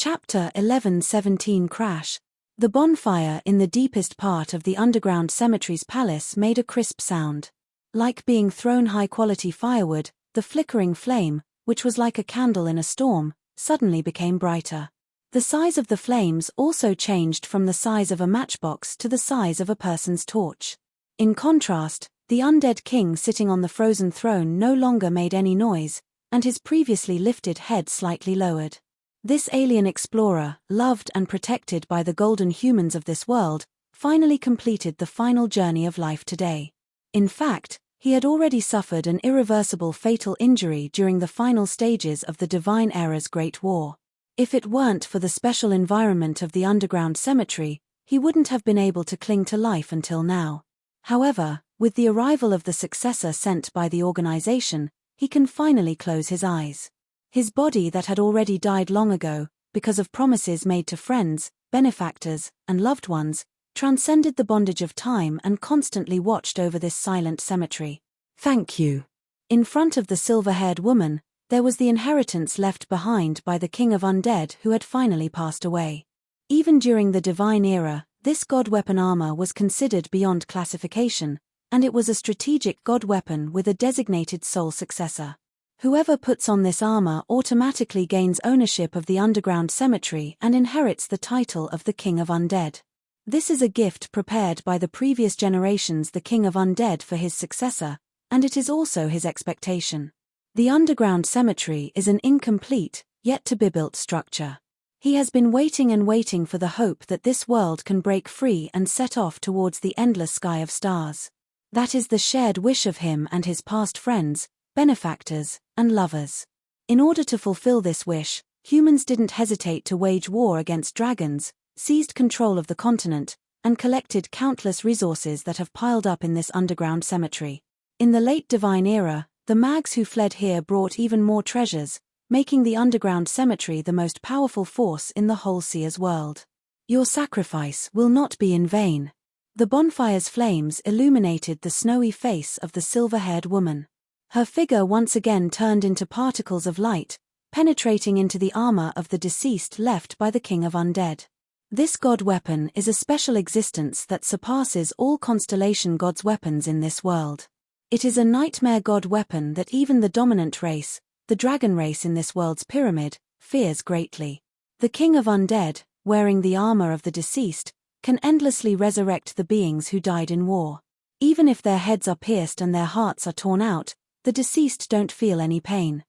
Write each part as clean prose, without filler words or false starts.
Chapter 11-17 Crash. The bonfire in the deepest part of the underground cemetery's palace made a crisp sound. Like being thrown high-quality firewood, the flickering flame, which was like a candle in a storm, suddenly became brighter. The size of the flames also changed from the size of a matchbox to the size of a person's torch. In contrast, the undead king sitting on the frozen throne no longer made any noise, and his previously lifted head slightly lowered. This alien explorer, loved and protected by the golden humans of this world, finally completed the final journey of life today. In fact, he had already suffered an irreversible fatal injury during the final stages of the Divine Era's Great War. If it weren't for the special environment of the underground cemetery, he wouldn't have been able to cling to life until now. However, with the arrival of the successor sent by the organization, he can finally close his eyes. His body that had already died long ago, because of promises made to friends, benefactors, and loved ones, transcended the bondage of time and constantly watched over this silent cemetery. Thank you. In front of the silver-haired woman, there was the inheritance left behind by the king of undead who had finally passed away. Even during the Divine Era, this god weapon armor was considered beyond classification, and it was a strategic god weapon with a designated sole successor. Whoever puts on this armor automatically gains ownership of the underground cemetery and inherits the title of the King of Undead. This is a gift prepared by the previous generations the King of Undead for his successor, and it is also his expectation. The underground cemetery is an incomplete, yet-to-be-built structure. He has been waiting and waiting for the hope that this world can break free and set off towards the endless sky of stars. That is the shared wish of him and his past friends, benefactors, and lovers. In order to fulfill this wish, humans didn't hesitate to wage war against dragons, seized control of the continent, and collected countless resources that have piled up in this underground cemetery. In the late Divine Era, the mags who fled here brought even more treasures, making the underground cemetery the most powerful force in the whole Seer's world. Your sacrifice will not be in vain. The bonfire's flames illuminated the snowy face of the silver-haired woman. Her figure once again turned into particles of light, penetrating into the armor of the deceased left by the King of Undead. This god weapon is a special existence that surpasses all constellation gods' weapons in this world. It is a nightmare god weapon that even the dominant race, the dragon race in this world's pyramid, fears greatly. The King of Undead, wearing the armor of the deceased, can endlessly resurrect the beings who died in war. Even if their heads are pierced and their hearts are torn out, the deceased don't feel any pain.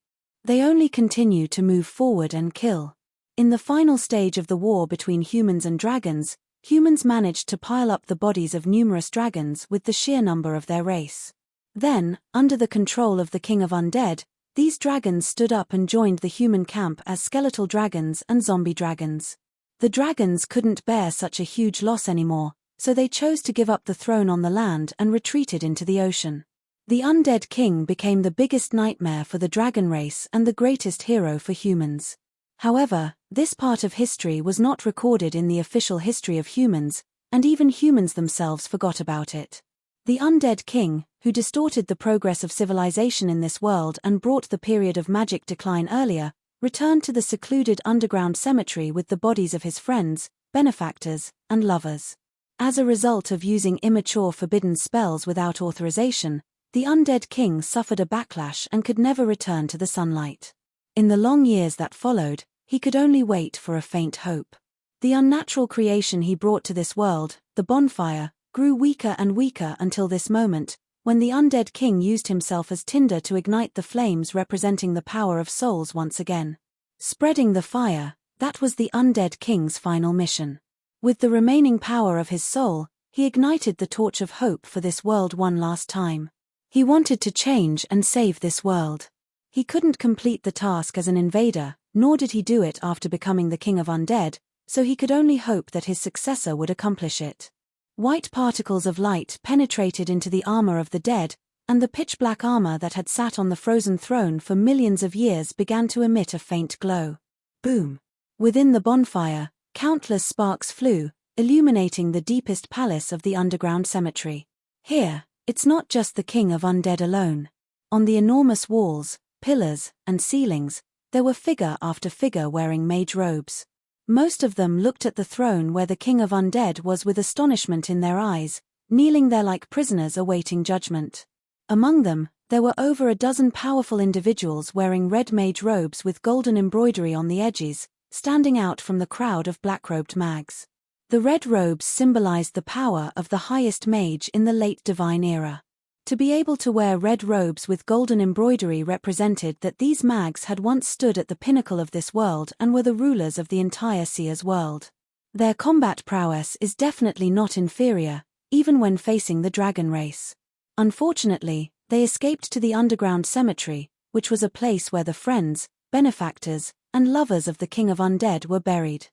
They only continue to move forward and kill. In the final stage of the war between humans and dragons, humans managed to pile up the bodies of numerous dragons with the sheer number of their race. Then, under the control of the King of Undead, these dragons stood up and joined the human camp as skeletal dragons and zombie dragons. The dragons couldn't bear such a huge loss anymore, so they chose to give up the throne on the land and retreated into the ocean. The undead king became the biggest nightmare for the dragon race and the greatest hero for humans. However, this part of history was not recorded in the official history of humans, and even humans themselves forgot about it. The undead king, who distorted the progress of civilization in this world and brought the period of magic decline earlier, returned to the secluded underground cemetery with the bodies of his friends, benefactors, and lovers. As a result of using immature forbidden spells without authorization, the undead king suffered a backlash and could never return to the sunlight. In the long years that followed, he could only wait for a faint hope. The unnatural creation he brought to this world, the bonfire, grew weaker and weaker until this moment, when the undead king used himself as tinder to ignite the flames representing the power of souls once again. Spreading the fire, that was the undead king's final mission. With the remaining power of his soul, he ignited the torch of hope for this world one last time. He wanted to change and save this world. He couldn't complete the task as an invader, nor did he do it after becoming the King of Undead, so he could only hope that his successor would accomplish it. White particles of light penetrated into the armor of the dead, and the pitch-black armor that had sat on the frozen throne for millions of years began to emit a faint glow. Boom! Within the bonfire, countless sparks flew, illuminating the deepest palace of the underground cemetery. Here, it's not just the King of Undead alone. On the enormous walls, pillars, and ceilings, there were figure after figure wearing mage robes. Most of them looked at the throne where the King of Undead was with astonishment in their eyes, kneeling there like prisoners awaiting judgment. Among them, there were over a dozen powerful individuals wearing red mage robes with golden embroidery on the edges, standing out from the crowd of black-robed mags. The red robes symbolized the power of the highest mage in the late Divine Era. To be able to wear red robes with golden embroidery represented that these mags had once stood at the pinnacle of this world and were the rulers of the entire Seer's world. Their combat prowess is definitely not inferior, even when facing the dragon race. Unfortunately, they escaped to the underground cemetery, which was a place where the friends, benefactors, and lovers of the King of Undead were buried.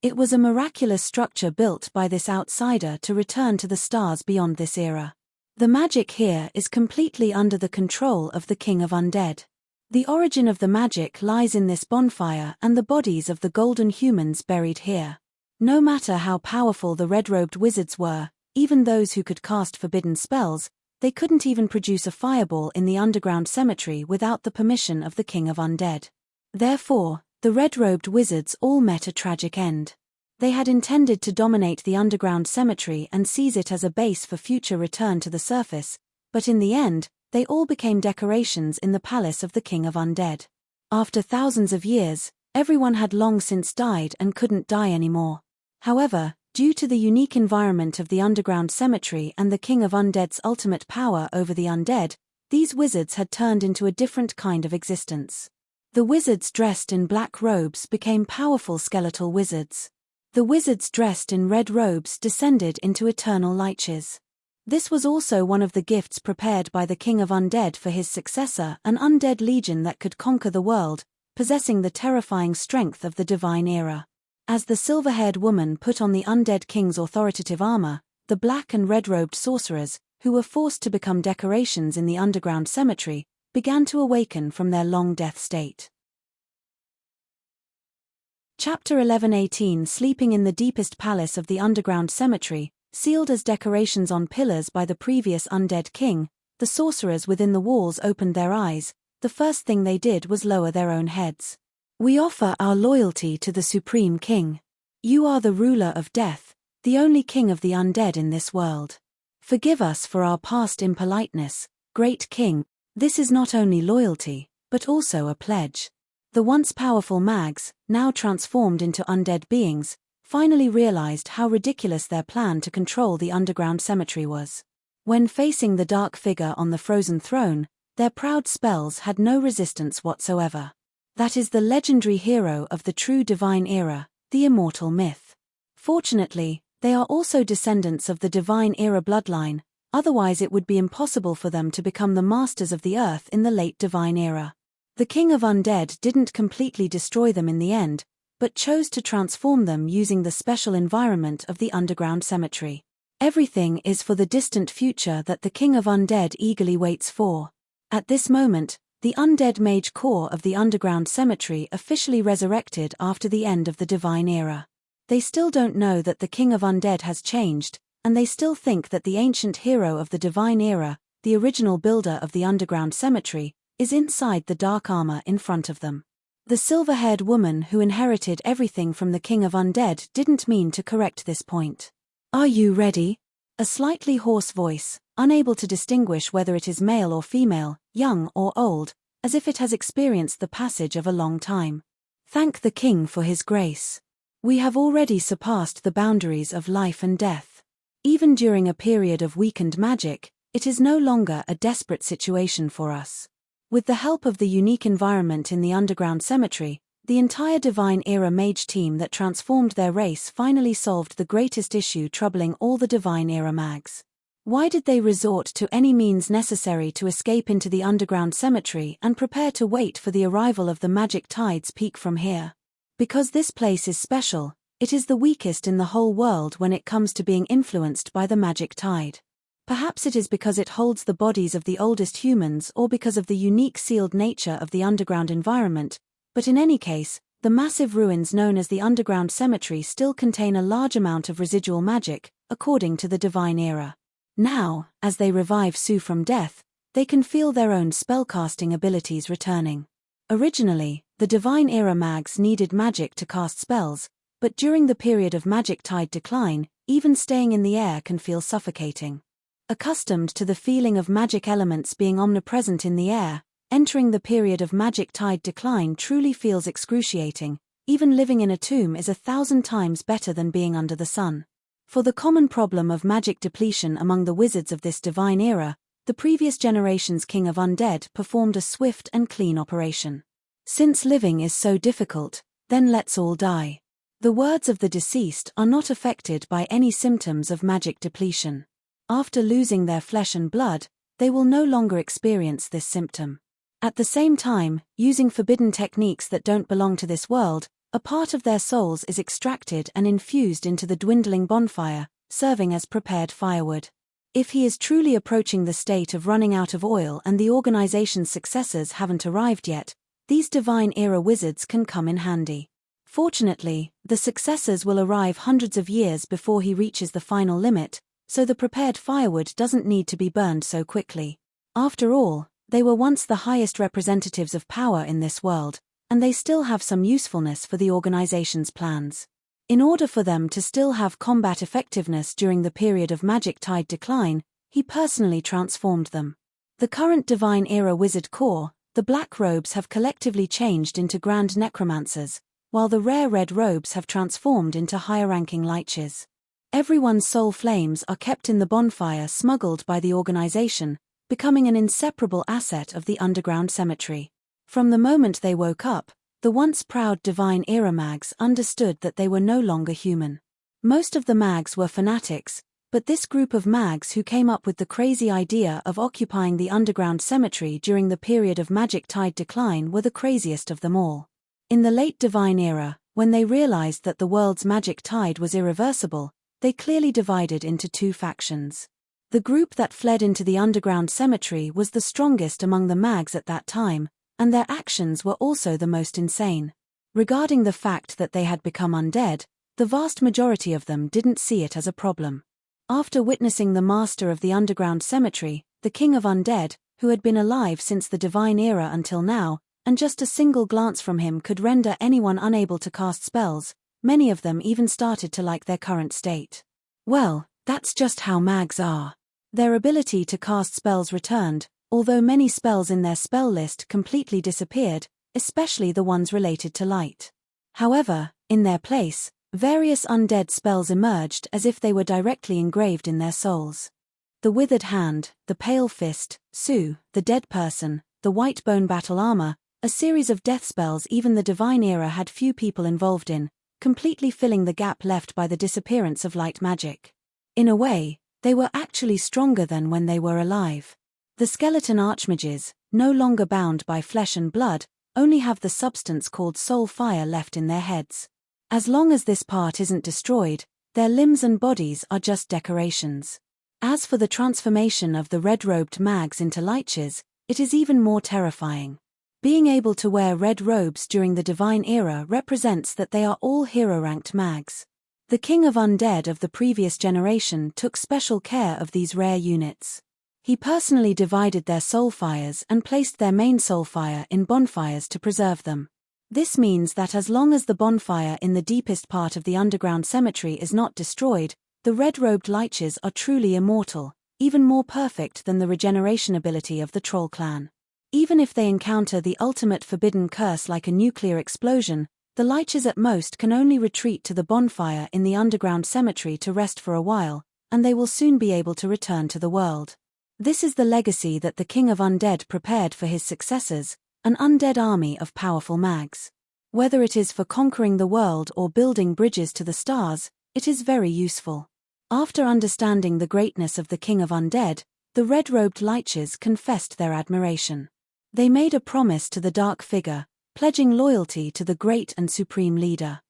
It was a miraculous structure built by this outsider to return to the stars beyond this era. The magic here is completely under the control of the King of Undead. The origin of the magic lies in this bonfire and the bodies of the golden humans buried here. No matter how powerful the red-robed wizards were, even those who could cast forbidden spells, they couldn't even produce a fireball in the underground cemetery without the permission of the King of Undead. Therefore, the red-robed wizards all met a tragic end. They had intended to dominate the underground cemetery and seize it as a base for future return to the surface, but in the end, they all became decorations in the palace of the King of Undead. After thousands of years, everyone had long since died and couldn't die anymore. However, due to the unique environment of the underground cemetery and the King of Undead's ultimate power over the undead, these wizards had turned into a different kind of existence. The wizards dressed in black robes became powerful skeletal wizards. The wizards dressed in red robes descended into eternal liches. This was also one of the gifts prepared by the King of Undead for his successor, an undead legion that could conquer the world, possessing the terrifying strength of the Divine Era. As the silver-haired woman put on the undead king's authoritative armor, the black and red-robed sorcerers, who were forced to become decorations in the underground cemetery, began to awaken from their long death state. Chapter 11:18 Sleeping in the deepest palace of the underground cemetery, sealed as decorations on pillars by the previous undead king, the sorcerers within the walls opened their eyes. The first thing they did was lower their own heads. "We offer our loyalty to the Supreme King. You are the ruler of death, the only king of the undead in this world. Forgive us for our past impoliteness, great king." This is not only loyalty, but also a pledge. The once powerful mags, now transformed into undead beings, finally realized how ridiculous their plan to control the underground cemetery was. When facing the dark figure on the frozen throne, their proud spells had no resistance whatsoever. That is the legendary hero of the true Divine Era, the immortal myth. Fortunately, they are also descendants of the Divine Era bloodline, otherwise it would be impossible for them to become the masters of the earth in the late Divine Era. The King of Undead didn't completely destroy them in the end, but chose to transform them using the special environment of the underground cemetery. Everything is for the distant future that the King of Undead eagerly waits for. At this moment, the undead mage core of the underground cemetery officially resurrected after the end of the Divine Era. They still don't know that the King of Undead has changed, and they still think that the ancient hero of the Divine Era, the original builder of the underground cemetery, is inside the dark armor in front of them. The silver-haired woman who inherited everything from the King of Undead didn't mean to correct this point. "Are you ready?" A slightly hoarse voice, unable to distinguish whether it is male or female, young or old, as if it has experienced the passage of a long time. "Thank the King for his grace. We have already surpassed the boundaries of life and death. Even during a period of weakened magic, it is no longer a desperate situation for us." With the help of the unique environment in the underground cemetery, the entire Divine Era mage team that transformed their race finally solved the greatest issue troubling all the Divine Era mags. Why did they resort to any means necessary to escape into the underground cemetery and prepare to wait for the arrival of the magic tide's peak from here? Because this place is special, it is the weakest in the whole world when it comes to being influenced by the magic tide. Perhaps it is because it holds the bodies of the oldest humans or because of the unique sealed nature of the underground environment, but in any case, the massive ruins known as the underground cemetery still contain a large amount of residual magic, according to the Divine Era. Now, as they revive Sue from death, they can feel their own spellcasting abilities returning. Originally, the Divine Era mags needed magic to cast spells, But during the period of magic tide decline, even staying in the air can feel suffocating. Accustomed to the feeling of magic elements being omnipresent in the air, entering the period of magic tide decline truly feels excruciating. Even living in a tomb is 1,000 times better than being under the sun. For the common problem of magic depletion among the wizards of this divine era, the previous generation's king of undead performed a swift and clean operation. Since living is so difficult, then let's all die. The words of the deceased are not affected by any symptoms of magic depletion. After losing their flesh and blood, they will no longer experience this symptom. At the same time, using forbidden techniques that don't belong to this world, a part of their souls is extracted and infused into the dwindling bonfire, serving as prepared firewood. If he is truly approaching the state of running out of oil and the organization's successors haven't arrived yet, these divine-era wizards can come in handy. Fortunately, the successors will arrive hundreds of years before he reaches the final limit, so the prepared firewood doesn't need to be burned so quickly. After all, they were once the highest representatives of power in this world, and they still have some usefulness for the organization's plans. In order for them to still have combat effectiveness during the period of magic tide decline, he personally transformed them. The current divine-era wizard corps, the black robes, have collectively changed into grand necromancers, while the rare red robes have transformed into higher-ranking liches. Everyone's soul flames are kept in the bonfire smuggled by the organization, becoming an inseparable asset of the underground cemetery. From the moment they woke up, the once proud divine-era mags understood that they were no longer human. Most of the mags were fanatics, but this group of mags who came up with the crazy idea of occupying the underground cemetery during the period of magic tide decline were the craziest of them all. In the late divine era, when they realized that the world's magic tide was irreversible, they clearly divided into two factions. The group that fled into the underground cemetery was the strongest among the mags at that time, and their actions were also the most insane. Regarding the fact that they had become undead, the vast majority of them didn't see it as a problem. After witnessing the master of the underground cemetery, the king of undead, who had been alive since the divine era until now, and just a single glance from him could render anyone unable to cast spells, many of them even started to like their current state. Well, that's just how mags are. Their ability to cast spells returned, although many spells in their spell list completely disappeared, especially the ones related to light. However, in their place, various undead spells emerged as if they were directly engraved in their souls. The withered hand, the pale fist, Sue, the dead person, the white bone battle armor, a series of death spells even the divine era had few people involved in, completely filling the gap left by the disappearance of light magic. In a way, they were actually stronger than when they were alive. The skeleton archmages, no longer bound by flesh and blood, only have the substance called soul fire left in their heads. As long as this part isn't destroyed, their limbs and bodies are just decorations. As for the transformation of the red-robed mags into liches, it is even more terrifying. Being able to wear red robes during the divine era represents that they are all hero-ranked mags. The king of undead of the previous generation took special care of these rare units. He personally divided their soul fires and placed their main soul fire in bonfires to preserve them. This means that as long as the bonfire in the deepest part of the underground cemetery is not destroyed, the red-robed liches are truly immortal, even more perfect than the regeneration ability of the troll clan. Even if they encounter the ultimate forbidden curse like a nuclear explosion, the liches at most can only retreat to the bonfire in the underground cemetery to rest for a while, and they will soon be able to return to the world. This is the legacy that the King of Undead prepared for his successors, an undead army of powerful mags. Whether it is for conquering the world or building bridges to the stars, it is very useful. After understanding the greatness of the King of Undead, the red-robed liches confessed their admiration. They made a promise to the dark figure, pledging loyalty to the great and supreme leader.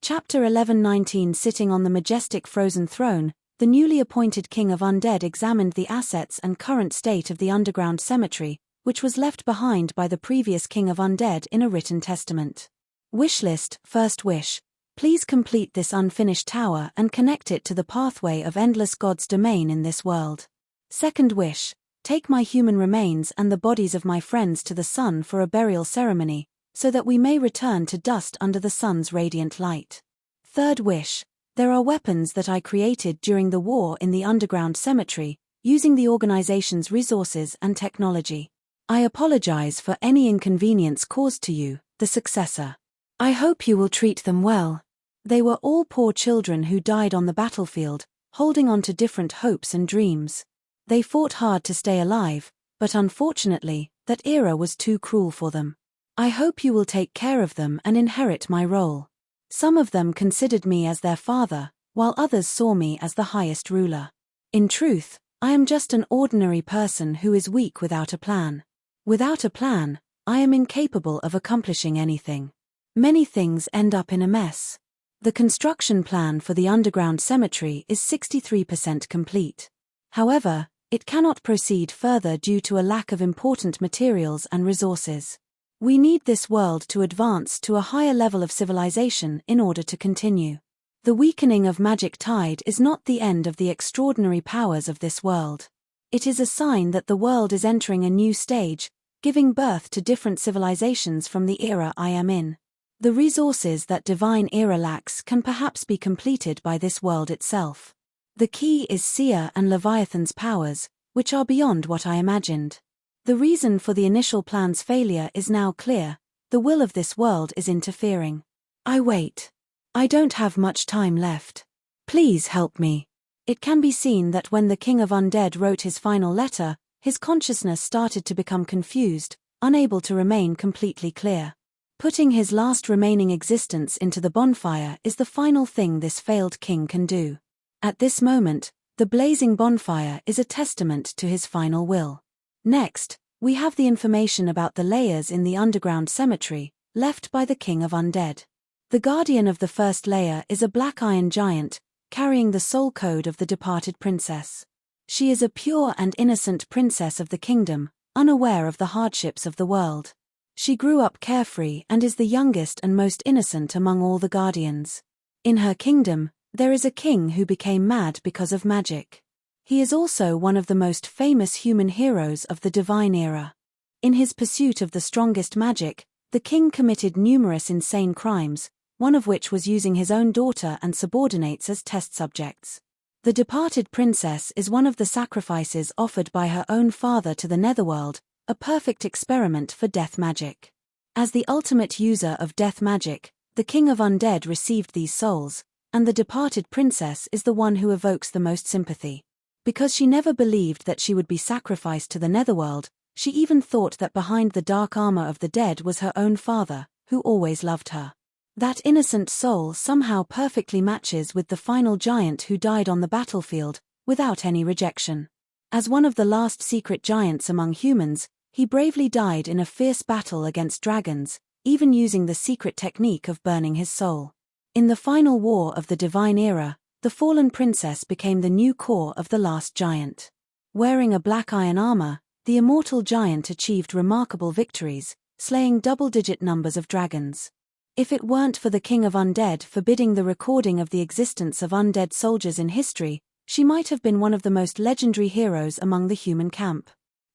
Chapter 11:19. Sitting on the majestic frozen throne, the newly appointed King of Undead examined the assets and current state of the underground cemetery, which was left behind by the previous King of Undead in a written testament. Wishlist. First wish. Please complete this unfinished tower and connect it to the pathway of endless God's domain in this world. Second wish. Take my human remains and the bodies of my friends to the sun for a burial ceremony. so that we may return to dust under the sun's radiant light. Third wish. There are weapons that I created during the war in the underground cemetery, using the organization's resources and technology. I apologize for any inconvenience caused to you, the successor. I hope you will treat them well. They were all poor children who died on the battlefield, holding on to different hopes and dreams. They fought hard to stay alive, but unfortunately, that era was too cruel for them. I hope you will take care of them and inherit my role. Some of them considered me as their father, while others saw me as the highest ruler. In truth, I am just an ordinary person who is weak without a plan. Without a plan, I am incapable of accomplishing anything. Many things end up in a mess. The construction plan for the underground cemetery is 63% complete. However, it cannot proceed further due to a lack of important materials and resources. We need this world to advance to a higher level of civilization in order to continue. The weakening of magic tide is not the end of the extraordinary powers of this world. It is a sign that the world is entering a new stage, giving birth to different civilizations from the era I am in. The resources that Divine Era lacks can perhaps be completed by this world itself. The key is Seer and Leviathan's powers, which are beyond what I imagined. The reason for the initial plan's failure is now clear. The will of this world is interfering. I wait. I don't have much time left. Please help me. It can be seen that when the King of Undead wrote his final letter, his consciousness started to become confused, unable to remain completely clear. Putting his last remaining existence into the bonfire is the final thing this failed king can do. At this moment, the blazing bonfire is a testament to his final will. Next, we have the information about the layers in the underground cemetery, left by the King of Undead. The guardian of the first layer is a black iron giant, carrying the soul code of the departed princess. She is a pure and innocent princess of the kingdom, unaware of the hardships of the world. She grew up carefree and is the youngest and most innocent among all the guardians. In her kingdom, there is a king who became mad because of magic. He is also one of the most famous human heroes of the Divine Era. In his pursuit of the strongest magic, the king committed numerous insane crimes, one of which was using his own daughter and subordinates as test subjects. The departed princess is one of the sacrifices offered by her own father to the netherworld, a perfect experiment for death magic. As the ultimate user of death magic, the King of Undead received these souls, and the departed princess is the one who evokes the most sympathy. Because she never believed that she would be sacrificed to the netherworld, she even thought that behind the dark armor of the dead was her own father, who always loved her. That innocent soul somehow perfectly matches with the final giant who died on the battlefield, without any rejection. As one of the last secret giants among humans, he bravely died in a fierce battle against dragons, even using the secret technique of burning his soul. In the final war of the Divine Era, the fallen princess became the new core of the last giant. Wearing a black iron armor, the immortal giant achieved remarkable victories, slaying double-digit numbers of dragons. If it weren't for the King of Undead forbidding the recording of the existence of undead soldiers in history, she might have been one of the most legendary heroes among the human camp.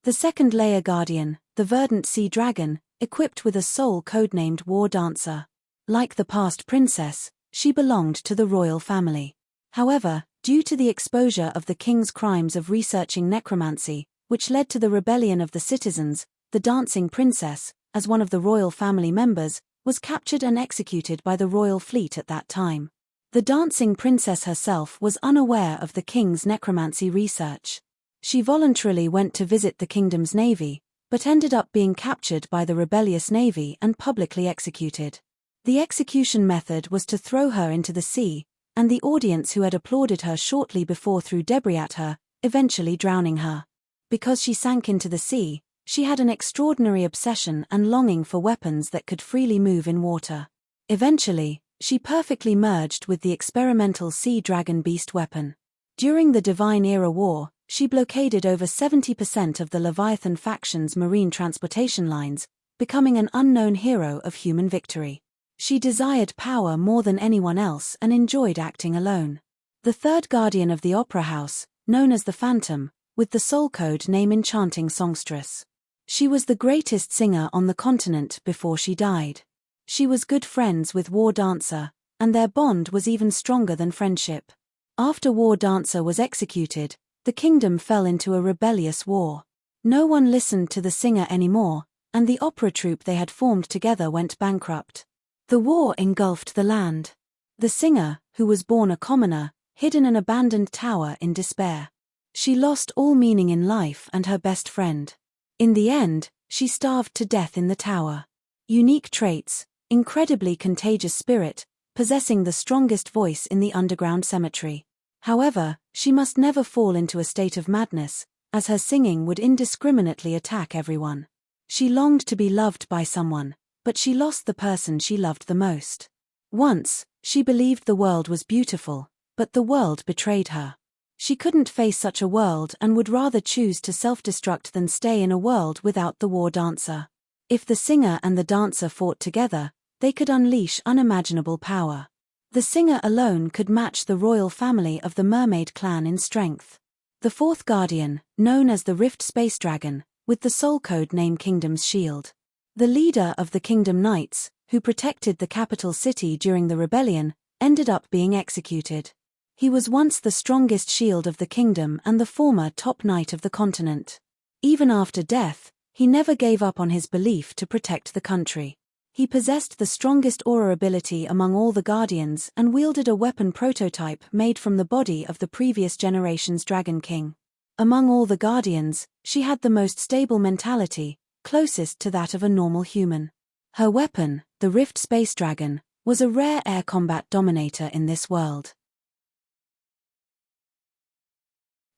The second layer guardian, the verdant sea dragon, equipped with a soul codenamed War Dancer. Like the past princess, she belonged to the royal family. However, due to the exposure of the king's crimes of researching necromancy, which led to the rebellion of the citizens, the dancing princess, as one of the royal family members, was captured and executed by the royal fleet at that time. The dancing princess herself was unaware of the king's necromancy research. She voluntarily went to visit the kingdom's navy, but ended up being captured by the rebellious navy and publicly executed. The execution method was to throw her into the sea, and the audience who had applauded her shortly before threw debris at her, eventually drowning her. Because she sank into the sea, she had an extraordinary obsession and longing for weapons that could freely move in water. Eventually, she perfectly merged with the experimental sea dragon beast weapon. During the Divine Era War, she blockaded over 70% of the Leviathan faction's marine transportation lines, becoming an unknown hero of human victory. She desired power more than anyone else and enjoyed acting alone. The third guardian of the opera house, known as the Phantom, with the soul code name Enchanting Songstress. She was the greatest singer on the continent before she died. She was good friends with War Dancer, and their bond was even stronger than friendship. After War Dancer was executed, the kingdom fell into a rebellious war. No one listened to the singer anymore, and the opera troupe they had formed together went bankrupt. The war engulfed the land. The singer, who was born a commoner, hid in an abandoned tower in despair. She lost all meaning in life and her best friend. In the end, she starved to death in the tower. Unique traits, incredibly contagious spirit, possessing the strongest voice in the underground cemetery. However, she must never fall into a state of madness, as her singing would indiscriminately attack everyone. She longed to be loved by someone, but she lost the person she loved the most. Once, she believed the world was beautiful, but the world betrayed her. She couldn't face such a world and would rather choose to self-destruct than stay in a world without the War Dancer. If the singer and the dancer fought together, they could unleash unimaginable power. The singer alone could match the royal family of the mermaid clan in strength. The fourth guardian, known as the Rift Space Dragon, with the soul code name Kingdom's Shield. The leader of the Kingdom Knights, who protected the capital city during the rebellion, ended up being executed. He was once the strongest shield of the kingdom and the former top knight of the continent. Even after death, he never gave up on his belief to protect the country. He possessed the strongest aura ability among all the guardians and wielded a weapon prototype made from the body of the previous generation's Dragon King. Among all the guardians, she had the most stable mentality, closest to that of a normal human. Her weapon, the Rift Space Dragon, was a rare air combat dominator in this world.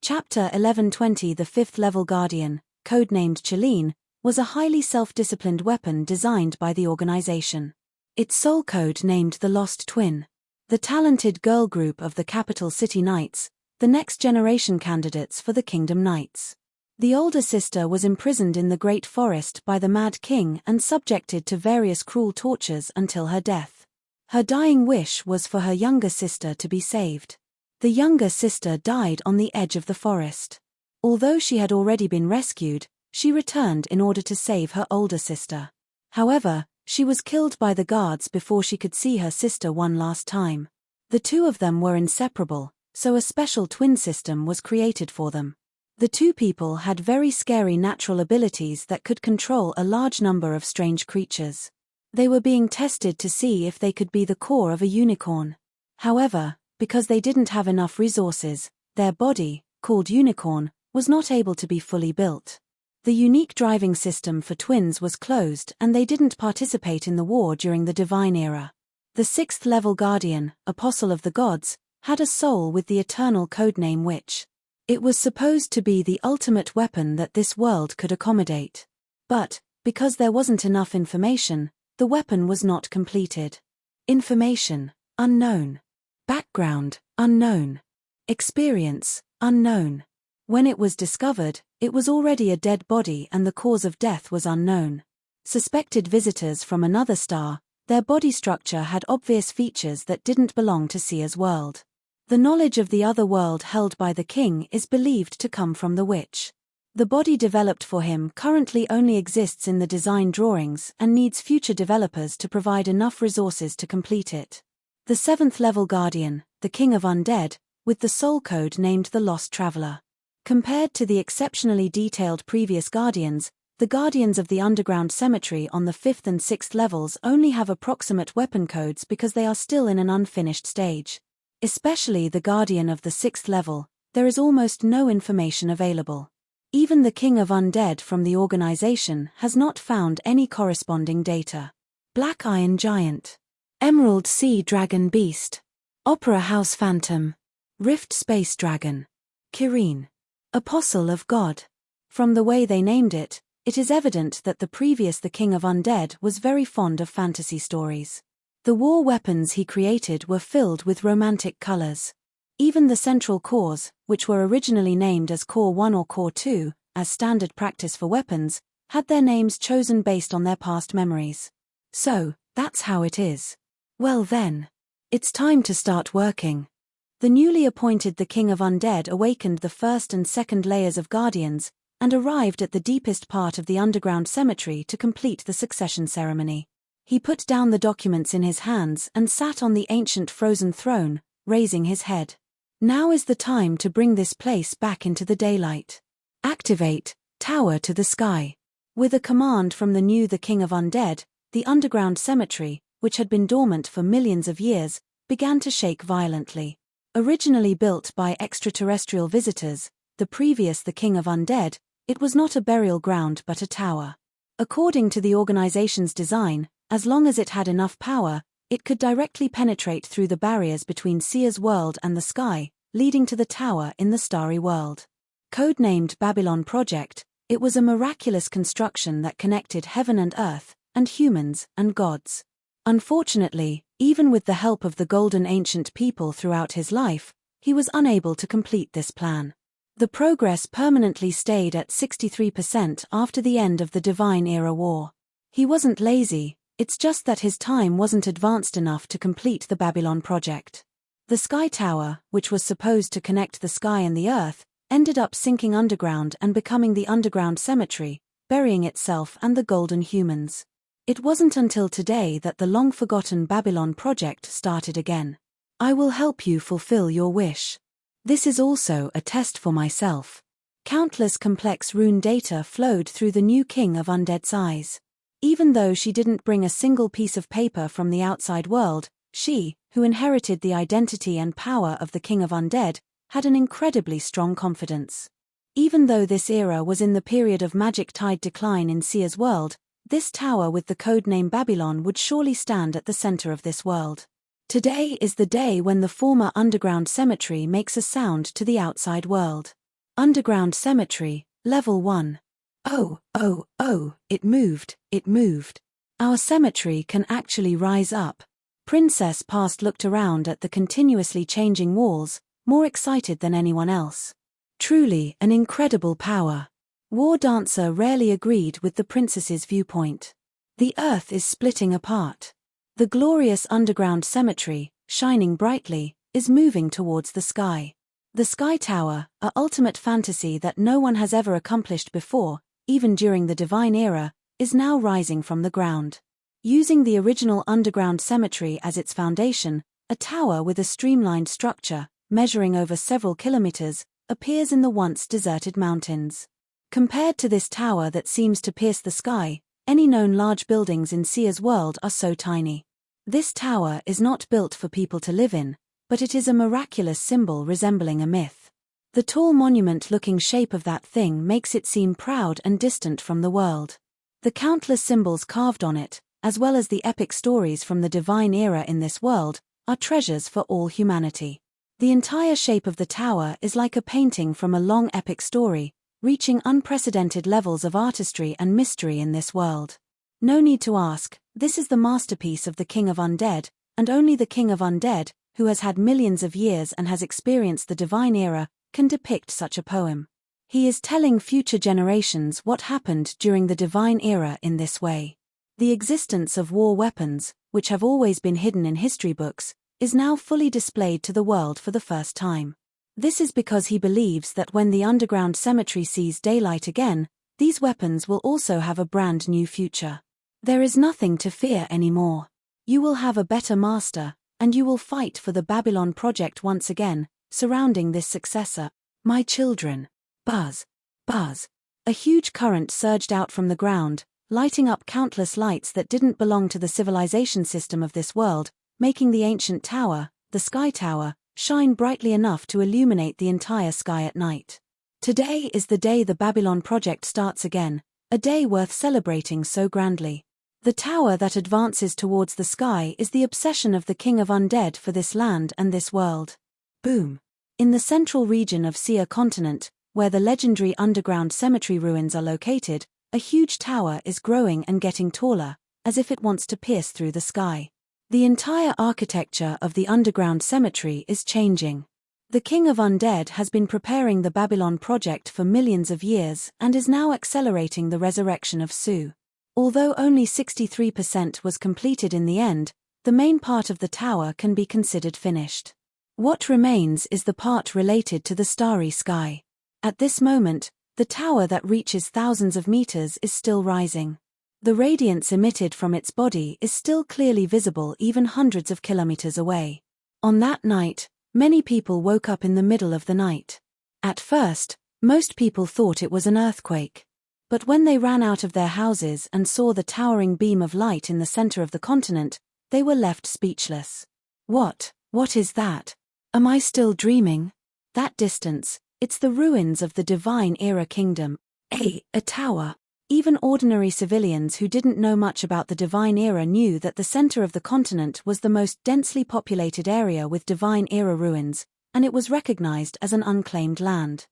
Chapter 1120. The fifth level guardian, codenamed Chelene, was a highly self-disciplined weapon designed by the organization. Its soul code named the Lost Twin. The talented girl group of the capital city knights, the next generation candidates for the Kingdom Knights. The older sister was imprisoned in the Great Forest by the Mad King and subjected to various cruel tortures until her death. Her dying wish was for her younger sister to be saved. The younger sister died on the edge of the forest. Although she had already been rescued, she returned in order to save her older sister. However, she was killed by the guards before she could see her sister one last time. The two of them were inseparable, so a special twin system was created for them. The two people had very scary natural abilities that could control a large number of strange creatures. They were being tested to see if they could be the core of a unicorn. However, because they didn't have enough resources, their body, called unicorn, was not able to be fully built. The unique driving system for twins was closed and they didn't participate in the war during the Divine era. The sixth level guardian, apostle of the gods, had a soul with the eternal codename Witch. It was supposed to be the ultimate weapon that this world could accommodate. But, because there wasn't enough information, the weapon was not completed. Information, unknown. Background, unknown. Experience, unknown. When it was discovered, it was already a dead body and the cause of death was unknown. Suspected visitors from another star, their body structure had obvious features that didn't belong to Sia's world. The knowledge of the other world held by the king is believed to come from the witch. The body developed for him currently only exists in the design drawings and needs future developers to provide enough resources to complete it. The seventh level guardian, the king of undead, with the soul code named the Lost Traveler. Compared to the exceptionally detailed previous guardians, the guardians of the underground cemetery on the 5th and 6th levels only have approximate weapon codes because they are still in an unfinished stage. Especially the guardian of the 6th level, there is almost no information available. Even the king of undead from the organization has not found any corresponding data. Black Iron Giant. Emerald Sea Dragon Beast. Opera House Phantom. Rift Space Dragon. Kirene. Apostle of God. From the way they named it, it is evident that the king of undead was very fond of fantasy stories. The war weapons he created were filled with romantic colors. Even the central cores, which were originally named as Core 1 or Core 2, as standard practice for weapons, had their names chosen based on their past memories. So, that's how it is. Well then. It's time to start working. The newly appointed the King of Undead awakened the first and second layers of Guardians, and arrived at the deepest part of the underground cemetery to complete the succession ceremony. He put down the documents in his hands and sat on the ancient frozen throne, raising his head. Now is the time to bring this place back into the daylight. Activate, tower to the sky. With a command from the King of Undead, the underground cemetery, which had been dormant for millions of years, began to shake violently. Originally built by extraterrestrial visitors, the King of Undead, it was not a burial ground but a tower. According to the organization's design, as long as it had enough power, it could directly penetrate through the barriers between Seer's world and the sky, leading to the tower in the starry world. Codenamed Babylon Project, it was a miraculous construction that connected heaven and earth, and humans and gods. Unfortunately, even with the help of the Golden Ancient People throughout his life, he was unable to complete this plan. The progress permanently stayed at 63% after the end of the Divine Era War. He wasn't lazy, it's just that his time wasn't advanced enough to complete the Babylon Project. The Sky Tower, which was supposed to connect the sky and the earth, ended up sinking underground and becoming the underground cemetery, burying itself and the golden humans. It wasn't until today that the long-forgotten Babylon Project started again. I will help you fulfill your wish. This is also a test for myself. Countless complex rune data flowed through the new King of Undead's eyes. Even though she didn't bring a single piece of paper from the outside world, she, who inherited the identity and power of the King of Undead, had an incredibly strong confidence. Even though this era was in the period of magic tide decline in Seer's world, this tower with the codename Babylon would surely stand at the center of this world. Today is the day when the former underground cemetery makes a sound to the outside world. Underground cemetery, level 1. Oh, it moved, it moved. Our cemetery can actually rise up. Princess Past looked around at the continuously changing walls, more excited than anyone else. Truly an incredible power. War Dancer rarely agreed with the princess's viewpoint. The earth is splitting apart. The glorious underground cemetery, shining brightly, is moving towards the sky. The Sky Tower, a ultimate fantasy that no one has ever accomplished before, even during the Divine Era, is now rising from the ground. Using the original underground cemetery as its foundation, a tower with a streamlined structure, measuring over several kilometers, appears in the once deserted mountains. Compared to this tower that seems to pierce the sky, any known large buildings in Seer's world are so tiny. This tower is not built for people to live in, but it is a miraculous symbol resembling a myth. The tall monument-looking shape of that thing makes it seem proud and distant from the world. The countless symbols carved on it, as well as the epic stories from the Divine Era in this world, are treasures for all humanity. The entire shape of the tower is like a painting from a long epic story, reaching unprecedented levels of artistry and mystery in this world. No need to ask, this is the masterpiece of the King of Undead, and only the King of Undead, who has had millions of years and has experienced the Divine Era, can depict such a poem. He is telling future generations what happened during the Divine Era in this way. The existence of war weapons, which have always been hidden in history books, is now fully displayed to the world for the first time. This is because he believes that when the underground cemetery sees daylight again, these weapons will also have a brand new future. There is nothing to fear anymore. You will have a better master, and you will fight for the Babylon Project once again, surrounding this successor. My children. Buzz. Buzz. A huge current surged out from the ground, lighting up countless lights that didn't belong to the civilization system of this world, making the ancient tower, the Sky Tower, shine brightly enough to illuminate the entire sky at night. Today is the day the Babylon Project starts again, a day worth celebrating so grandly. The tower that advances towards the sky is the obsession of the King of Undead for this land and this world. Boom. In the central region of Seer continent, where the legendary underground cemetery ruins are located, a huge tower is growing and getting taller, as if it wants to pierce through the sky. The entire architecture of the underground cemetery is changing. The King of Undead has been preparing the Babylon Project for millions of years and is now accelerating the resurrection of Su. Although only 63% was completed in the end, the main part of the tower can be considered finished. What remains is the part related to the starry sky. At this moment, The tower that reaches thousands of meters is still rising. The radiance emitted from its body is still clearly visible even hundreds of kilometers away. On that night, many people woke up in the middle of the night. At first, most people thought it was an earthquake. But when they ran out of their houses and saw the towering beam of light in the center of the continent, they were left speechless. What is that? Am I still dreaming? That distance, it's the ruins of the Divine Era Kingdom. A tower. Even ordinary civilians who didn't know much about the Divine Era knew that the center of the continent was the most densely populated area with Divine Era ruins, and it was recognized as an unclaimed land.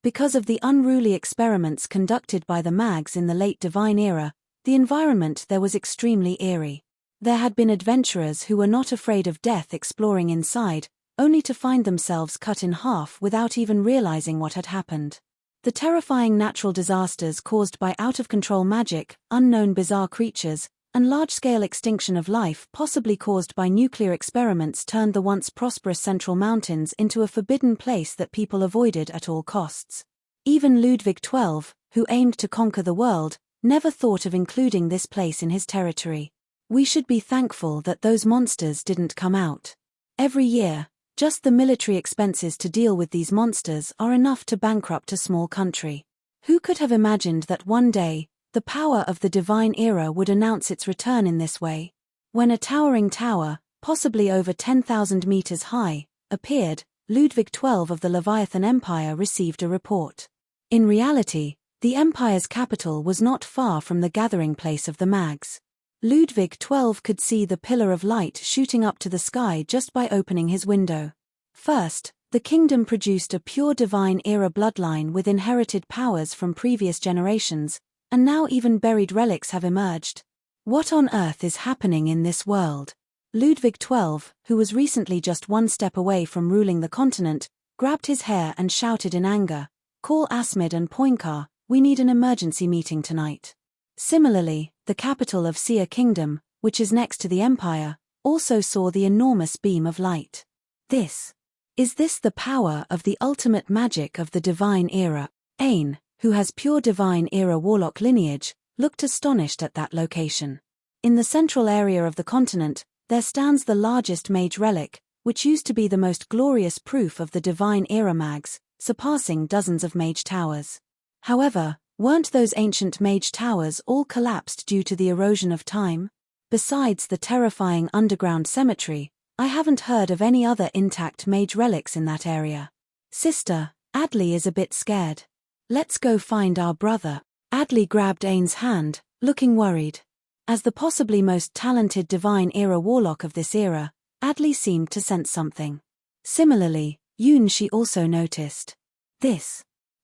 Because of the unruly experiments conducted by the mags in the late Divine Era, the environment there was extremely eerie. There had been adventurers who were not afraid of death exploring inside, only to find themselves cut in half without even realizing what had happened. The terrifying natural disasters caused by out-of-control magic, unknown bizarre creatures, and large-scale extinction of life possibly caused by nuclear experiments turned the once prosperous Central Mountains into a forbidden place that people avoided at all costs. Even Ludwig XII, who aimed to conquer the world, never thought of including this place in his territory. We should be thankful that those monsters didn't come out. Every year, just the military expenses to deal with these monsters are enough to bankrupt a small country. Who could have imagined that one day, the power of the Divine Era would announce its return in this way? When a towering tower, possibly over 10,000 meters high, appeared, Ludwig XII of the Leviathan Empire received a report. In reality, the empire's capital was not far from the gathering place of the mags. Ludwig XII could see the pillar of light shooting up to the sky just by opening his window. First, the kingdom produced a pure Divine Era bloodline with inherited powers from previous generations, and now even buried relics have emerged. What on earth is happening in this world? Ludwig XII, who was recently just one step away from ruling the continent, grabbed his hair and shouted in anger, "Call Asmid and Poinkar, we need an emergency meeting tonight." Similarly, the capital of Sia Kingdom, which is next to the empire, also saw the enormous beam of light. Is this the power of the ultimate magic of the Divine Era? Ain, who has pure Divine Era warlock lineage, looked astonished at that location. In the central area of the continent, there stands the largest mage relic, which used to be the most glorious proof of the Divine Era mags, surpassing dozens of mage towers. However, weren't those ancient mage towers all collapsed due to the erosion of time? Besides the terrifying underground cemetery, I haven't heard of any other intact mage relics in that area. Sister, Adley is a bit scared. Let's go find our brother. Adley grabbed Ain's hand, looking worried. As the possibly most talented Divine Era warlock of this era, Adley seemed to sense something. Similarly, Yunshi also noticed.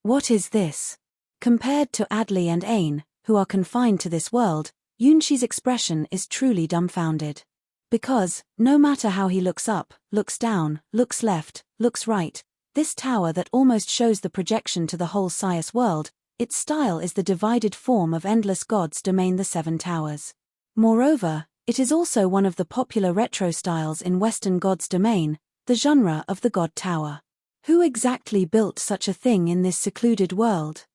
What is this? Compared to Adley and Ain, who are confined to this world, Yunshi's expression is truly dumbfounded. Because, no matter how he looks up, looks down, looks left, looks right, this tower that almost shows the projection to the whole Sias world, its style is the divided form of endless gods domain the Seven Towers. Moreover, it is also one of the popular retro styles in Western God's domain, the genre of the God Tower. Who exactly built such a thing in this secluded world?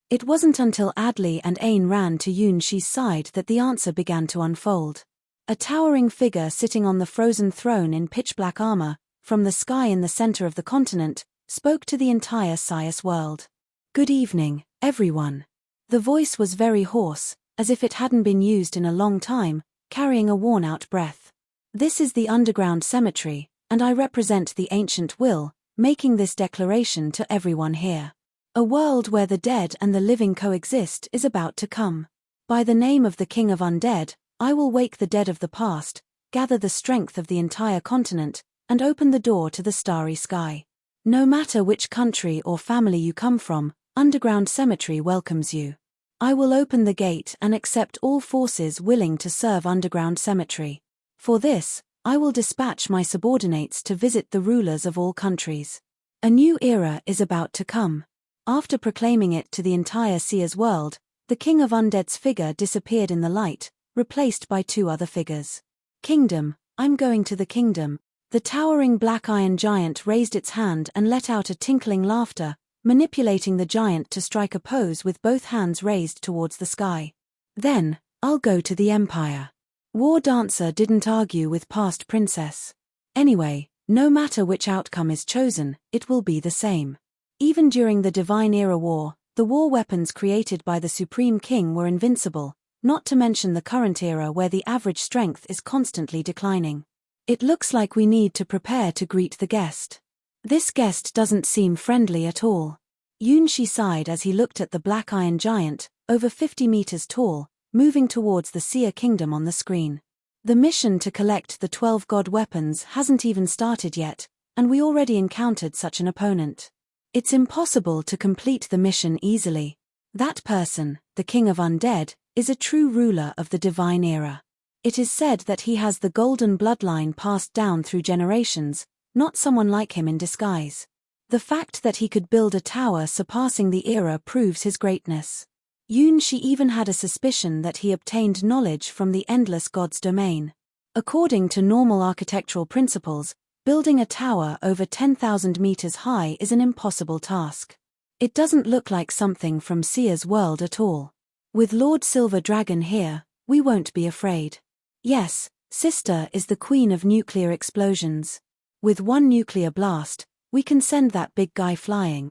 It wasn't until Adley and Ain ran to Yunshi's side that the answer began to unfold. A towering figure sitting on the frozen throne in pitch-black armor, from the sky in the center of the continent, spoke to the entire Sias world. "Good evening, everyone." The voice was very hoarse, as if it hadn't been used in a long time, carrying a worn-out breath. "This is the underground cemetery, and I represent the ancient will, making this declaration to everyone here. A world where the dead and the living coexist is about to come. By the name of the King of Undead, I will wake the dead of the past, gather the strength of the entire continent, and open the door to the starry sky. No matter which country or family you come from, Underground Cemetery welcomes you. I will open the gate and accept all forces willing to serve Underground Cemetery. For this, I will dispatch my subordinates to visit the rulers of all countries. A new era is about to come." After proclaiming it to the entire Sia's world, the King of Undead's figure disappeared in the light, replaced by two other figures. "Kingdom, I'm going to the kingdom." The towering black iron giant raised its hand and let out a tinkling laughter, manipulating the giant to strike a pose with both hands raised towards the sky. Then, I'll go to the Empire. War Dancer didn't argue with past princess. Anyway, no matter which outcome is chosen, it will be the same. Even during the Divine Era War, the war weapons created by the Supreme King were invincible, not to mention the current era where the average strength is constantly declining. It looks like we need to prepare to greet the guest. This guest doesn't seem friendly at all. Yunshi sighed as he looked at the black iron giant, over 50 meters tall, moving towards the Seer Kingdom on the screen. The mission to collect the 12 god weapons hasn't even started yet, and we already encountered such an opponent. It's impossible to complete the mission easily. That person, the King of Undead, is a true ruler of the Divine Era. It is said that he has the golden bloodline passed down through generations, not someone like him in disguise. The fact that he could build a tower surpassing the era proves his greatness. Yunshi even had a suspicion that he obtained knowledge from the Endless God's domain. According to normal architectural principles, building a tower over 10,000 meters high is an impossible task. It doesn't look like something from Seer's world at all. With Lord Silver Dragon here, we won't be afraid. Yes, Sister is the queen of nuclear explosions. With one nuclear blast, we can send that big guy flying.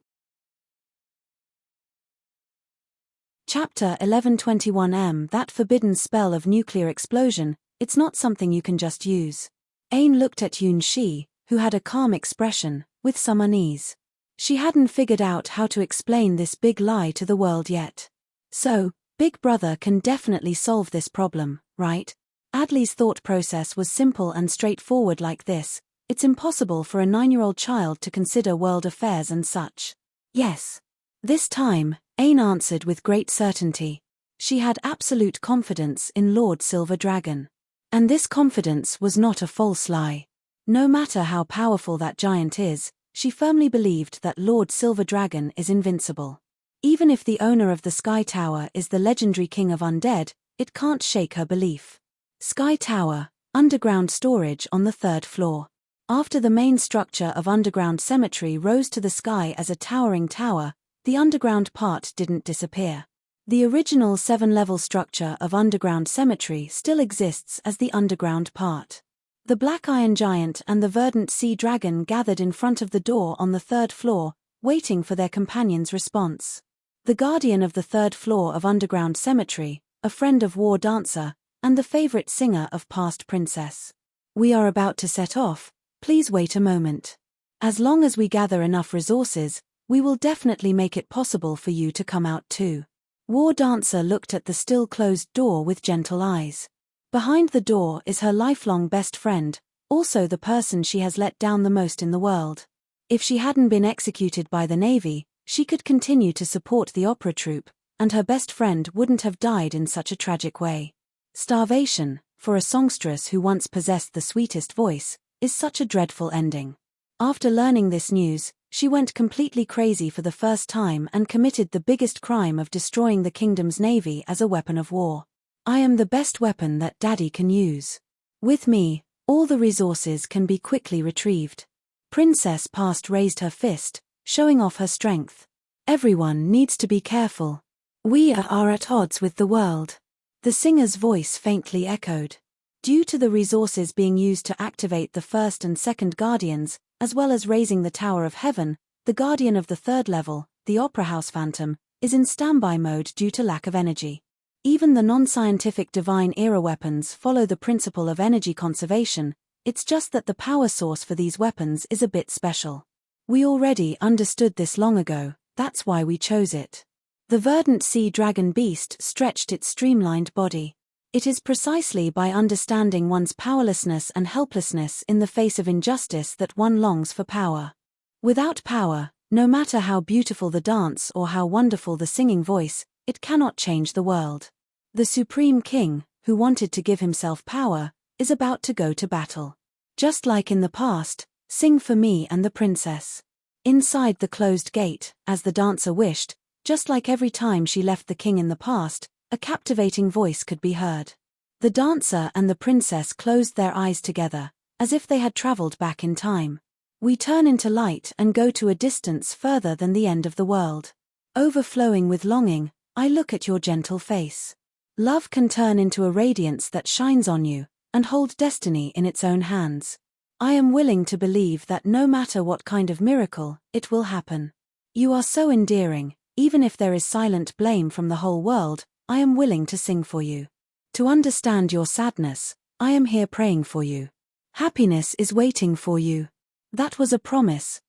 Chapter 1121 That forbidden spell of nuclear explosion, it's not something you can just use. Ain looked at Yunshi, who had a calm expression, with some unease. She hadn't figured out how to explain this big lie to the world yet. So, Big Brother can definitely solve this problem, right? Adley's thought process was simple and straightforward like this. It's impossible for a 9-year-old child to consider world affairs and such. Yes. This time, Ain answered with great certainty. She had absolute confidence in Lord Silver Dragon. And this confidence was not a false lie. No matter how powerful that giant is, she firmly believed that Lord Silver Dragon is invincible. Even if the owner of the Sky Tower is the legendary King of Undead, it can't shake her belief. Sky Tower, underground storage on the 3rd floor. After the main structure of underground cemetery rose to the sky as a towering tower, the underground part didn't disappear. The original 7-level structure of underground cemetery still exists as the underground part. The Black Iron Giant and the Verdant Sea Dragon gathered in front of the door on the 3rd floor, waiting for their companion's response. The guardian of the 3rd floor of underground cemetery, a friend of War Dancer, and the favorite singer of past princess. We are about to set off, please wait a moment. As long as we gather enough resources, we will definitely make it possible for you to come out too. War Dancer looked at the still closed door with gentle eyes. Behind the door is her lifelong best friend, also the person she has let down the most in the world. If she hadn't been executed by the Navy, she could continue to support the opera troupe, and her best friend wouldn't have died in such a tragic way. Starvation, for a songstress who once possessed the sweetest voice, is such a dreadful ending. After learning this news, she went completely crazy for the first time and committed the biggest crime of destroying the kingdom's navy as a weapon of war. I am the best weapon that Daddy can use. With me, all the resources can be quickly retrieved. Princess Past raised her fist, showing off her strength. Everyone needs to be careful. We are at odds with the world. The singer's voice faintly echoed. Due to the resources being used to activate the 1st and 2nd Guardians, as well as raising the Tower of Heaven, the Guardian of the 3rd level, the Opera House Phantom, is in standby mode due to lack of energy. Even the non-scientific Divine Era weapons follow the principle of energy conservation, it's just that the power source for these weapons is a bit special. We already understood this long ago, that's why we chose it. The Verdant Sea Dragon Beast stretched its streamlined body. It is precisely by understanding one's powerlessness and helplessness in the face of injustice that one longs for power. Without power, no matter how beautiful the dance or how wonderful the singing voice, it cannot change the world. The Supreme King, who wanted to give himself power, is about to go to battle. Just like in the past, sing for me and the princess. Inside the closed gate, as the dancer wished, just like every time she left the king in the past, a captivating voice could be heard. The dancer and the princess closed their eyes together, as if they had traveled back in time. We turn into light and go to a distance further than the end of the world. Overflowing with longing, I look at your gentle face. Love can turn into a radiance that shines on you, and hold destiny in its own hands. I am willing to believe that no matter what kind of miracle, it will happen. You are so endearing, even if there is silent blame from the whole world, I am willing to sing for you. To understand your sadness, I am here praying for you. Happiness is waiting for you. That was a promise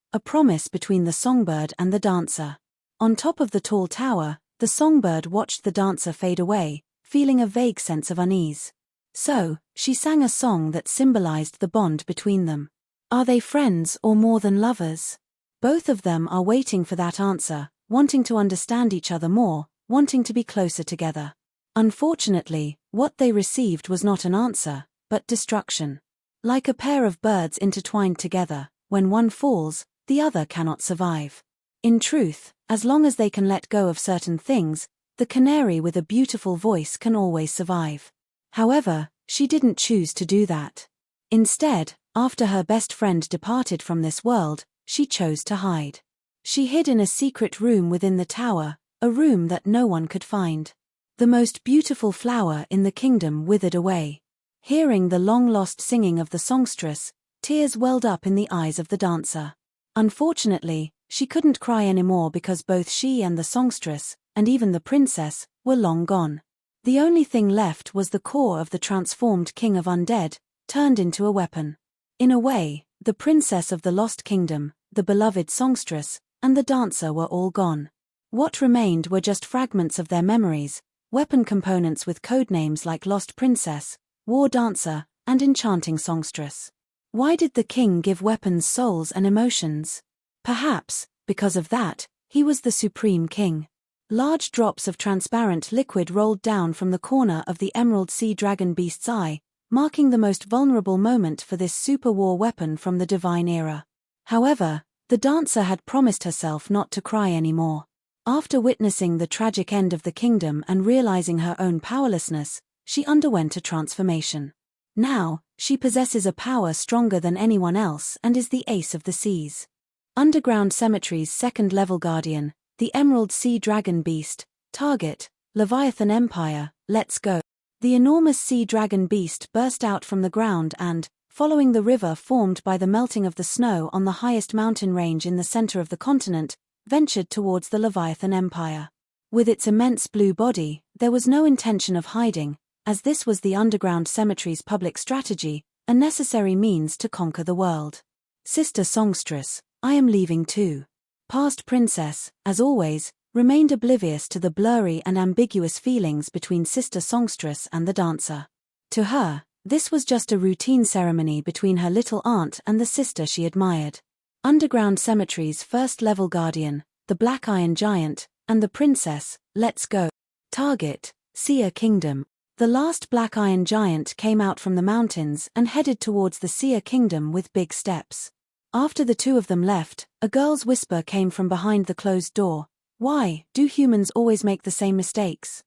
between the songbird and the dancer. On top of the tall tower, the songbird watched the dancer fade away, feeling a vague sense of unease. So, she sang a song that symbolized the bond between them. Are they friends or more than lovers? Both of them are waiting for that answer, wanting to understand each other more, wanting to be closer together. Unfortunately, what they received was not an answer, but destruction. Like a pair of birds intertwined together, when one falls, the other cannot survive. In truth, as long as they can let go of certain things, the canary with a beautiful voice can always survive. However, she didn't choose to do that. Instead, after her best friend departed from this world, she chose to hide. She hid in a secret room within the tower, a room that no one could find. The most beautiful flower in the kingdom withered away. Hearing the long-lost singing of the songstress, tears welled up in the eyes of the dancer. Unfortunately, she couldn't cry anymore because both she and the songstress, and even the princess, were long gone. The only thing left was the core of the transformed king of undead, turned into a weapon. In a way, the princess of the lost kingdom, the beloved songstress, and the dancer were all gone. What remained were just fragments of their memories, weapon components with codenames like Lost Princess, War Dancer, and Enchanting Songstress. Why did the king give weapons souls and emotions? Perhaps, because of that, he was the supreme king. Large drops of transparent liquid rolled down from the corner of the emerald sea dragon beast's eye, marking the most vulnerable moment for this super war weapon from the divine era. However, the dancer had promised herself not to cry anymore. After witnessing the tragic end of the kingdom and realizing her own powerlessness, she underwent a transformation. Now, she possesses a power stronger than anyone else and is the ace of the seas. Underground Cemetery's second-level guardian, the Emerald Sea Dragon Beast, target, Leviathan Empire, let's go. The enormous sea dragon beast burst out from the ground and, following the river formed by the melting of the snow on the highest mountain range in the center of the continent, ventured towards the Leviathan Empire. With its immense blue body, there was no intention of hiding, as this was the Underground Cemetery's public strategy, a necessary means to conquer the world. Sister Songstress, I am leaving too. Past Princess, as always, remained oblivious to the blurry and ambiguous feelings between Sister Songstress and the dancer. To her, this was just a routine ceremony between her little aunt and the sister she admired. Underground Cemetery's first-level guardian, the Black Iron Giant, and the princess, let's go. Target, Seer Kingdom. The last Black Iron Giant came out from the mountains and headed towards the Seer Kingdom with big steps. After the two of them left, a girl's whisper came from behind the closed door. Why do humans always make the same mistakes?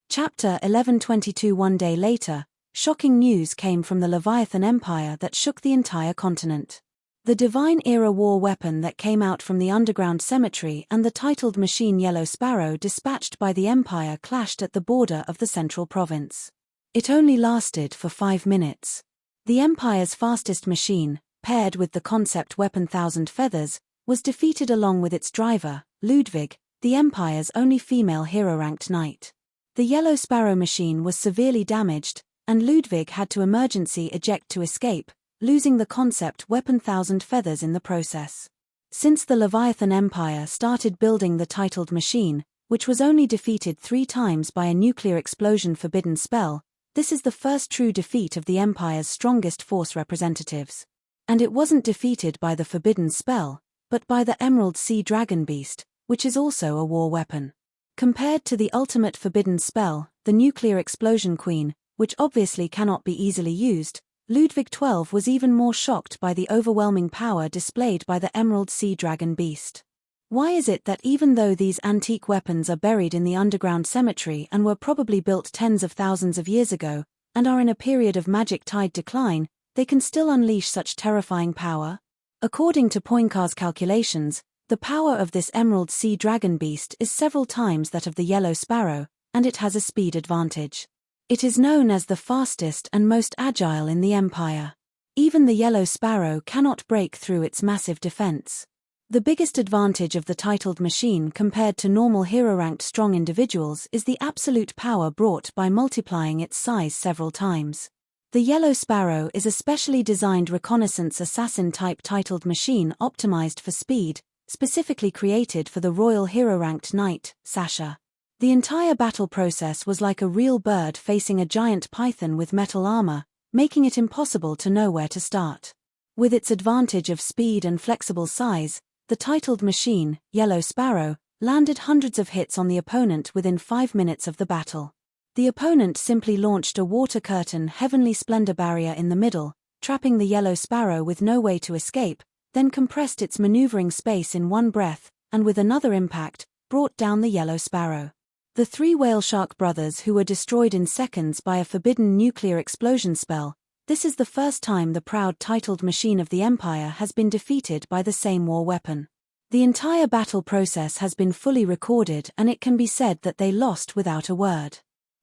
Chapter 11:22. One day later, shocking news came from the Leviathan Empire that shook the entire continent. The Divine-era war weapon that came out from the Underground Cemetery and the titled machine Yellow Sparrow dispatched by the Empire clashed at the border of the central province. It only lasted for 5 minutes. The Empire's fastest machine, paired with the concept weapon Thousand Feathers, was defeated along with its driver, Ludwig, the Empire's only female hero-ranked knight. The Yellow Sparrow machine was severely damaged, and Ludwig had to emergency eject to escape, losing the concept weapon Thousand Feathers in the process. Since the Leviathan Empire started building the titled machine, which was only defeated 3 times by a nuclear explosion forbidden spell, this is the first true defeat of the Empire's strongest force representatives. And it wasn't defeated by the forbidden spell, but by the Emerald Sea Dragon Beast, which is also a war weapon. Compared to the ultimate forbidden spell, the Nuclear Explosion Queen, which obviously cannot be easily used, Ludwig XII was even more shocked by the overwhelming power displayed by the Emerald Sea Dragon Beast. Why is it that even though these antique weapons are buried in the Underground Cemetery and were probably built tens of thousands of years ago, and are in a period of magic tide decline, they can still unleash such terrifying power? According to Poincar's calculations, the power of this emerald sea dragon beast is several times that of the yellow sparrow, and it has a speed advantage. It is known as the fastest and most agile in the Empire. Even the yellow sparrow cannot break through its massive defense. The biggest advantage of the titled machine compared to normal hero-ranked strong individuals is the absolute power brought by multiplying its size several times. The yellow sparrow is a specially designed reconnaissance assassin-type titled machine optimized for speed, specifically created for the royal hero-ranked knight, Sasha. The entire battle process was like a real bird facing a giant python with metal armor, making it impossible to know where to start. With its advantage of speed and flexible size, the titled machine, Yellow Sparrow, landed hundreds of hits on the opponent within 5 minutes of the battle. The opponent simply launched a water curtain heavenly splendor barrier in the middle, trapping the yellow sparrow with no way to escape, then compressed its maneuvering space in one breath, and with another impact, brought down the yellow sparrow. The 3 whale shark brothers who were destroyed in seconds by a forbidden nuclear explosion spell. This is the first time the proud titled machine of the Empire has been defeated by the same war weapon. The entire battle process has been fully recorded, and it can be said that they lost without a word.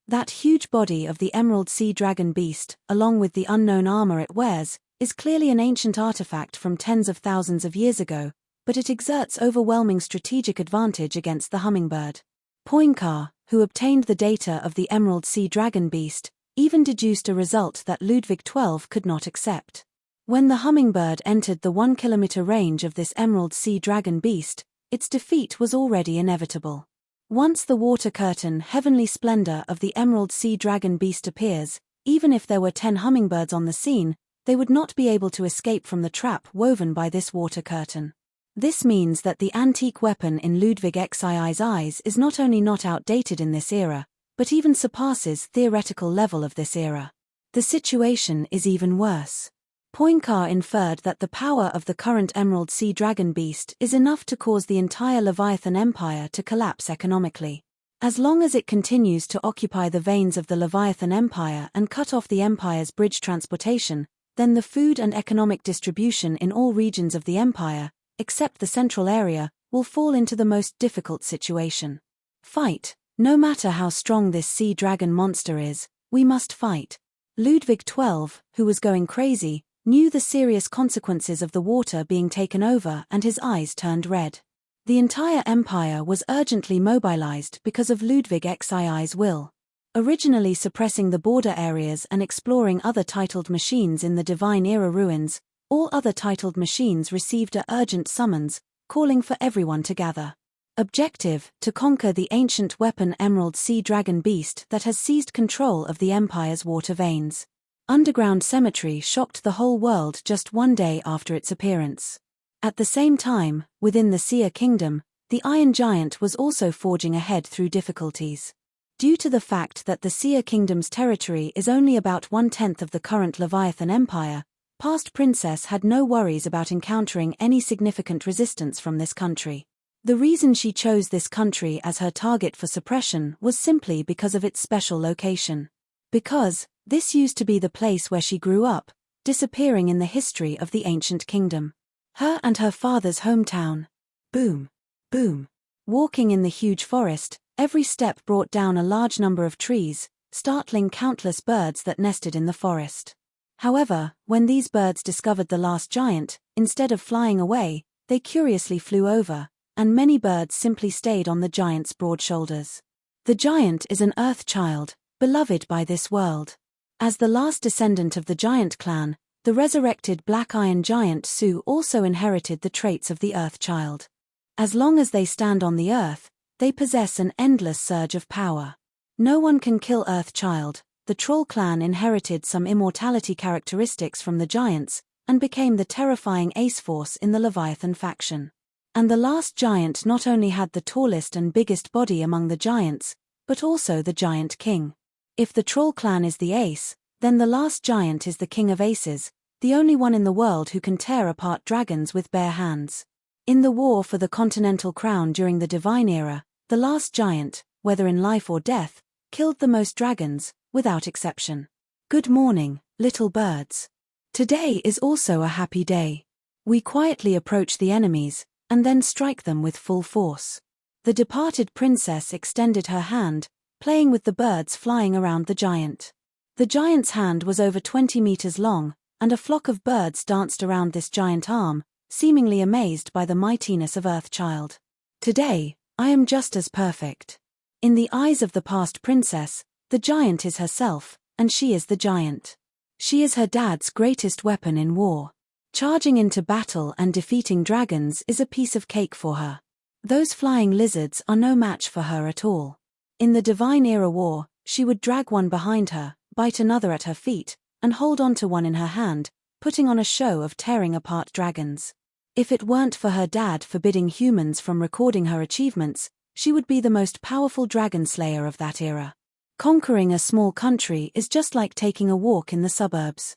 That huge body of the Emerald Sea Dragon beast, along with the unknown armor it wears, is clearly an ancient artifact from tens of thousands of years ago, but it exerts overwhelming strategic advantage against the hummingbird. Poincar, who obtained the data of the Emerald Sea Dragon beast, even deduced a result that Ludwig XII could not accept. When the hummingbird entered the 1-kilometer range of this Emerald Sea Dragon beast, its defeat was already inevitable. Once the water curtain heavenly splendor of the Emerald Sea Dragon beast appears, even if there were 10 hummingbirds on the scene, they would not be able to escape from the trap woven by this water curtain. This means that the antique weapon in Ludwig XII's eyes is not only not outdated in this era, but even surpasses theoretical level of this era. The situation is even worse. Poincar inferred that the power of the current Emerald Sea Dragon beast is enough to cause the entire Leviathan Empire to collapse economically. As long as it continues to occupy the veins of the Leviathan Empire and cut off the Empire's bridge transportation, then the food and economic distribution in all regions of the Empire, except the central area, will fall into the most difficult situation. Fight. No matter how strong this sea dragon monster is, we must fight. Ludwig XII, who was going crazy, knew the serious consequences of the water being taken over, and his eyes turned red. The entire empire was urgently mobilized because of Ludwig XII's will. Originally suppressing the border areas and exploring other titled machines in the Divine Era ruins, all other titled machines received an urgent summons, calling for everyone to gather. Objective: to conquer the ancient weapon Emerald Sea Dragon beast that has seized control of the Empire's water veins. Underground Cemetery shocked the whole world just 1 day after its appearance. At the same time, within the Seer Kingdom, the Iron Giant was also forging ahead through difficulties. Due to the fact that the Seer Kingdom's territory is only about 1/10 of the current Leviathan Empire, Past Princess had no worries about encountering any significant resistance from this country. The reason she chose this country as her target for suppression was simply because of its special location. Because this used to be the place where she grew up, disappearing in the history of the ancient kingdom. Her and her father's hometown. Boom. Boom. Walking in the huge forest, every step brought down a large number of trees, startling countless birds that nested in the forest. However, when these birds discovered the last giant, instead of flying away, they curiously flew over, and many birds simply stayed on the giant's broad shoulders. The giant is an earth child, beloved by this world. As the last descendant of the giant clan, the resurrected black iron giant Su also inherited the traits of the earth child. As long as they stand on the earth, they possess an endless surge of power. No one can kill earth child. The troll clan inherited some immortality characteristics from the giants, and became the terrifying ace force in the Leviathan faction. And the last giant not only had the tallest and biggest body among the giants, but also the giant king. If the troll clan is the ace, then the last giant is the king of aces, the only one in the world who can tear apart dragons with bare hands. In the war for the continental crown during the Divine Era, the last giant, whether in life or death, killed the most dragons, without exception. Good morning, little birds. Today is also a happy day. We quietly approach the enemies, and then strike them with full force. The departed princess extended her hand, playing with the birds flying around the giant. The giant's hand was over 20 meters long, and a flock of birds danced around this giant arm, seemingly amazed by the mightiness of Earthchild. Today, I am just as perfect. In the eyes of the past princess, the giant is herself, and she is the giant. She is her dad's greatest weapon in war. Charging into battle and defeating dragons is a piece of cake for her. Those flying lizards are no match for her at all. In the Divine Era war, she would drag one behind her, bite another at her feet, and hold on to one in her hand, putting on a show of tearing apart dragons. If it weren't for her dad forbidding humans from recording her achievements, she would be the most powerful dragon slayer of that era. Conquering a small country is just like taking a walk in the suburbs.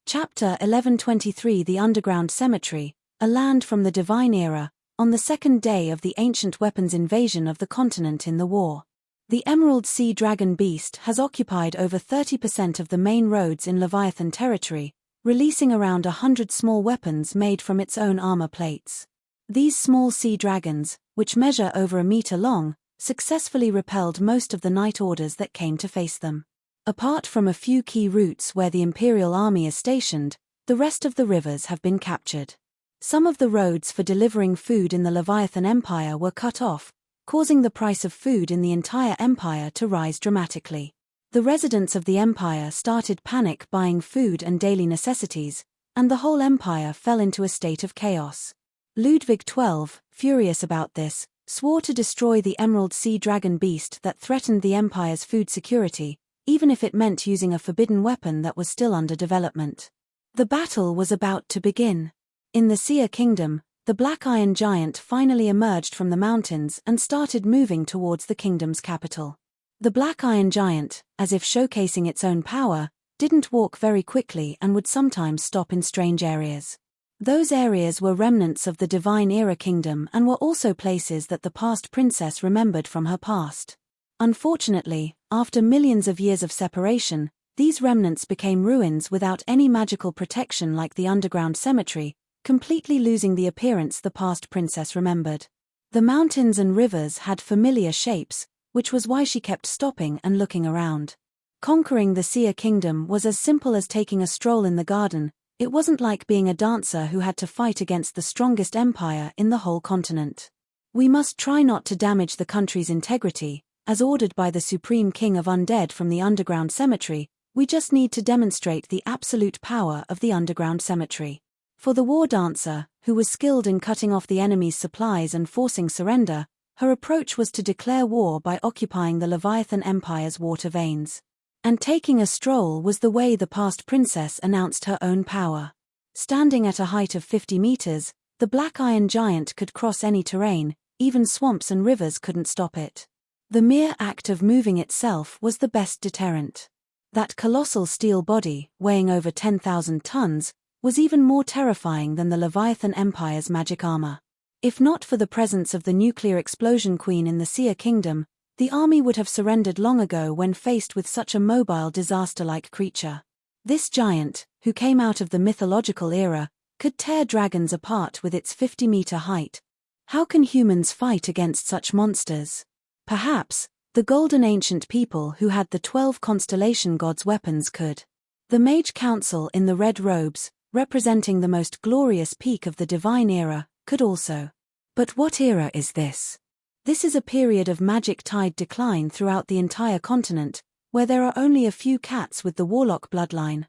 Chapter 1123 The Underground Cemetery, a land from the Divine Era, on the second day of the ancient weapons invasion of the continent in the war. The Emerald Sea Dragon beast has occupied over 30% of the main roads in Leviathan territory, releasing around 100 small weapons made from its own armor plates. These small sea dragons, which measure over a meter long, successfully repelled most of the night orders that came to face them. Apart from a few key routes where the Imperial Army is stationed, the rest of the rivers have been captured. Some of the roads for delivering food in the Leviathan Empire were cut off, causing the price of food in the entire empire to rise dramatically. The residents of the empire started panic buying food and daily necessities, and the whole empire fell into a state of chaos. Ludwig XII, furious about this, swore to destroy the Emerald Sea Dragon beast that threatened the empire's food security, even if it meant using a forbidden weapon that was still under development. The battle was about to begin. In the Seer Kingdom, the Black Iron Giant finally emerged from the mountains and started moving towards the kingdom's capital. The Black Iron Giant, as if showcasing its own power, didn't walk very quickly and would sometimes stop in strange areas. Those areas were remnants of the Divine Era kingdom and were also places that the past princess remembered from her past. Unfortunately, after millions of years of separation, these remnants became ruins without any magical protection like the underground cemetery, completely losing the appearance the past princess remembered. The mountains and rivers had familiar shapes, which was why she kept stopping and looking around. Conquering the Seer Kingdom was as simple as taking a stroll in the garden. It wasn't like being a dancer who had to fight against the strongest empire in the whole continent. We must try not to damage the country's integrity, as ordered by the Supreme King of Undead from the underground cemetery. We just need to demonstrate the absolute power of the underground cemetery. For the war dancer, who was skilled in cutting off the enemy's supplies and forcing surrender, her approach was to declare war by occupying the Leviathan Empire's water veins. And taking a stroll was the way the past princess announced her own power. Standing at a height of 50 meters, the Black Iron Giant could cross any terrain, even swamps and rivers couldn't stop it. The mere act of moving itself was the best deterrent. That colossal steel body, weighing over 10,000 tons, was even more terrifying than the Leviathan Empire's magic armor. If not for the presence of the nuclear explosion queen in the Seer Kingdom, the army would have surrendered long ago when faced with such a mobile disaster-like creature. This giant, who came out of the mythological era, could tear dragons apart with its 50-meter height. How can humans fight against such monsters? Perhaps, the golden ancient people who had the 12 constellation gods' weapons could. The Mage Council in the red robes, representing the most glorious peak of the Divine Era, could also. But what era is this? This is a period of magic tide decline throughout the entire continent, where there are only a few cats with the warlock bloodline.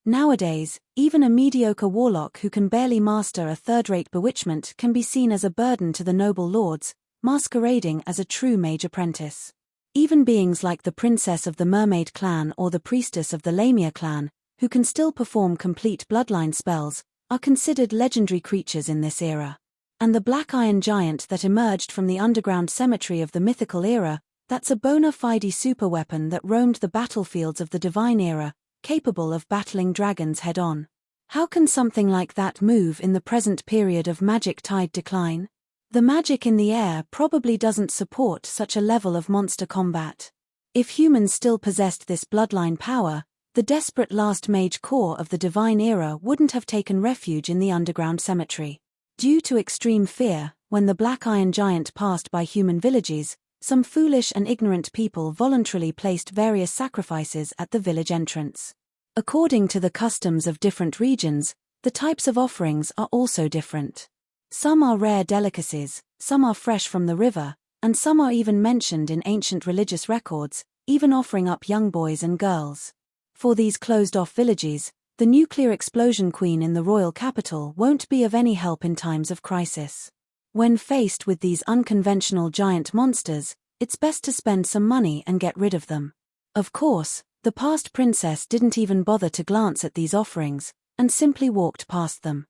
Nowadays, even a mediocre warlock who can barely master a third-rate bewitchment can be seen as a burden to the noble lords, masquerading as a true mage apprentice. Even beings like the princess of the Mermaid clan or the priestess of the Lamia clan, who can still perform complete bloodline spells, are considered legendary creatures in this era. And the Black Iron Giant that emerged from the underground cemetery of the mythical era, that's a bona fide superweapon that roamed the battlefields of the Divine Era, capable of battling dragons head-on. How can something like that move in the present period of magic tide decline? The magic in the air probably doesn't support such a level of monster combat. If humans still possessed this bloodline power, the desperate last mage core of the Divine Era wouldn't have taken refuge in the underground cemetery. Due to extreme fear, when the Black Iron Giant passed by human villages, some foolish and ignorant people voluntarily placed various sacrifices at the village entrance. According to the customs of different regions, the types of offerings are also different. Some are rare delicacies, some are fresh from the river, and some are even mentioned in ancient religious records, even offering up young boys and girls. For these closed-off villages, the nuclear explosion queen in the royal capital won't be of any help in times of crisis. When faced with these unconventional giant monsters, it's best to spend some money and get rid of them. Of course, the past princess didn't even bother to glance at these offerings, and simply walked past them.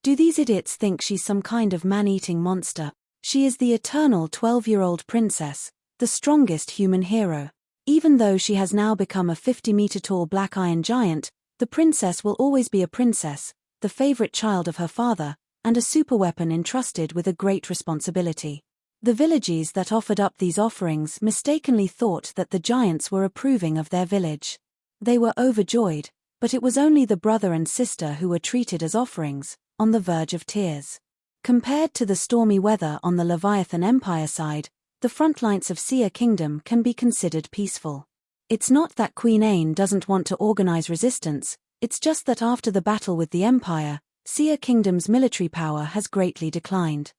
Do these idiots think she's some kind of man-eating monster? She is the eternal 12-year-old princess, the strongest human hero. Even though she has now become a 50-meter-tall black iron giant, the princess will always be a princess, the favorite child of her father, and a superweapon entrusted with a great responsibility. The villages that offered up these offerings mistakenly thought that the giants were approving of their village. They were overjoyed, but it was only the brother and sister who were treated as offerings, on the verge of tears. Compared to the stormy weather on the Leviathan Empire side, the front lines of Seer Kingdom can be considered peaceful. It's not that Queen Ain doesn't want to organize resistance, it's just that after the battle with the Empire, Seer Kingdom's military power has greatly declined.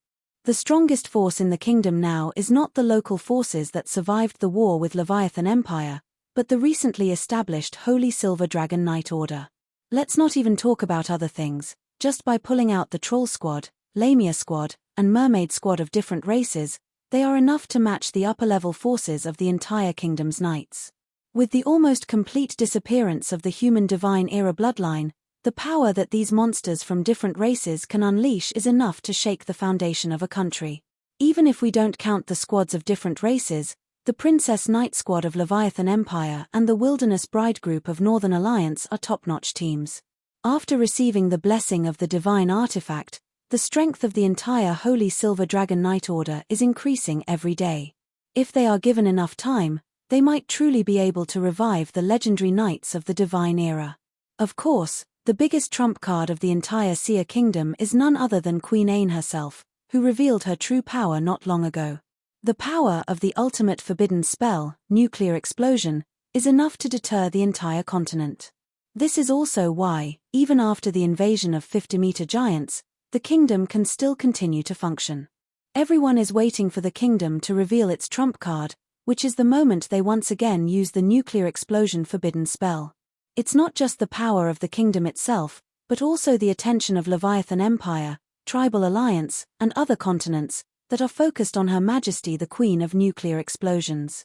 The strongest force in the kingdom now is not the local forces that survived the war with Leviathan Empire, but the recently established Holy Silver Dragon Knight Order. Let's not even talk about other things, just by pulling out the Troll Squad, Lamia Squad, and Mermaid Squad of different races, they are enough to match the upper-level forces of the entire kingdom's knights. With the almost complete disappearance of the human Divine Era bloodline, the power that these monsters from different races can unleash is enough to shake the foundation of a country. Even if we don't count the squads of different races, the Princess Knight Squad of Leviathan Empire and the Wilderness Bride Group of Northern Alliance are top-notch teams. After receiving the blessing of the divine artifact, the strength of the entire Holy Silver Dragon Knight Order is increasing every day. If they are given enough time, they might truly be able to revive the legendary knights of the Divine Era. Of course, the biggest trump card of the entire Seer Kingdom is none other than Queen Ain herself, who revealed her true power not long ago. The power of the ultimate forbidden spell, nuclear explosion, is enough to deter the entire continent. This is also why, even after the invasion of 50-meter giants, the kingdom can still continue to function. Everyone is waiting for the kingdom to reveal its trump card, which is the moment they once again use the nuclear explosion forbidden spell. It's not just the power of the kingdom itself, but also the attention of Leviathan Empire, Tribal Alliance, and other continents, that are focused on Her Majesty the Queen of Nuclear Explosions.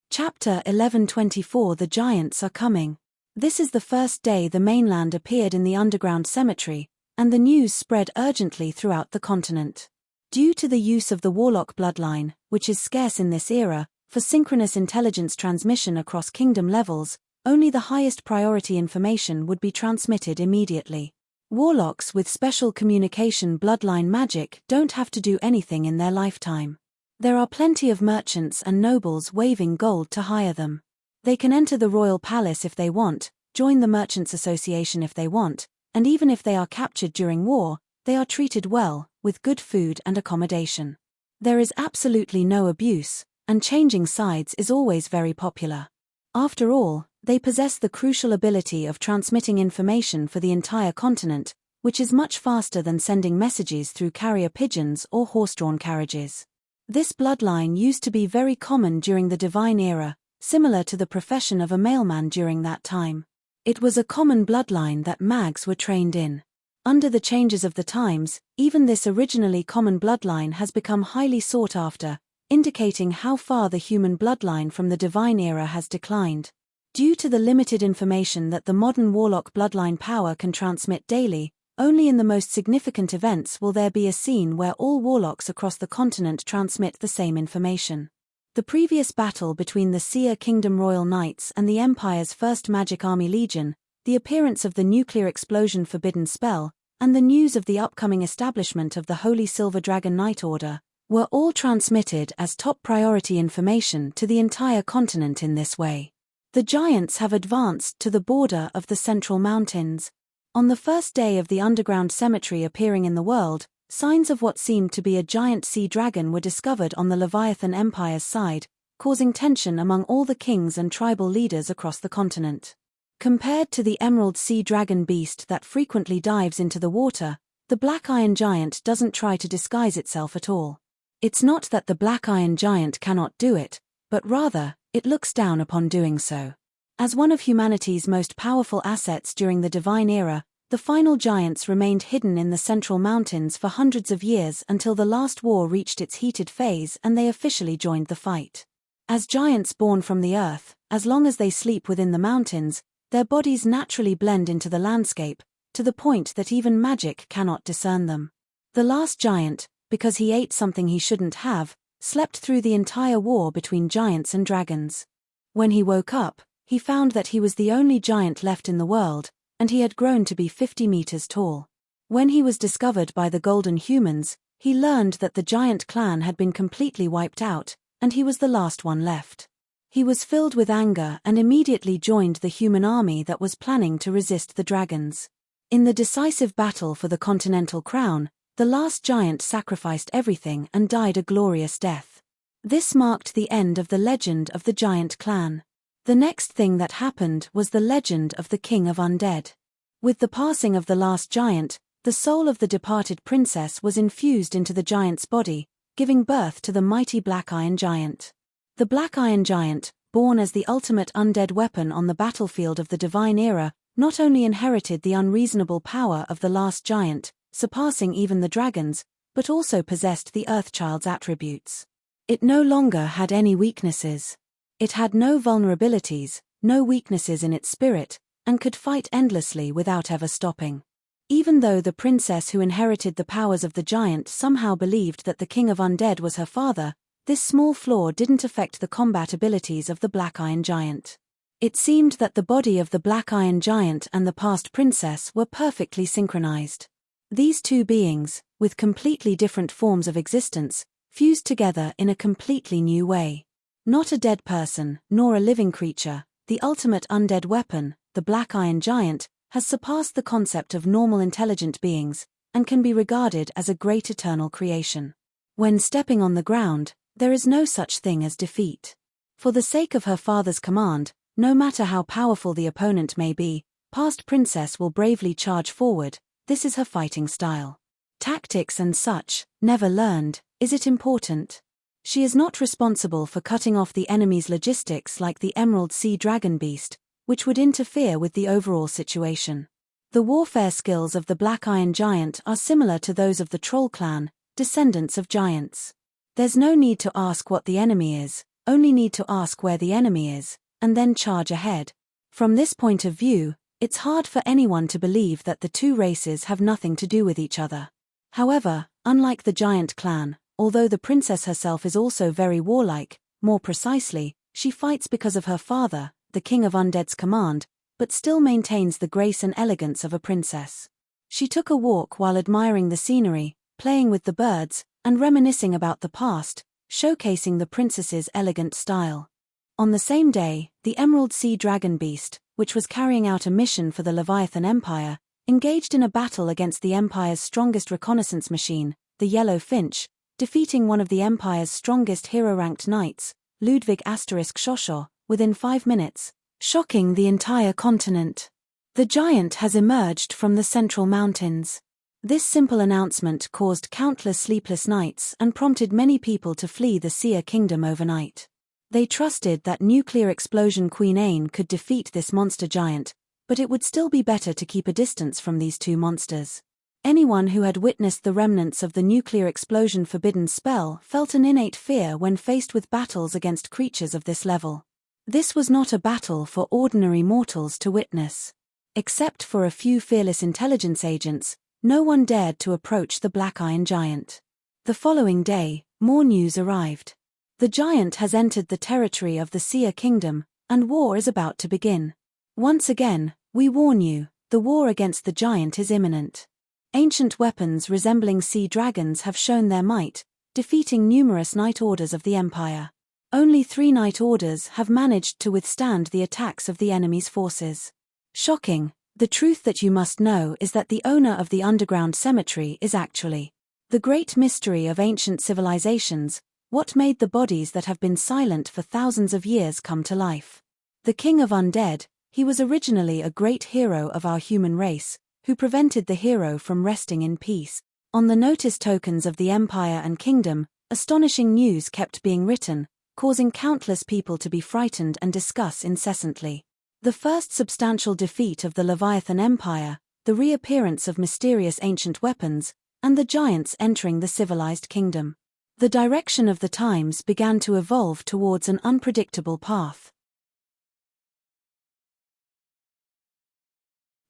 Chapter 1124 The Giants Are Coming. This is the first day the mainland appeared in the underground cemetery, and the news spread urgently throughout the continent. Due to the use of the Warlock bloodline, which is scarce in this era, for synchronous intelligence transmission across kingdom levels, only the highest priority information would be transmitted immediately. Warlocks with special communication bloodline magic don't have to do anything in their lifetime. There are plenty of merchants and nobles waving gold to hire them. They can enter the royal palace if they want, join the Merchants Association if they want, and even if they are captured during war, they are treated well, with good food and accommodation. There is absolutely no abuse, and changing sides is always very popular. After all, they possess the crucial ability of transmitting information for the entire continent, which is much faster than sending messages through carrier pigeons or horse-drawn carriages. This bloodline used to be very common during the Divine Era, similar to the profession of a mailman during that time. It was a common bloodline that mags were trained in. Under the changes of the times, even this originally common bloodline has become highly sought after, indicating how far the human bloodline from the Divine Era has declined. Due to the limited information that the modern Warlock bloodline power can transmit daily, only in the most significant events will there be a scene where all Warlocks across the continent transmit the same information. The previous battle between the Seer Kingdom Royal Knights and the Empire's First Magic Army Legion, the appearance of the nuclear explosion forbidden spell, and the news of the upcoming establishment of the Holy Silver Dragon Knight Order, were all transmitted as top priority information to the entire continent in this way. The giants have advanced to the border of the central mountains. On the first day of the underground cemetery appearing in the world, signs of what seemed to be a giant sea dragon were discovered on the Leviathan Empire's side, causing tension among all the kings and tribal leaders across the continent. Compared to the emerald sea dragon beast that frequently dives into the water, the black iron giant doesn't try to disguise itself at all. It's not that the black iron giant cannot do it, but rather, it looks down upon doing so. As one of humanity's most powerful assets during the Divine Era, the final giants remained hidden in the central mountains for hundreds of years until the last war reached its heated phase and they officially joined the fight. As giants born from the earth, as long as they sleep within the mountains, their bodies naturally blend into the landscape, to the point that even magic cannot discern them. The last giant, because he ate something he shouldn't have, slept through the entire war between giants and dragons. When he woke up, he found that he was the only giant left in the world, and he had grown to be 50 meters tall. When he was discovered by the golden humans, he learned that the giant clan had been completely wiped out, and he was the last one left. He was filled with anger and immediately joined the human army that was planning to resist the dragons. In the decisive battle for the continental crown, the last giant sacrificed everything and died a glorious death. This marked the end of the legend of the giant clan. The next thing that happened was the legend of the King of Undead. With the passing of the last giant, the soul of the departed princess was infused into the giant's body, giving birth to the mighty Black Iron Giant. The Black Iron Giant, born as the ultimate undead weapon on the battlefield of the Divine Era, not only inherited the unreasonable power of the last giant, surpassing even the dragons, but also possessed the Earthchild's attributes. It no longer had any weaknesses. It had no vulnerabilities, no weaknesses in its spirit, and could fight endlessly without ever stopping. Even though the princess who inherited the powers of the giant somehow believed that the King of Undead was her father, this small flaw didn't affect the combat abilities of the Black Iron Giant. It seemed that the body of the Black Iron Giant and the past princess were perfectly synchronized. These two beings, with completely different forms of existence, fused together in a completely new way. Not a dead person, nor a living creature, the ultimate undead weapon, the Black Iron Giant, has surpassed the concept of normal intelligent beings, and can be regarded as a great eternal creation. When stepping on the ground, there is no such thing as defeat. For the sake of her father's command, no matter how powerful the opponent may be, past princess will bravely charge forward. This is her fighting style. Tactics and such, never learned. Is it important? She is not responsible for cutting off the enemy's logistics like the Emerald Sea Dragon Beast, which would interfere with the overall situation. The warfare skills of the Black Iron Giant are similar to those of the Troll Clan, descendants of giants. There's no need to ask what the enemy is, only need to ask where the enemy is, and then charge ahead. From this point of view, it's hard for anyone to believe that the two races have nothing to do with each other. However, unlike the giant clan, although the princess herself is also very warlike, more precisely, she fights because of her father, the King of Undead's command, but still maintains the grace and elegance of a princess. She took a walk while admiring the scenery, playing with the birds, and reminiscing about the past, showcasing the princess's elegant style. On the same day, the Emerald Sea Dragon Beast, which was carrying out a mission for the Leviathan Empire, engaged in a battle against the Empire's strongest reconnaissance machine, the Yellow Finch, defeating one of the Empire's strongest hero-ranked knights, Ludwig Shosho, within 5 minutes, shocking the entire continent. The giant has emerged from the central mountains. This simple announcement caused countless sleepless nights and prompted many people to flee the Seer Kingdom overnight. They trusted that nuclear explosion Queen Ain could defeat this monster giant, but it would still be better to keep a distance from these two monsters. Anyone who had witnessed the remnants of the nuclear explosion forbidden spell felt an innate fear when faced with battles against creatures of this level. This was not a battle for ordinary mortals to witness. Except for a few fearless intelligence agents, no one dared to approach the Black Iron Giant. The following day, more news arrived. The giant has entered the territory of the Seer Kingdom, and war is about to begin. Once again, we warn you, the war against the giant is imminent. Ancient weapons resembling sea dragons have shown their might, defeating numerous Knight Orders of the Empire. Only 3 Knight Orders have managed to withstand the attacks of the enemy's forces. Shocking. The truth that you must know is that the owner of the underground cemetery is actually the great mystery of ancient civilizations, what made the bodies that have been silent for thousands of years come to life. The King of Undead, he was originally a great hero of our human race, who prevented the hero from resting in peace. On the notice tokens of the Empire and Kingdom, astonishing news kept being written, causing countless people to be frightened and discuss incessantly. The first substantial defeat of the Leviathan Empire, the reappearance of mysterious ancient weapons, and the giants entering the civilized kingdom. The direction of the times began to evolve towards an unpredictable path.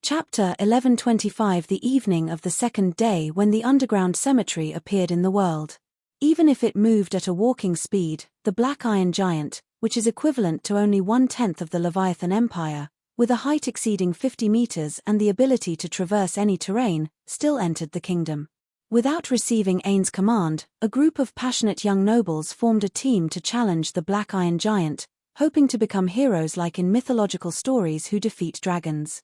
Chapter 1125 The evening of the second day when the underground cemetery appeared in the world. Even if it moved at a walking speed, the Black Iron Giant, which is equivalent to only 1/10 of the Leviathan Empire, with a height exceeding 50 meters and the ability to traverse any terrain, still entered the kingdom. Without receiving Ain's command, a group of passionate young nobles formed a team to challenge the Black Iron Giant, hoping to become heroes like in mythological stories who defeat dragons.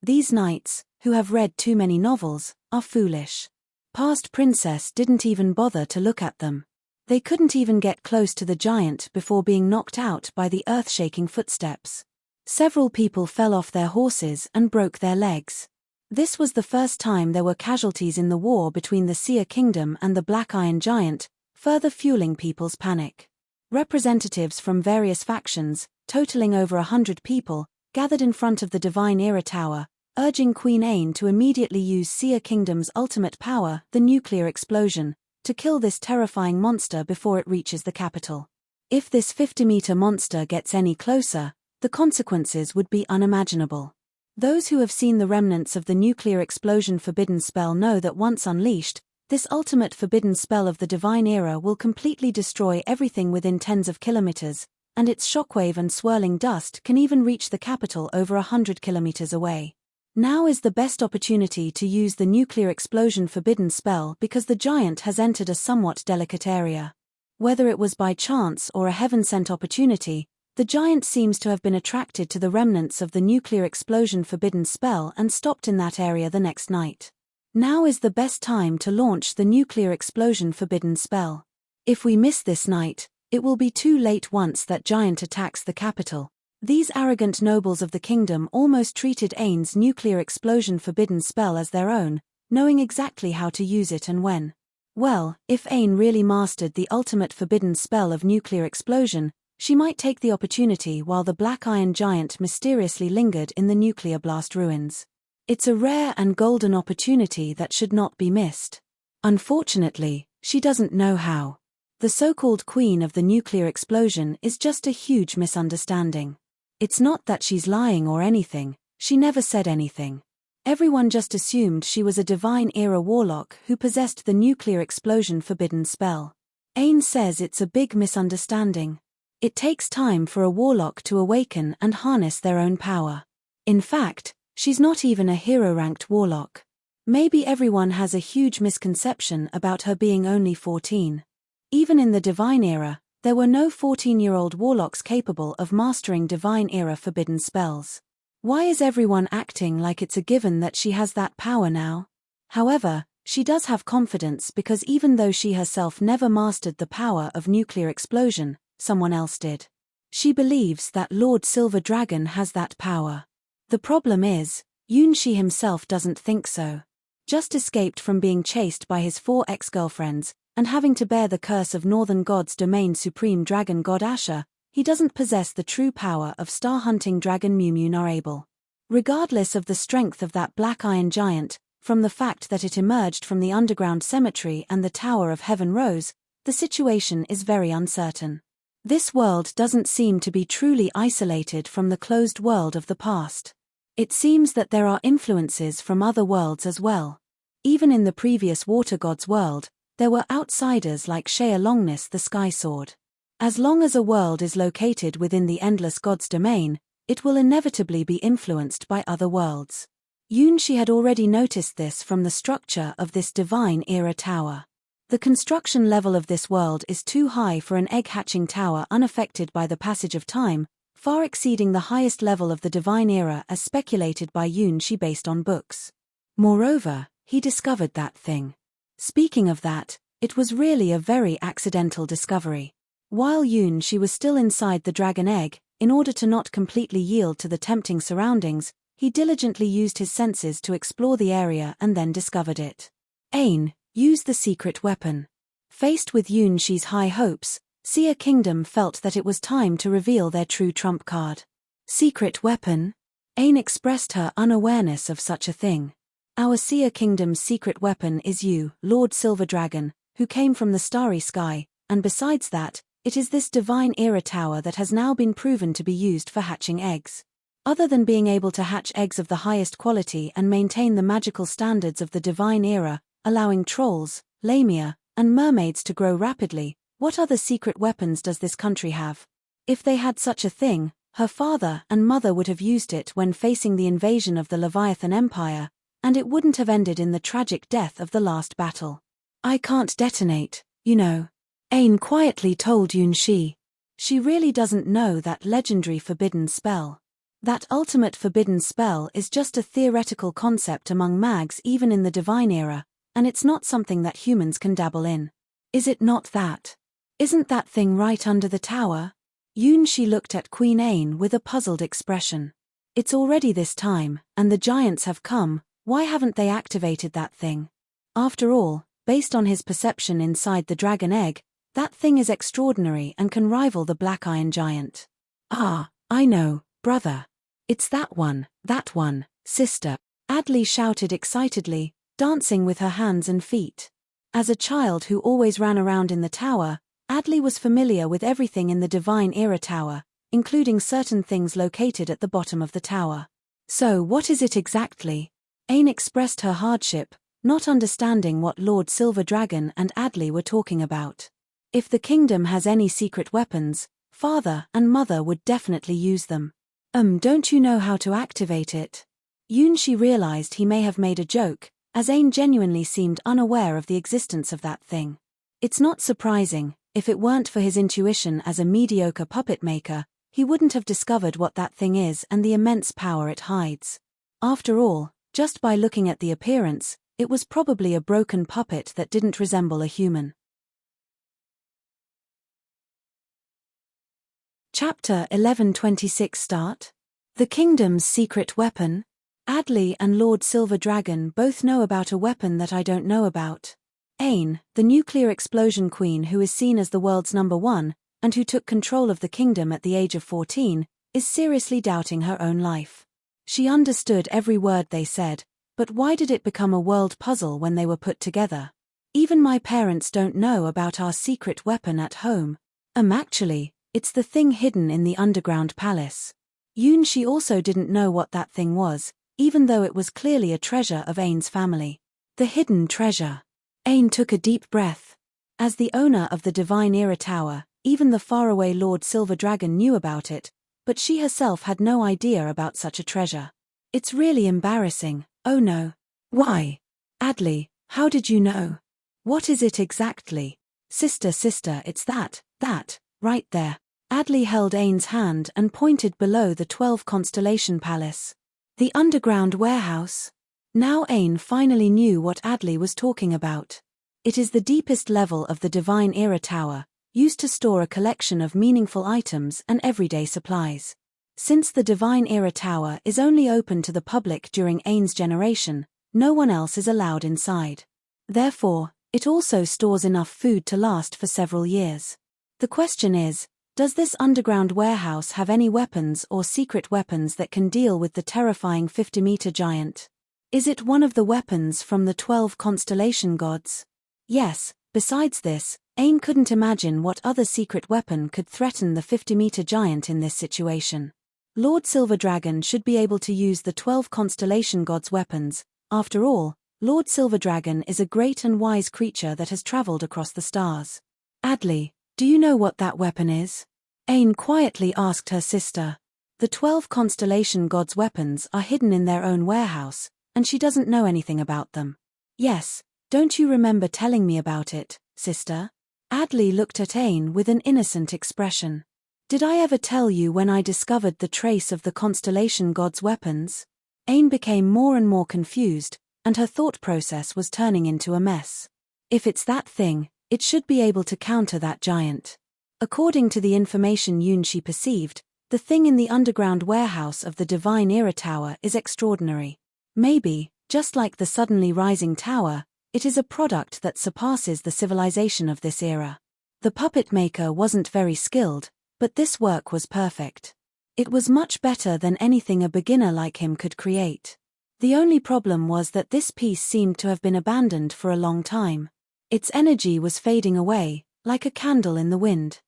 These knights, who have read too many novels, are foolish. Past Princess didn't even bother to look at them. They couldn't even get close to the giant before being knocked out by the earth-shaking footsteps. Several people fell off their horses and broke their legs. This was the first time there were casualties in the war between the Seer Kingdom and the Black Iron Giant, further fueling people's panic. Representatives from various factions, totaling over 100 people, gathered in front of the Divine Era Tower, urging Queen Ain to immediately use Seer Kingdom's ultimate power, the nuclear explosion, to kill this terrifying monster before it reaches the capital. If this 50-meter monster gets any closer, the consequences would be unimaginable. Those who have seen the remnants of the nuclear explosion forbidden spell know that once unleashed, this ultimate forbidden spell of the Divine Era will completely destroy everything within tens of kilometers, and its shockwave and swirling dust can even reach the capital over 100 kilometers away. Now is the best opportunity to use the nuclear explosion forbidden spell because the giant has entered a somewhat delicate area. Whether it was by chance or a heaven-sent opportunity, the giant seems to have been attracted to the remnants of the nuclear explosion forbidden spell and stopped in that area the next night. Now is the best time to launch the nuclear explosion forbidden spell. If we miss this night, it will be too late once that giant attacks the capital. These arrogant nobles of the kingdom almost treated Ain's nuclear explosion forbidden spell as their own, knowing exactly how to use it and when. Well, if Ain really mastered the ultimate forbidden spell of nuclear explosion, she might take the opportunity while the Black Iron Giant mysteriously lingered in the nuclear blast ruins. It's a rare and golden opportunity that should not be missed. Unfortunately, she doesn't know how. The so-called queen of the nuclear explosion is just a huge misunderstanding. It's not that she's lying or anything, she never said anything. Everyone just assumed she was a Divine Era warlock who possessed the nuclear explosion forbidden spell. Ain says it's a big misunderstanding. It takes time for a warlock to awaken and harness their own power. In fact, she's not even a hero-ranked warlock. Maybe everyone has a huge misconception about her being only 14. Even in the Divine Era, there were no 14-year-old warlocks capable of mastering Divine Era forbidden spells. Why is everyone acting like it's a given that she has that power now? However, she does have confidence because even though she herself never mastered the power of nuclear explosion, someone else did. She believes that Lord Silver Dragon has that power. The problem is, Yunshi himself doesn't think so. Just escaped from being chased by his 4 ex-girlfriends, and having to bear the curse of Northern God's domain supreme dragon god Asher, he doesn't possess the true power of star-hunting dragon Mew Mew Narable. Regardless of the strength of that Black Iron Giant, from the fact that it emerged from the underground cemetery and the Tower of Heaven rose, the situation is very uncertain. This world doesn't seem to be truly isolated from the closed world of the past. It seems that there are influences from other worlds as well. Even in the previous Water God's world, there were outsiders like Shea Longness the Sky Sword. As long as a world is located within the Endless God's domain, it will inevitably be influenced by other worlds. Yunshi had already noticed this from the structure of this Divine Era tower. The construction level of this world is too high for an egg-hatching tower unaffected by the passage of time, far exceeding the highest level of the divine era as speculated by Yun-shi based on books. Moreover, he discovered that thing. Speaking of that, it was really a very accidental discovery. While Yun-shi was still inside the dragon egg, in order to not completely yield to the tempting surroundings, he diligently used his senses to explore the area and then discovered it. Ain, use the secret weapon. Faced with Yun-shi's high hopes, Seer Kingdom felt that it was time to reveal their true trump card. Secret weapon? Ain expressed her unawareness of such a thing. Our Seer Kingdom's secret weapon is you, Lord Silver Dragon, who came from the starry sky, and besides that, it is this divine era tower that has now been proven to be used for hatching eggs. Other than being able to hatch eggs of the highest quality and maintain the magical standards of the divine era, allowing trolls, lamia, and mermaids to grow rapidly, what other secret weapons does this country have? If they had such a thing, her father and mother would have used it when facing the invasion of the Leviathan Empire, and it wouldn't have ended in the tragic death of the last battle. I can't detonate, you know. Ain quietly told Yun-shi. She really doesn't know that legendary forbidden spell. That ultimate forbidden spell is just a theoretical concept among mags even in the divine era, and it's not something that humans can dabble in. Is it not that? Isn't that thing right under the tower? Yun-shi looked at Queen Ain with a puzzled expression. It's already this time, and the giants have come, why haven't they activated that thing? After all, based on his perception inside the dragon egg, that thing is extraordinary and can rival the Black Iron Giant. Ah, I know, brother. It's that one, sister. Adley shouted excitedly, dancing with her hands and feet. As a child who always ran around in the tower, Adley was familiar with everything in the Divine Era Tower, including certain things located at the bottom of the tower. So what is it exactly? Ain expressed her hardship, not understanding what Lord Silver Dragon and Adley were talking about. If the kingdom has any secret weapons, father and mother would definitely use them. Don't you know how to activate it? Yun-shi realized he may have made a joke, as Ain genuinely seemed unaware of the existence of that thing. It's not surprising, if it weren't for his intuition as a mediocre puppet maker, he wouldn't have discovered what that thing is and the immense power it hides. After all, just by looking at the appearance, it was probably a broken puppet that didn't resemble a human. Chapter 1126 Start. The Kingdom's Secret Weapon. Adley and Lord Silver Dragon both know about a weapon that I don't know about. Ain, the nuclear explosion queen who is seen as the world's #1, and who took control of the kingdom at the age of 14, is seriously doubting her own life. She understood every word they said, but why did it become a world puzzle when they were put together? Even my parents don't know about our secret weapon at home. Actually, it's the thing hidden in the underground palace. Yun-shi also didn't know what that thing was, even though it was clearly a treasure of Ain's family. The hidden treasure. Ain took a deep breath. As the owner of the Divine Era Tower, even the faraway Lord Silver Dragon knew about it, but she herself had no idea about such a treasure. It's really embarrassing, oh no. Why? Adley, how did you know? What is it exactly? Sister, it's that, right there. Adley held Ain's hand and pointed below the 12 Constellation Palace. The underground warehouse. Now Ain finally knew what Adley was talking about. It is the deepest level of the Divine Era Tower, used to store a collection of meaningful items and everyday supplies. Since the Divine Era Tower is only open to the public during Ain's generation, no one else is allowed inside. Therefore, it also stores enough food to last for several years. The question is, does this underground warehouse have any weapons or secret weapons that can deal with the terrifying 50-meter giant? Is it one of the weapons from the 12 constellation gods? Yes, besides this, Ain couldn't imagine what other secret weapon could threaten the 50-meter giant in this situation. Lord Silver Dragon should be able to use the 12 constellation gods' weapons. After all, Lord Silver Dragon is a great and wise creature that has traveled across the stars. Adley, do you know what that weapon is? Ain quietly asked her sister. The 12 constellation gods' weapons are hidden in their own warehouse, and she doesn't know anything about them. Yes, Don't you remember telling me about it, sister? Adley looked at Ain with an innocent expression. Did I ever tell you when I discovered the trace of the constellation god's weapons? Ain became more and more confused, and her thought process was turning into a mess. If it's that thing, it should be able to counter that giant. According to the information she perceived, the thing in the underground warehouse of the Divine Era Tower is extraordinary. Maybe, just like the suddenly rising tower, it is a product that surpasses the civilization of this era. The puppet maker wasn't very skilled, but this work was perfect. It was much better than anything a beginner like him could create. The only problem was that this piece seemed to have been abandoned for a long time. Its energy was fading away, like a candle in the wind.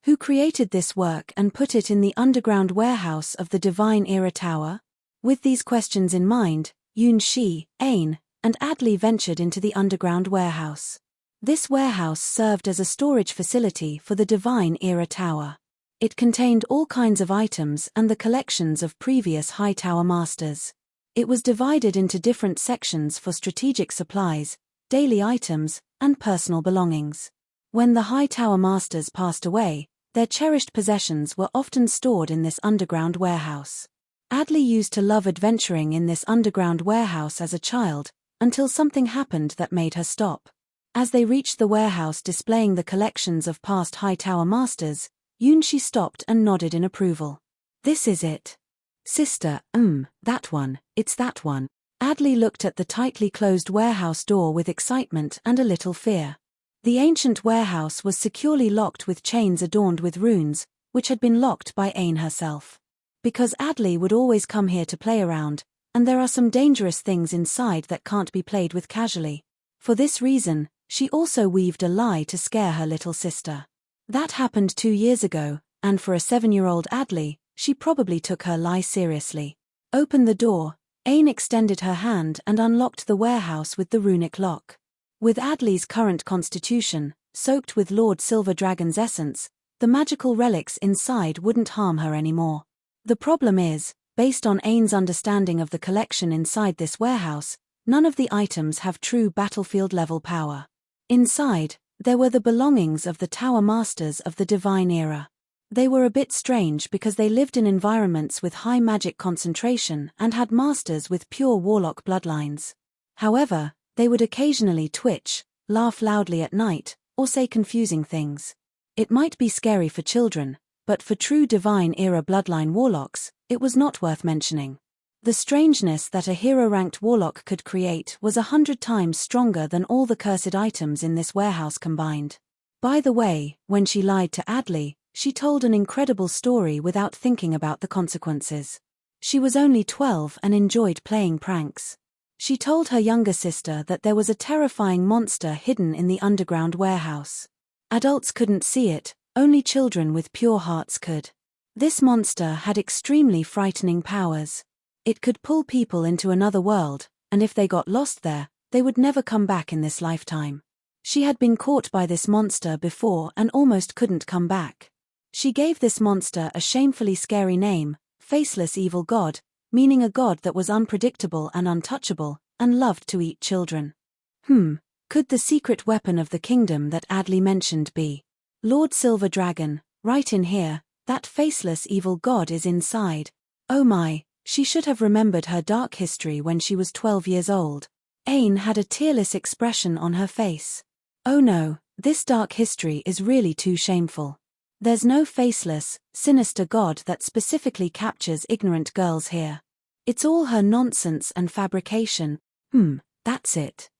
Who created this work and put it in the underground warehouse of the Divine Era Tower? With these questions in mind, Shi, Ain, and Adley ventured into the underground warehouse. This warehouse served as a storage facility for the Divine Era Tower. It contained all kinds of items and the collections of previous High Tower masters. It was divided into different sections for strategic supplies, daily items, and personal belongings. When the High Tower masters passed away, their cherished possessions were often stored in this underground warehouse. Adley used to love adventuring in this underground warehouse as a child, until something happened that made her stop. As they reached the warehouse displaying the collections of past High Tower masters, Shi stopped and nodded in approval. This is it. Sister, that one, it's that one. Adley looked at the tightly closed warehouse door with excitement and a little fear. The ancient warehouse was securely locked with chains adorned with runes, which had been locked by Ain herself. Because Adley would always come here to play around, and there are some dangerous things inside that can't be played with casually. For this reason, she also weaved a lie to scare her little sister. That happened 2 years ago, and for a 7-year-old Adley, she probably took her lie seriously. Open the door. Ain extended her hand and unlocked the warehouse with the runic lock. With Adley's current constitution, soaked with Lord Silver Dragon's essence, the magical relics inside wouldn't harm her anymore. The problem is, based on Ain's understanding of the collection inside this warehouse, none of the items have true battlefield-level power. Inside, there were the belongings of the Tower Masters of the Divine Era. They were a bit strange because they lived in environments with high magic concentration and had masters with pure warlock bloodlines. However, they would occasionally twitch, laugh loudly at night, or say confusing things. It might be scary for children, but for true Divine Era bloodline warlocks, it was not worth mentioning. The strangeness that a hero-ranked warlock could create was 100 times stronger than all the cursed items in this warehouse combined. By the way, when she lied to Adley, she told an incredible story without thinking about the consequences. She was only 12 and enjoyed playing pranks. She told her younger sister that there was a terrifying monster hidden in the underground warehouse. Adults couldn't see it, only children with pure hearts could. This monster had extremely frightening powers. It could pull people into another world, and if they got lost there, they would never come back in this lifetime. She had been caught by this monster before and almost couldn't come back. She gave this monster a shamefully scary name, Faceless Evil God, meaning a god that was unpredictable and untouchable, and loved to eat children. Could the secret weapon of the kingdom that Adley mentioned be Lord Silver Dragon? Right in here, that faceless evil god is inside. Oh my, she should have remembered her dark history when she was 12 years old. Ain had a tearless expression on her face. Oh no, this dark history is really too shameful. There's no faceless, sinister god that specifically captures ignorant girls here. It's all her nonsense and fabrication. That's it.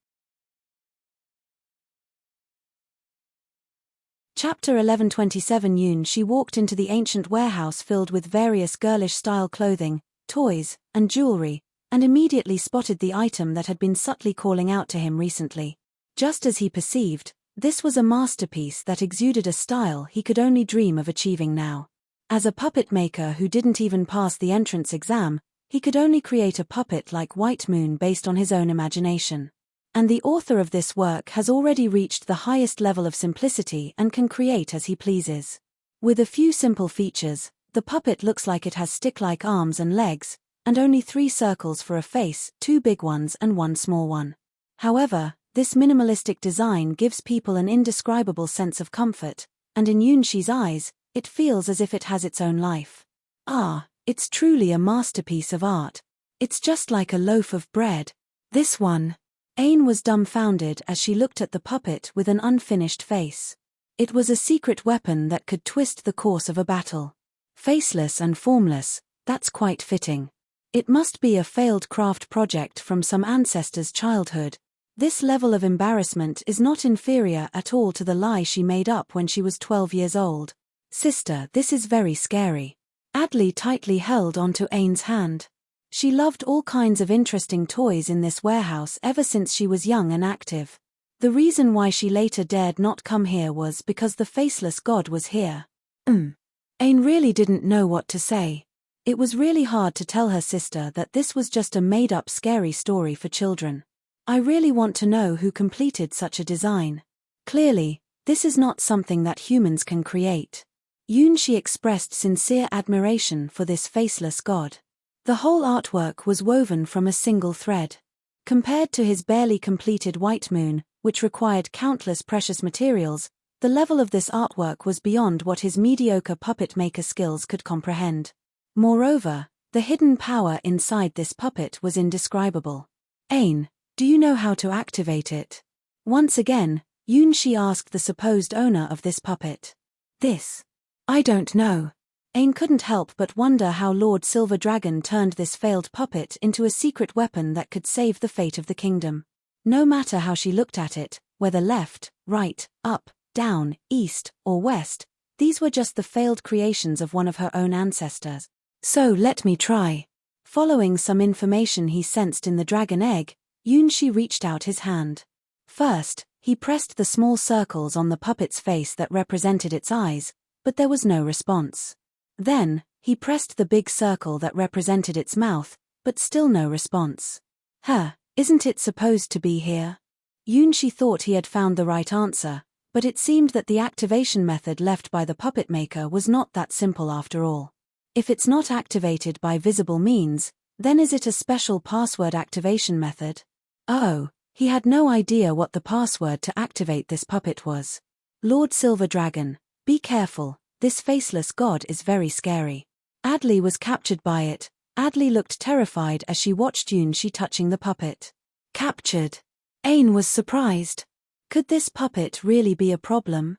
Chapter 1127. She walked into the ancient warehouse filled with various girlish-style clothing, toys, and jewelry, and immediately spotted the item that had been subtly calling out to him recently. Just as he perceived, this was a masterpiece that exuded a style he could only dream of achieving now. As a puppet maker who didn't even pass the entrance exam, he could only create a puppet like White Moon based on his own imagination. And the author of this work has already reached the highest level of simplicity and can create as he pleases. With a few simple features, the puppet looks like it has stick-like arms and legs, and only 3 circles for a face, 2 big ones and 1 small one. However, This minimalistic design gives people an indescribable sense of comfort, and in Yunshi's eyes, it feels as if it has its own life. Ah, it's truly a masterpiece of art. It's just like a loaf of bread. This one. Ain was dumbfounded as she looked at the puppet with an unfinished face. It was a secret weapon that could twist the course of a battle. Faceless and formless, that's quite fitting. It must be a failed craft project from some ancestor's childhood. This level of embarrassment is not inferior at all to the lie she made up when she was 12 years old. Sister, this is very scary. Adley tightly held onto Ain's hand. She loved all kinds of interesting toys in this warehouse ever since she was young and active. The reason why she later dared not come here was because the faceless god was here. Ain really didn't know what to say. It was really hard to tell her sister that this was just a made-up scary story for children. I really want to know who completed such a design. Clearly, this is not something that humans can create. Yunshi expressed sincere admiration for this faceless god. The whole artwork was woven from a single thread. Compared to his barely completed White Moon, which required countless precious materials, the level of this artwork was beyond what his mediocre puppet maker skills could comprehend. Moreover, the hidden power inside this puppet was indescribable. Ain, do you know how to activate it? Once again, Yunshi asked the supposed owner of this puppet. I don't know. Ain couldn't help but wonder how Lord Silver Dragon turned this failed puppet into a secret weapon that could save the fate of the kingdom. No matter how she looked at it, whether left, right, up, down, east, or west, these were just the failed creations of one of her own ancestors. So let me try. Following some information he sensed in the dragon egg, Yunshi reached out his hand. First, he pressed the small circles on the puppet's face that represented its eyes, but there was no response. Then, he pressed the big circle that represented its mouth, but still no response. Isn't it supposed to be here? Yunshi thought he had found the right answer, but it seemed that the activation method left by the puppet maker was not that simple after all. If it's not activated by visible means, then is it a special password activation method? Oh, he had no idea what the password to activate this puppet was. Lord Silver Dragon, be careful, this faceless god is very scary. Adley was captured by it. Adley looked terrified as she watched Yunshi touching the puppet. Captured? Ain was surprised. Could this puppet really be a problem?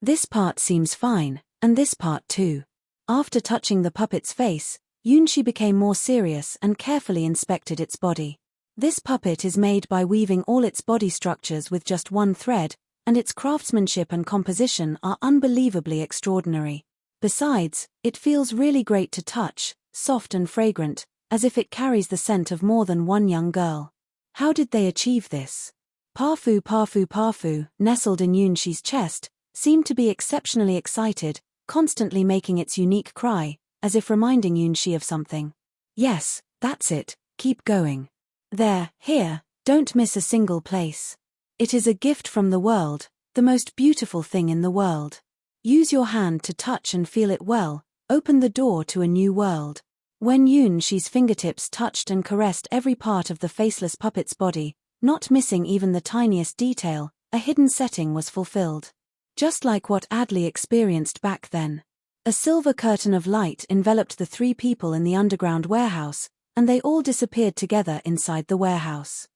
This part seems fine, and this part too. After touching the puppet's face, Yunshi became more serious and carefully inspected its body. This puppet is made by weaving all its body structures with just one thread, and its craftsmanship and composition are unbelievably extraordinary. Besides, it feels really great to touch, soft and fragrant, as if it carries the scent of more than one young girl. How did they achieve this? Parfu Parfu Parfu, nestled in Yunshi's chest, seemed to be exceptionally excited, constantly making its unique cry, as if reminding Yunshi of something. Yes, that's it, keep going. There, here, don't miss a single place. It is a gift from the world, the most beautiful thing in the world. Use your hand to touch and feel it well, open the door to a new world. When Yunshi's fingertips touched and caressed every part of the faceless puppet's body, not missing even the tiniest detail, a hidden setting was fulfilled. Just like what Adley experienced back then. A silver curtain of light enveloped the three people in the underground warehouse, and they all disappeared together inside the warehouse.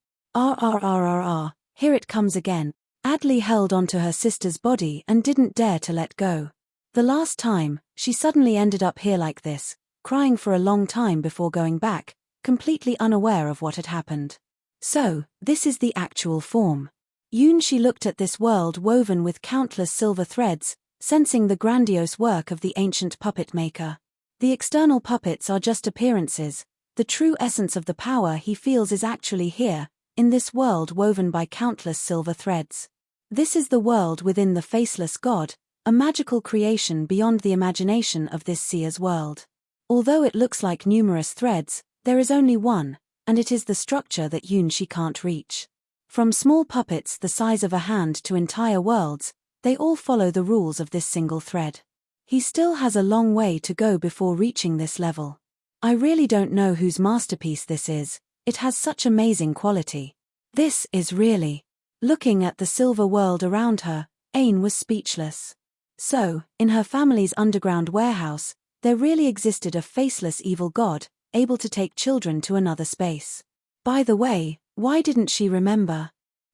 Here it comes again. Adley held onto her sister's body and didn't dare to let go. The last time, she suddenly ended up here like this, crying for a long time before going back, completely unaware of what had happened. So, this is the actual form. Yunshi looked at this world woven with countless silver threads, sensing the grandiose work of the ancient puppet maker. The external puppets are just appearances. The true essence of the power he feels is actually here, in this world woven by countless silver threads. This is the world within the faceless god, a magical creation beyond the imagination of this seer's world. Although it looks like numerous threads, there is only one, and it is the structure that Yunshi can't reach. From small puppets the size of a hand to entire worlds, they all follow the rules of this single thread. He still has a long way to go before reaching this level. I really don't know whose masterpiece this is, it has such amazing quality. This is really. Looking at the silver world around her, Ain was speechless. So, in her family's underground warehouse, there really existed a faceless evil god, able to take children to another space. By the way, why didn't she remember?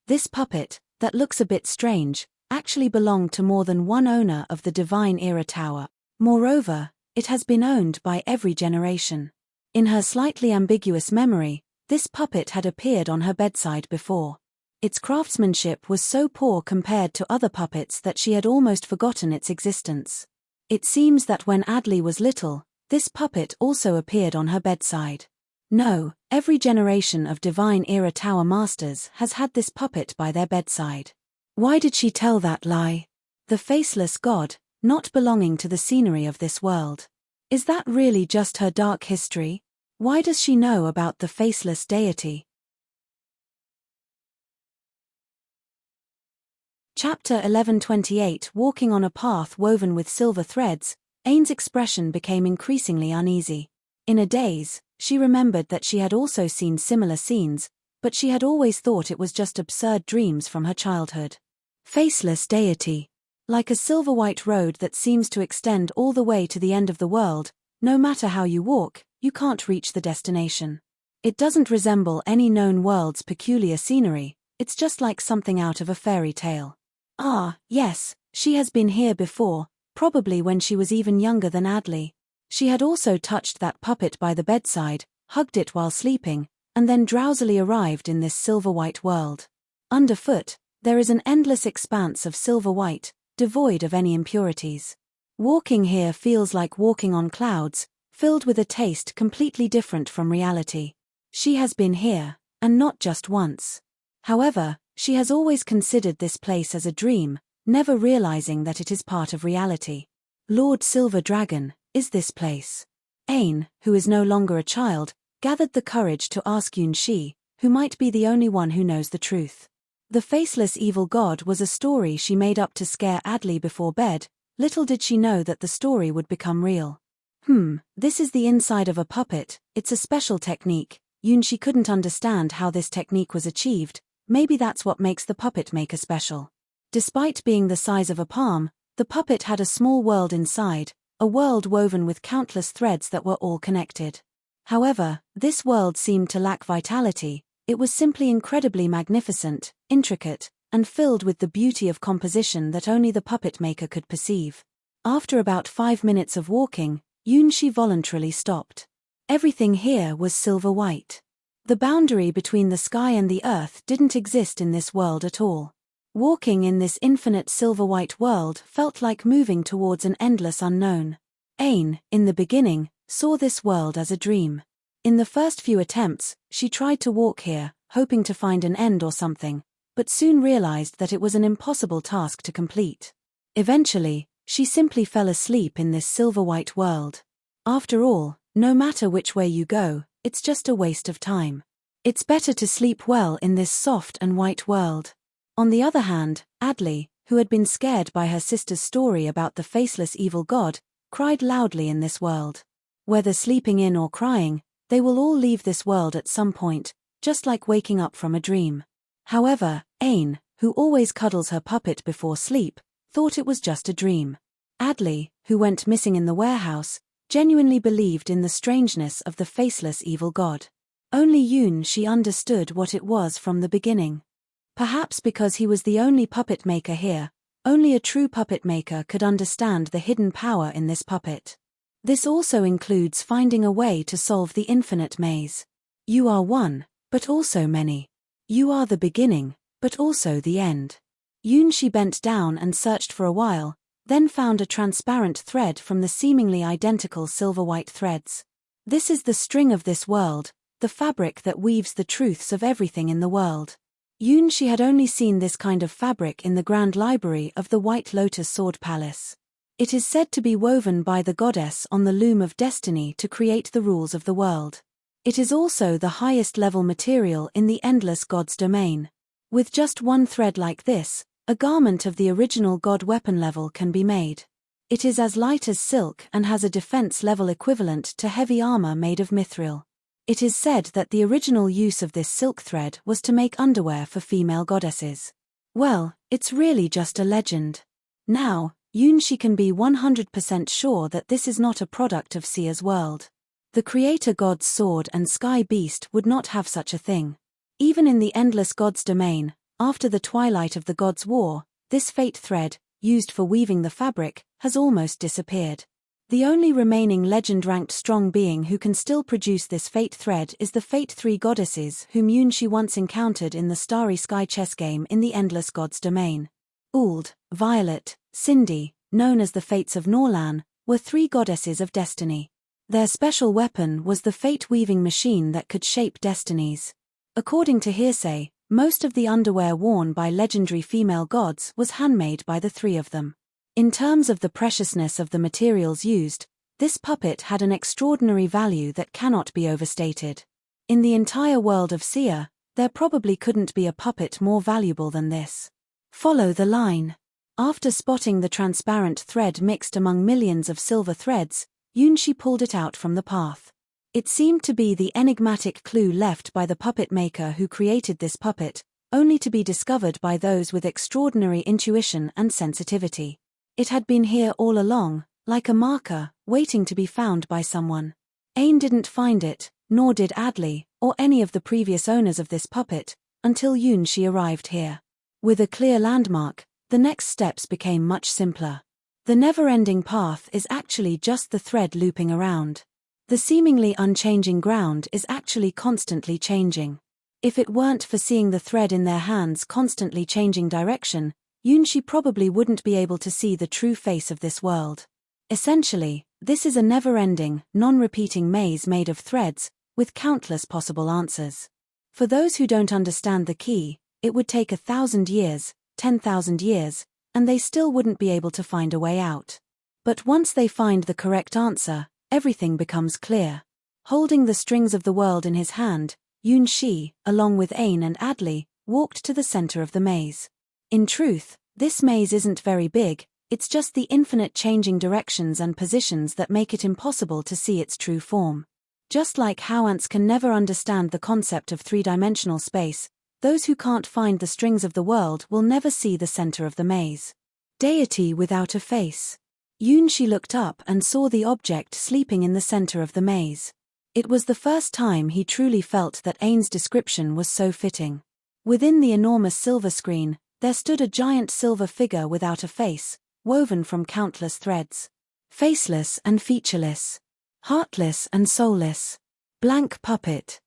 This puppet, that looks a bit strange, actually belonged to more than one owner of the Divine Era Tower. Moreover, it has been owned by every generation. In her slightly ambiguous memory, this puppet had appeared on her bedside before. Its craftsmanship was so poor compared to other puppets that she had almost forgotten its existence. It seems that when Adley was little, this puppet also appeared on her bedside. No, every generation of Divine Era Tower Masters has had this puppet by their bedside. Why did she tell that lie? The faceless god, not belonging to the scenery of this world. Is that really just her dark history? Why does she know about the faceless deity? Chapter 1128. Walking on a path woven with silver threads, Ain's expression became increasingly uneasy. In a daze, she remembered that she had also seen similar scenes, but she had always thought it was just absurd dreams from her childhood. Faceless deity. Like a silver-white road that seems to extend all the way to the end of the world, no matter how you walk, you can't reach the destination. It doesn't resemble any known world's peculiar scenery, it's just like something out of a fairy tale. Ah, yes, she has been here before, probably when she was even younger than Adley. She had also touched that puppet by the bedside, hugged it while sleeping, and then drowsily arrived in this silver-white world. Underfoot, there is an endless expanse of silver-white, devoid of any impurities. Walking here feels like walking on clouds, filled with a taste completely different from reality. She has been here, and not just once. However, she has always considered this place as a dream, never realizing that it is part of reality. Lord Silver Dragon, is this place? Ain, who is no longer a child, gathered the courage to ask Yunxi, who might be the only one who knows the truth. The faceless evil god was a story she made up to scare Adley before bed. Little did she know that the story would become real. This is the inside of a puppet, it's a special technique. Yunxi couldn't understand how this technique was achieved. Maybe that's what makes the puppet maker special. Despite being the size of a palm, the puppet had a small world inside, a world woven with countless threads that were all connected. However, this world seemed to lack vitality. It was simply incredibly magnificent, intricate, and filled with the beauty of composition that only the puppet maker could perceive. After about 5 minutes of walking, Yunxi voluntarily stopped. Everything here was silver white. The boundary between the sky and the earth didn't exist in this world at all. Walking in this infinite silver-white world felt like moving towards an endless unknown. Ain, in the beginning, saw this world as a dream. In the first few attempts, she tried to walk here, hoping to find an end or something, but soon realized that it was an impossible task to complete. Eventually, she simply fell asleep in this silver-white world. After all, no matter which way you go, it's just a waste of time. It's better to sleep well in this soft and white world. On the other hand, Adley, who had been scared by her sister's story about the faceless evil god, cried loudly in this world. Whether sleeping in or crying, they will all leave this world at some point, just like waking up from a dream. However, Ain, who always cuddles her puppet before sleep, thought it was just a dream. Adley, who went missing in the warehouse, genuinely believed in the strangeness of the faceless evil god. Only Yunxi understood what it was from the beginning. Perhaps because he was the only puppet maker here, only a true puppet maker could understand the hidden power in this puppet. This also includes finding a way to solve the infinite maze. You are one, but also many. You are the beginning, but also the end. Yunxi bent down and searched for a while, then found a transparent thread from the seemingly identical silver-white threads. This is the string of this world, the fabric that weaves the truths of everything in the world. Yunxi had only seen this kind of fabric in the Grand Library of the White Lotus Sword Palace. It is said to be woven by the goddess on the loom of destiny to create the rules of the world. It is also the highest level material in the Endless God's domain. With just one thread like this, a garment of the original god weapon level can be made. It is as light as silk and has a defense level equivalent to heavy armor made of mithril. It is said that the original use of this silk thread was to make underwear for female goddesses. Well, it's really just a legend. Now, Yunshi can be 100% sure that this is not a product of Sia's world. The creator god's sword and sky beast would not have such a thing. Even in the endless god's domain, after the twilight of the gods' war, this fate thread, used for weaving the fabric, has almost disappeared. The only remaining legend-ranked strong being who can still produce this fate thread is the Fate 3 goddesses whom Yunshi once encountered in the Starry Sky chess game in the Endless God's Domain. Uld, Violet, Cindy, known as the Fates of Norlan, were 3 goddesses of destiny. Their special weapon was the fate-weaving machine that could shape destinies. According to hearsay, most of the underwear worn by legendary female gods was handmade by the 3 of them. In terms of the preciousness of the materials used, this puppet had an extraordinary value that cannot be overstated. In the entire world of Sia, there probably couldn't be a puppet more valuable than this. Follow the line. After spotting the transparent thread mixed among millions of silver threads, Yunshi pulled it out from the path. It seemed to be the enigmatic clue left by the puppet maker who created this puppet, only to be discovered by those with extraordinary intuition and sensitivity. It had been here all along, like a marker, waiting to be found by someone. Ain didn't find it, nor did Adley, or any of the previous owners of this puppet, until Yunshi arrived here. With a clear landmark, the next steps became much simpler. The never-ending path is actually just the thread looping around. The seemingly unchanging ground is actually constantly changing. If it weren't for seeing the thread in their hands constantly changing direction, Yunshi probably wouldn't be able to see the true face of this world. Essentially, this is a never-ending, non-repeating maze made of threads, with countless possible answers. For those who don't understand the key, it would take 1,000 years, 10,000 years, and they still wouldn't be able to find a way out. But once they find the correct answer, everything becomes clear. Holding the strings of the world in his hand, Yunshi, along with Ain and Adley, walked to the center of the maze. In truth, this maze isn't very big, it's just the infinite changing directions and positions that make it impossible to see its true form. Just like how ants can never understand the concept of three-dimensional space, those who can't find the strings of the world will never see the center of the maze. Deity without a face. Yunshi looked up and saw the object sleeping in the center of the maze. It was the first time he truly felt that Ain's description was so fitting. Within the enormous silver screen, there stood a giant silver figure without a face, woven from countless threads. Faceless and featureless. Heartless and soulless. Blank puppet.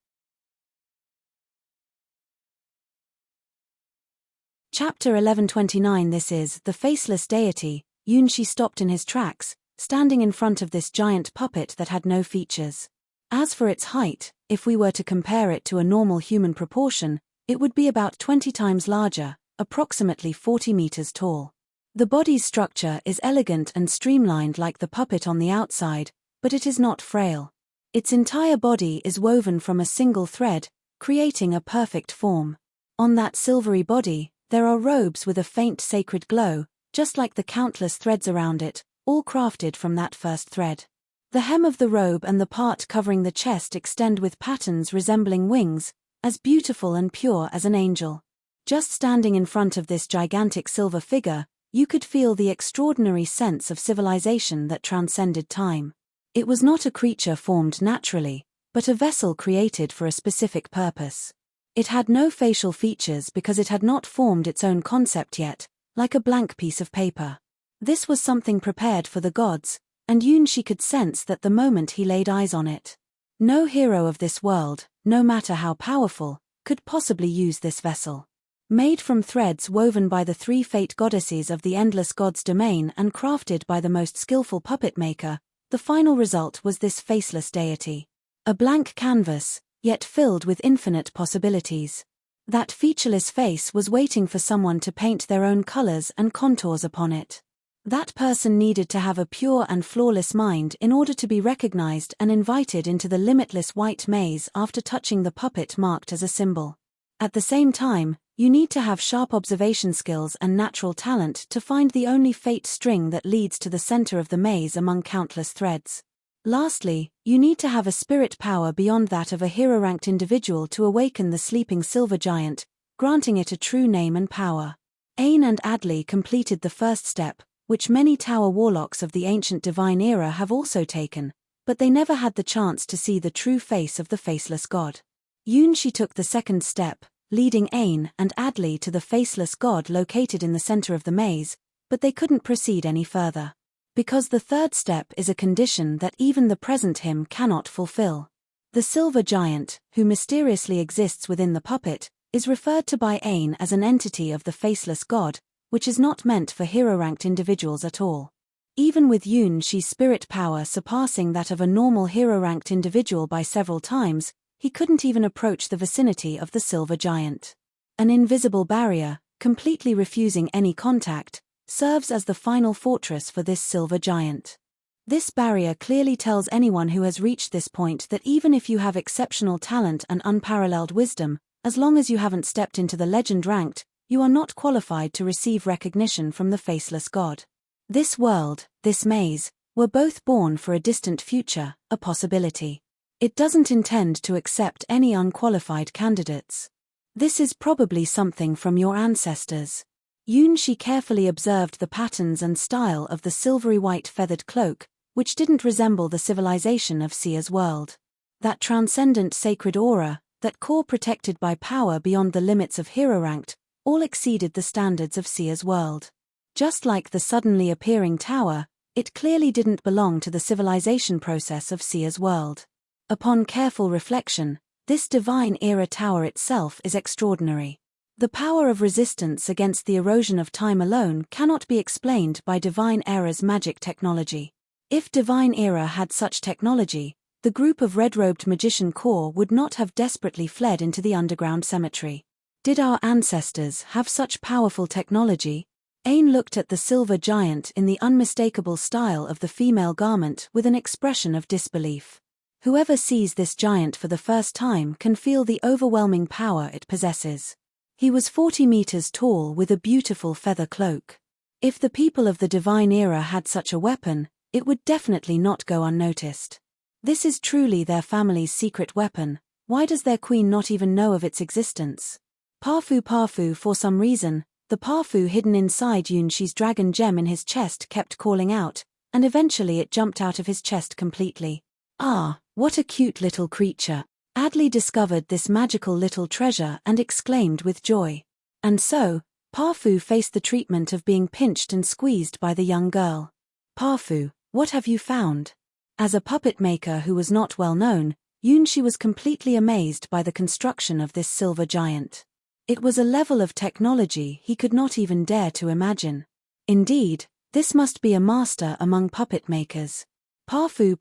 Chapter 1129. This is The Faceless Deity. Yunshi stopped in his tracks, standing in front of this giant puppet that had no features. As for its height, if we were to compare it to a normal human proportion, it would be about 20 times larger, approximately 40 meters tall. The body's structure is elegant and streamlined like the puppet on the outside, but it is not frail. Its entire body is woven from a single thread, creating a perfect form. On that silvery body, there are robes with a faint sacred glow, just like the countless threads around it, all crafted from that first thread. The hem of the robe and the part covering the chest extend with patterns resembling wings, as beautiful and pure as an angel. Just standing in front of this gigantic silver figure, you could feel the extraordinary sense of civilization that transcended time. It was not a creature formed naturally, but a vessel created for a specific purpose. It had no facial features because it had not formed its own concept yet, like a blank piece of paper. This was something prepared for the gods, and Yunshi could sense that the moment he laid eyes on it. No hero of this world, no matter how powerful, could possibly use this vessel. Made from threads woven by the 3 fate goddesses of the endless god's domain and crafted by the most skillful puppet maker, the final result was this faceless deity. A blank canvas, yet filled with infinite possibilities. That featureless face was waiting for someone to paint their own colors and contours upon it. That person needed to have a pure and flawless mind in order to be recognized and invited into the limitless white maze after touching the puppet marked as a symbol. At the same time, you need to have sharp observation skills and natural talent to find the only fate string that leads to the center of the maze among countless threads. Lastly, you need to have a spirit power beyond that of a hero-ranked individual to awaken the sleeping silver giant, granting it a true name and power. Ain and Adley completed the first step, which many tower warlocks of the ancient divine era have also taken, but they never had the chance to see the true face of the faceless god. Yunshi took the second step, leading Ain and Adley to the faceless god located in the center of the maze, but they couldn't proceed any further. Because the third step is a condition that even the present him cannot fulfill. The silver giant, who mysteriously exists within the puppet, is referred to by Ain as an entity of the faceless god, which is not meant for hero-ranked individuals at all. Even with Yunshi's spirit power surpassing that of a normal hero-ranked individual by several times, he couldn't even approach the vicinity of the silver giant. An invisible barrier, completely refusing any contact, serves as the final fortress for this silver giant. This barrier clearly tells anyone who has reached this point that even if you have exceptional talent and unparalleled wisdom, as long as you haven't stepped into the legend ranked, you are not qualified to receive recognition from the faceless god. This world, this maze, were both born for a distant future, a possibility. It doesn't intend to accept any unqualified candidates. This is probably something from your ancestors. Yunshi carefully observed the patterns and style of the silvery white feathered cloak, which didn't resemble the civilization of Sia's world. That transcendent sacred aura, that core protected by power beyond the limits of hero-ranked, all exceeded the standards of Sia's world. Just like the suddenly appearing tower, it clearly didn't belong to the civilization process of Sia's world. Upon careful reflection, this divine era tower itself is extraordinary. The power of resistance against the erosion of time alone cannot be explained by Divine Era's magic technology. If Divine Era had such technology, the group of red-robed magician corps would not have desperately fled into the underground cemetery. Did our ancestors have such powerful technology? Ain looked at the silver giant in the unmistakable style of the female garment with an expression of disbelief. Whoever sees this giant for the first time can feel the overwhelming power it possesses. He was 40 meters tall with a beautiful feather cloak. If the people of the Divine Era had such a weapon, it would definitely not go unnoticed. This is truly their family's secret weapon. Why does their queen not even know of its existence? Parfu, for some reason, the Parfu hidden inside Yunshi's dragon gem in his chest kept calling out, and eventually it jumped out of his chest completely. Ah, what a cute little creature. Adley discovered this magical little treasure and exclaimed with joy. And so, Parfu faced the treatment of being pinched and squeezed by the young girl. Parfu, what have you found? As a puppet maker who was not well known, Yunshi was completely amazed by the construction of this silver giant. It was a level of technology he could not even dare to imagine. Indeed, this must be a master among puppet makers. Parfu,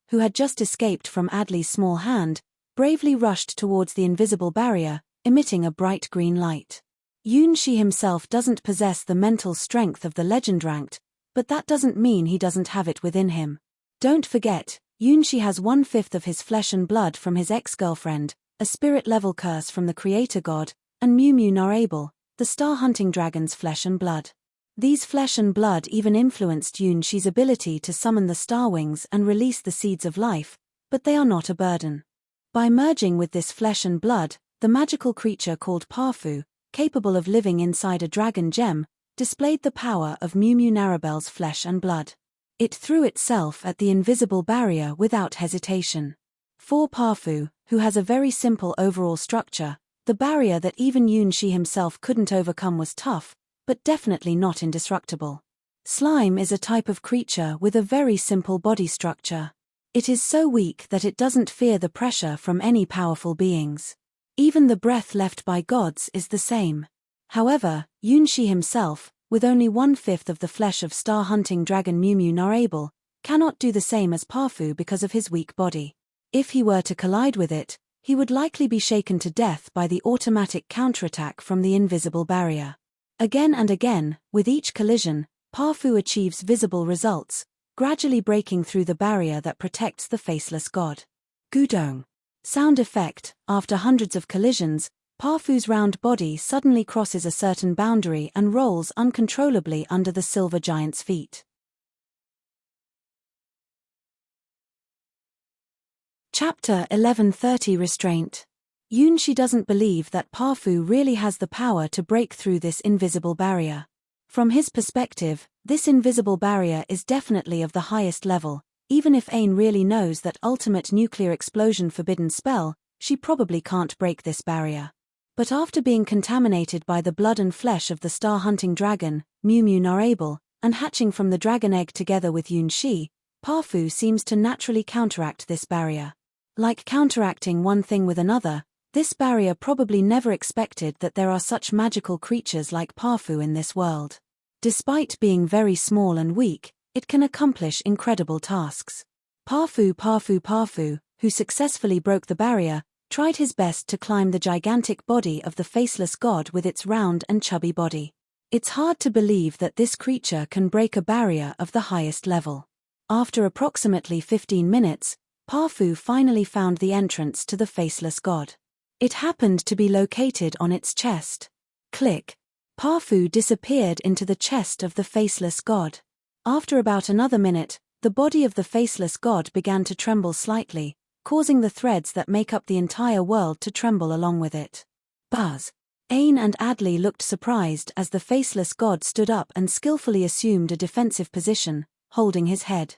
who had just escaped from Adley's small hand, bravely rushed towards the invisible barrier, emitting a bright green light. Yunshi himself doesn't possess the mental strength of the legend ranked, but that doesn't mean he doesn't have it within him. Don't forget, Yunshi has 1/5 of his flesh and blood from his ex-girlfriend, a spirit-level curse from the creator god, and Mu Narable, the star-hunting dragon's flesh and blood. These flesh and blood even influenced Yunshi's ability to summon the star wings and release the seeds of life, but they are not a burden. By merging with this flesh and blood, the magical creature called Parfu, capable of living inside a dragon gem, displayed the power of Mu Narabel's flesh and blood. It threw itself at the invisible barrier without hesitation. For Parfu, who has a very simple overall structure, the barrier that even Yunshi himself couldn't overcome was tough, but definitely not indestructible. Slime is a type of creature with a very simple body structure. It is so weak that it doesn't fear the pressure from any powerful beings. Even the breath left by gods is the same. However, Yunshi himself, with only 1/5 of the flesh of star-hunting dragon Mu Narable, cannot do the same as Parfu because of his weak body. If he were to collide with it, he would likely be shaken to death by the automatic counterattack from the invisible barrier. Again and again, with each collision, Parfu achieves visible results, gradually breaking through the barrier that protects the faceless god. Gudong. Sound effect. After hundreds of collisions, Parfu's round body suddenly crosses a certain boundary and rolls uncontrollably under the silver giant's feet. Chapter 11:30 Restraint. Yunshi doesn't believe that Parfu really has the power to break through this invisible barrier. From his perspective, this invisible barrier is definitely of the highest level. Even if Ain really knows that ultimate nuclear explosion forbidden spell, she probably can't break this barrier. But after being contaminated by the blood and flesh of the star-hunting dragon, Mu Narable, and hatching from the dragon egg together with Yunshi, Parfu seems to naturally counteract this barrier. Like counteracting one thing with another, this barrier probably never expected that there are such magical creatures like Parfu in this world. Despite being very small and weak, it can accomplish incredible tasks. Parfu, who successfully broke the barrier, tried his best to climb the gigantic body of the faceless god with its round and chubby body. It's hard to believe that this creature can break a barrier of the highest level. After approximately 15 minutes, Parfu finally found the entrance to the faceless god. It happened to be located on its chest. Click. Parfu disappeared into the chest of the faceless god. After about another minute, the body of the faceless god began to tremble slightly, causing the threads that make up the entire world to tremble along with it. Buzz. Ain and Adley looked surprised as the faceless god stood up and skillfully assumed a defensive position, holding his head.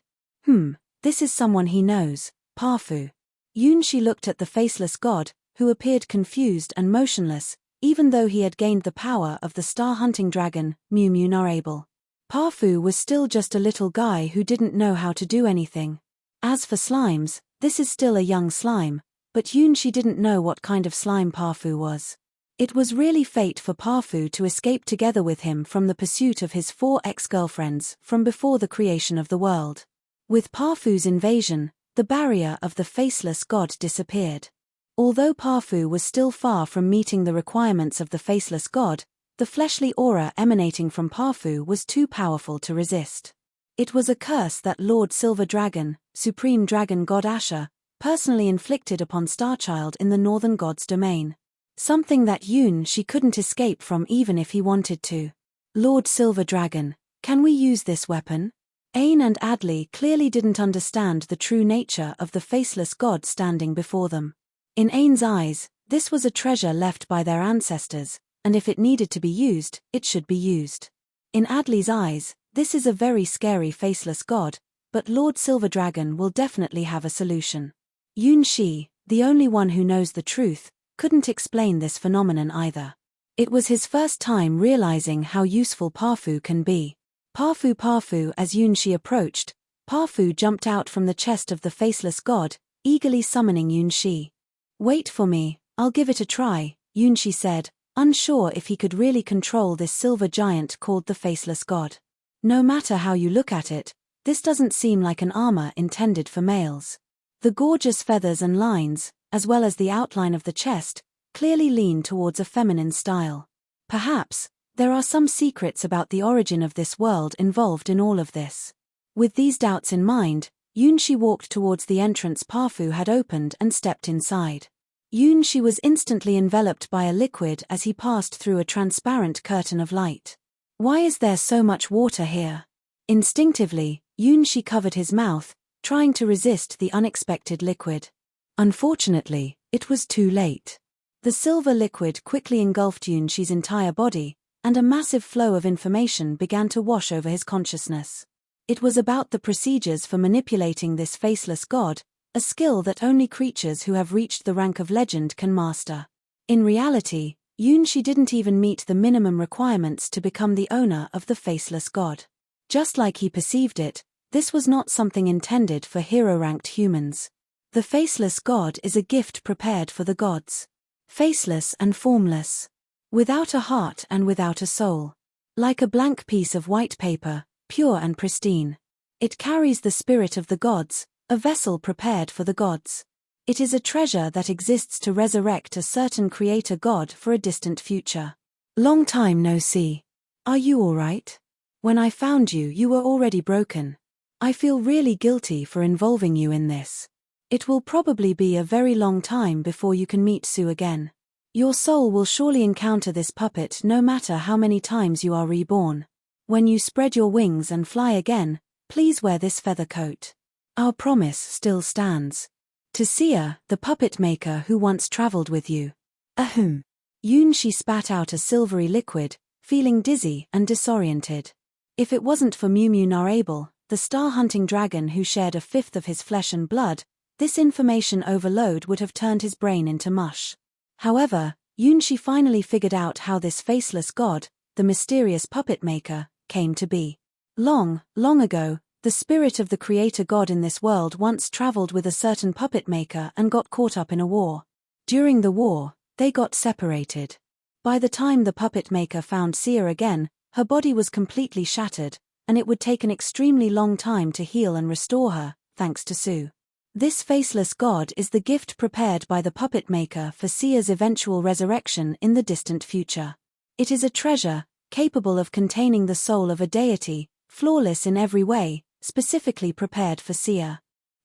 This is someone he knows, Parfu. Yunshi looked at the faceless god, who appeared confused and motionless, even though he had gained the power of the star-hunting dragon, Mu Narable. Parfu was still just a little guy who didn't know how to do anything. As for slimes, this is still a young slime, but Yunshi didn't know what kind of slime Parfu was. It was really fate for Parfu to escape together with him from the pursuit of his 4 ex-girlfriends from before the creation of the world. With Parfu's invasion, the barrier of the faceless god disappeared. Although Parfu was still far from meeting the requirements of the faceless god, the fleshly aura emanating from Parfu was too powerful to resist. It was a curse that Lord Silver Dragon, Supreme Dragon God Asher, personally inflicted upon Starchild in the Northern God's domain. Something that Yunshi couldn't escape from even if he wanted to. Lord Silver Dragon, can we use this weapon? Ain and Adley clearly didn't understand the true nature of the faceless god standing before them. In Ain's eyes, this was a treasure left by their ancestors, and if it needed to be used, it should be used. In Adley's eyes, this is a very scary faceless god, but Lord Silver Dragon will definitely have a solution. Yunshi, the only one who knows the truth, couldn't explain this phenomenon either. It was his first time realizing how useful Parfu can be. Parfu, as Yunshi approached, Parfu jumped out from the chest of the faceless god, eagerly summoning Yunshi. Wait for me, I'll give it a try, Yunshi said, unsure if he could really control this silver giant called the faceless god. No matter how you look at it, this doesn't seem like an armor intended for males. The gorgeous feathers and lines, as well as the outline of the chest, clearly lean towards a feminine style. Perhaps, there are some secrets about the origin of this world involved in all of this. With these doubts in mind, Yunshi walked towards the entrance Parfu had opened and stepped inside. Yunshi was instantly enveloped by a liquid as he passed through a transparent curtain of light. Why is there so much water here? Instinctively, Yunshi covered his mouth, trying to resist the unexpected liquid. Unfortunately, it was too late. The silver liquid quickly engulfed Yunshi's entire body, and a massive flow of information began to wash over his consciousness. It was about the procedures for manipulating this faceless god, a skill that only creatures who have reached the rank of legend can master. In reality, Yunshi didn't even meet the minimum requirements to become the owner of the faceless god. Just like he perceived it, this was not something intended for hero-ranked humans. The faceless god is a gift prepared for the gods. Faceless and formless. Without a heart and without a soul. Like a blank piece of white paper, pure and pristine. It carries the spirit of the gods, a vessel prepared for the gods. It is a treasure that exists to resurrect a certain creator god for a distant future. Long time no see. Are you alright? When I found you, you were already broken. I feel really guilty for involving you in this. It will probably be a very long time before you can meet Sue again. Your soul will surely encounter this puppet no matter how many times you are reborn. When you spread your wings and fly again, please wear this feather coat. Our promise still stands. To Sia, the puppet maker who once traveled with you. Ahem. Yunshi spat out a silvery liquid, feeling dizzy and disoriented. If it wasn't for Mew Mew Narable, the star-hunting dragon who shared a fifth of his flesh and blood, this information overload would have turned his brain into mush. However, Yunshi finally figured out how this faceless god, the mysterious puppet maker, came to be. Long, long ago, the spirit of the creator god in this world once traveled with a certain puppet maker and got caught up in a war. During the war, they got separated. By the time the puppet maker found Sia again, her body was completely shattered, and it would take an extremely long time to heal and restore her, thanks to Sue. This faceless god is the gift prepared by the puppet maker for Sia's eventual resurrection in the distant future. It is a treasure, capable of containing the soul of a deity, flawless in every way, specifically prepared for Sia.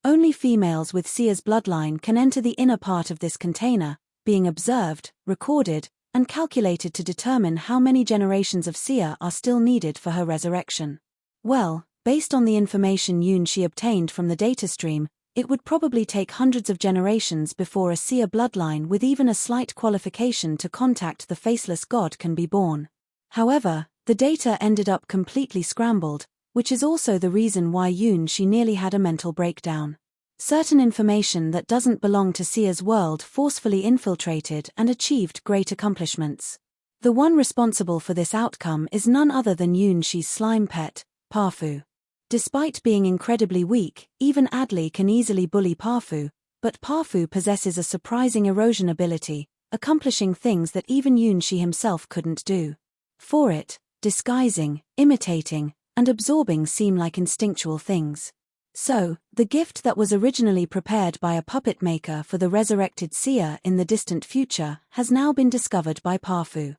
Only females with Sia's bloodline can enter the inner part of this container, being observed, recorded, and calculated to determine how many generations of Sia are still needed for her resurrection. Well, based on the information Yunshi obtained from the data stream, it would probably take hundreds of generations before a Sia bloodline with even a slight qualification to contact the faceless god can be born. However, the data ended up completely scrambled, which is also the reason why Yunshi nearly had a mental breakdown. Certain information that doesn't belong to Sia's world forcefully infiltrated and achieved great accomplishments. The one responsible for this outcome is none other than Yunshi's slime pet, Parfu. Despite being incredibly weak, even Adley can easily bully Parfu, but Parfu possesses a surprising erosion ability, accomplishing things that even Yunshi himself couldn't do. For it, disguising, imitating, and absorbing seem like instinctual things. So, the gift that was originally prepared by a puppet maker for the resurrected Sia in the distant future has now been discovered by Parfu.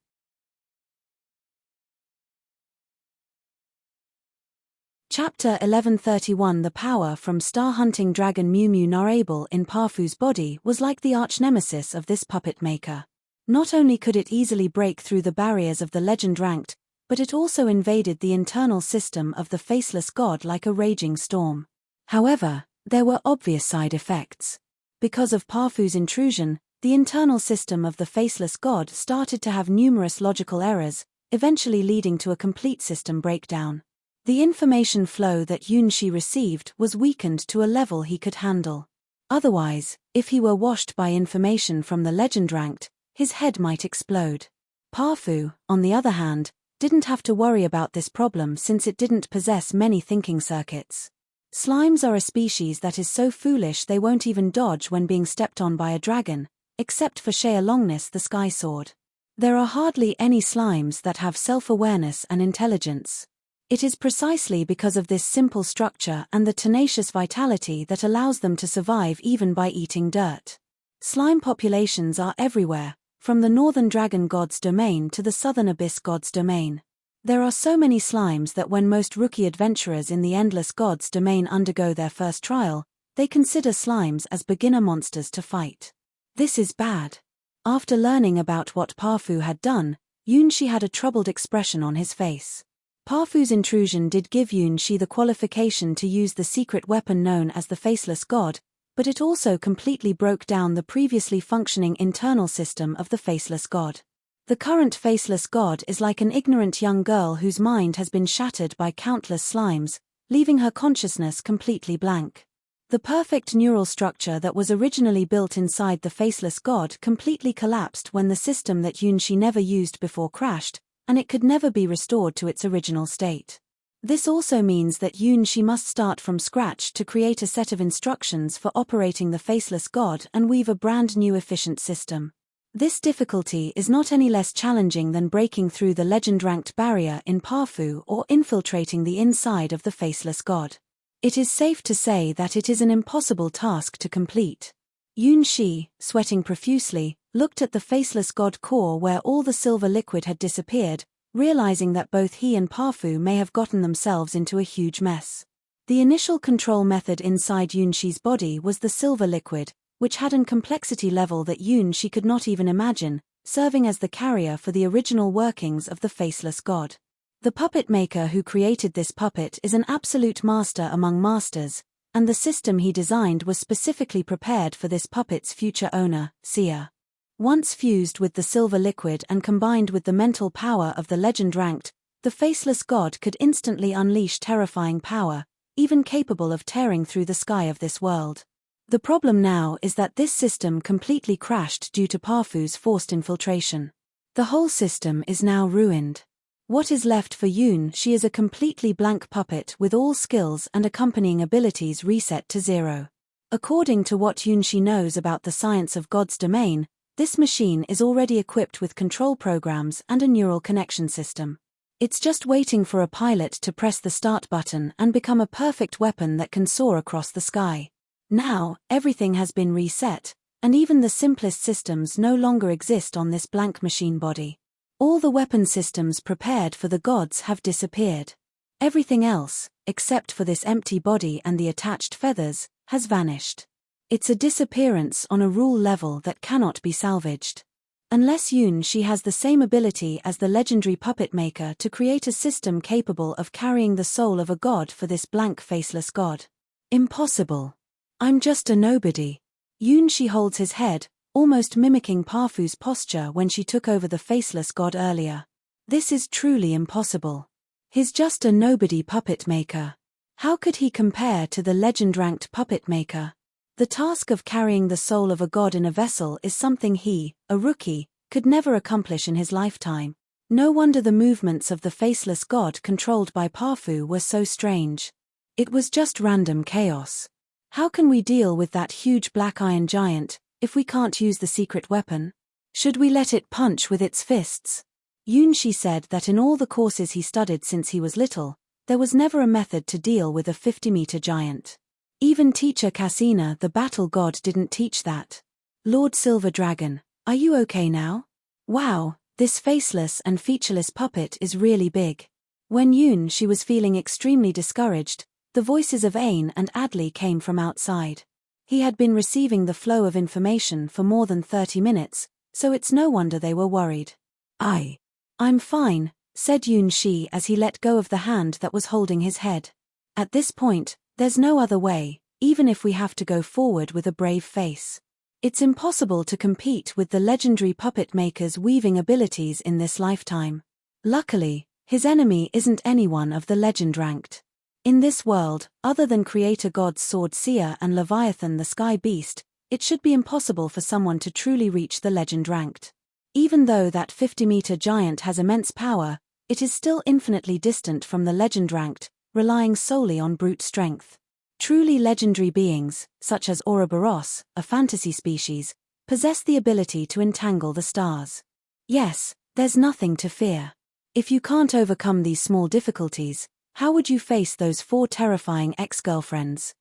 Chapter 1131. The power from star-hunting dragon Mew Mew Narable in Parfu's body was like the arch-nemesis of this puppet maker. Not only could it easily break through the barriers of the legend ranked, but it also invaded the internal system of the faceless god like a raging storm. However, there were obvious side effects. Because of Parfu's intrusion, the internal system of the faceless god started to have numerous logical errors, eventually leading to a complete system breakdown. The information flow that Yunshi received was weakened to a level he could handle. Otherwise, if he were washed by information from the legend ranked, his head might explode. Parfu, on the other hand, didn't have to worry about this problem since it didn't possess many thinking circuits. Slimes are a species that is so foolish they won't even dodge when being stepped on by a dragon, except for Shea Longness the Sky Sword. There are hardly any slimes that have self-awareness and intelligence. It is precisely because of this simple structure and the tenacious vitality that allows them to survive even by eating dirt. Slime populations are everywhere, from the northern dragon god's domain to the southern abyss god's domain. There are so many slimes that when most rookie adventurers in the endless god's domain undergo their first trial, they consider slimes as beginner monsters to fight. This is bad. After learning about what Parfu had done, Yunshi had a troubled expression on his face. Parfu's intrusion did give Yunshi the qualification to use the secret weapon known as the Faceless God, but it also completely broke down the previously functioning internal system of the Faceless God. The current Faceless God is like an ignorant young girl whose mind has been shattered by countless slimes, leaving her consciousness completely blank. The perfect neural structure that was originally built inside the Faceless God completely collapsed when the system that Yunshi never used before crashed, and it could never be restored to its original state. This also means that Yunshi must start from scratch to create a set of instructions for operating the Faceless God and weave a brand new efficient system. This difficulty is not any less challenging than breaking through the legend-ranked barrier in Parfu or infiltrating the inside of the Faceless God. It is safe to say that it is an impossible task to complete. Yunshi, sweating profusely, looked at the Faceless God core where all the silver liquid had disappeared, realizing that both he and Parfu may have gotten themselves into a huge mess. The initial control method inside Yunshi's body was the silver liquid, which had an complexity level that Yunshi could not even imagine, serving as the carrier for the original workings of the Faceless God. The puppet maker who created this puppet is an absolute master among masters, and the system he designed was specifically prepared for this puppet's future owner, Sia. Once fused with the silver liquid and combined with the mental power of the legend-ranked, the faceless god could instantly unleash terrifying power, even capable of tearing through the sky of this world. The problem now is that this system completely crashed due to Parfu's forced infiltration. The whole system is now ruined. What is left for Yoon? She is a completely blank puppet with all skills and accompanying abilities reset to 0. According to what Yoon knows about the science of God's domain, this machine is already equipped with control programs and a neural connection system. It's just waiting for a pilot to press the start button and become a perfect weapon that can soar across the sky. Now, everything has been reset, and even the simplest systems no longer exist on this blank machine body. All the weapon systems prepared for the gods have disappeared. Everything else, except for this empty body and the attached feathers, has vanished. It's a disappearance on a rule level that cannot be salvaged. Unless Yoon has the same ability as the legendary puppet maker to create a system capable of carrying the soul of a god for this blank faceless god. Impossible. I'm just a nobody. Yoon holds his head, almost mimicking Parfu's posture when she took over the faceless god earlier. This is truly impossible. He's just a nobody puppet maker. How could he compare to the legend-ranked puppet maker? The task of carrying the soul of a god in a vessel is something he, a rookie, could never accomplish in his lifetime. No wonder the movements of the faceless god controlled by Parfu were so strange. It was just random chaos. How can we deal with that huge black iron giant, if we can't use the secret weapon? Should we let it punch with its fists? Yoon said that in all the courses he studied since he was little, there was never a method to deal with a 50-meter giant. Even teacher Cassina, the battle god, didn't teach that. Lord Silver Dragon, are you okay now? Wow, this faceless and featureless puppet is really big. When Yoon was feeling extremely discouraged, the voices of Ain and Adley came from outside. He had been receiving the flow of information for more than 30 minutes, so it's no wonder they were worried. I'm fine, said Yoon as he let go of the hand that was holding his head. At this point, there's no other way, even if we have to go forward with a brave face. It's impossible to compete with the legendary puppet maker's weaving abilities in this lifetime. Luckily, his enemy isn't anyone of the legend-ranked. In this world, other than creator gods Sword Seer and Leviathan the Sky Beast, it should be impossible for someone to truly reach the legend-ranked. Even though that 50-meter giant has immense power, it is still infinitely distant from the legend-ranked, relying solely on brute strength. Truly legendary beings, such as Ouroboros, a fantasy species, possess the ability to entangle the stars. Yes, there's nothing to fear. If you can't overcome these small difficulties, how would you face those 4 terrifying ex-girlfriends?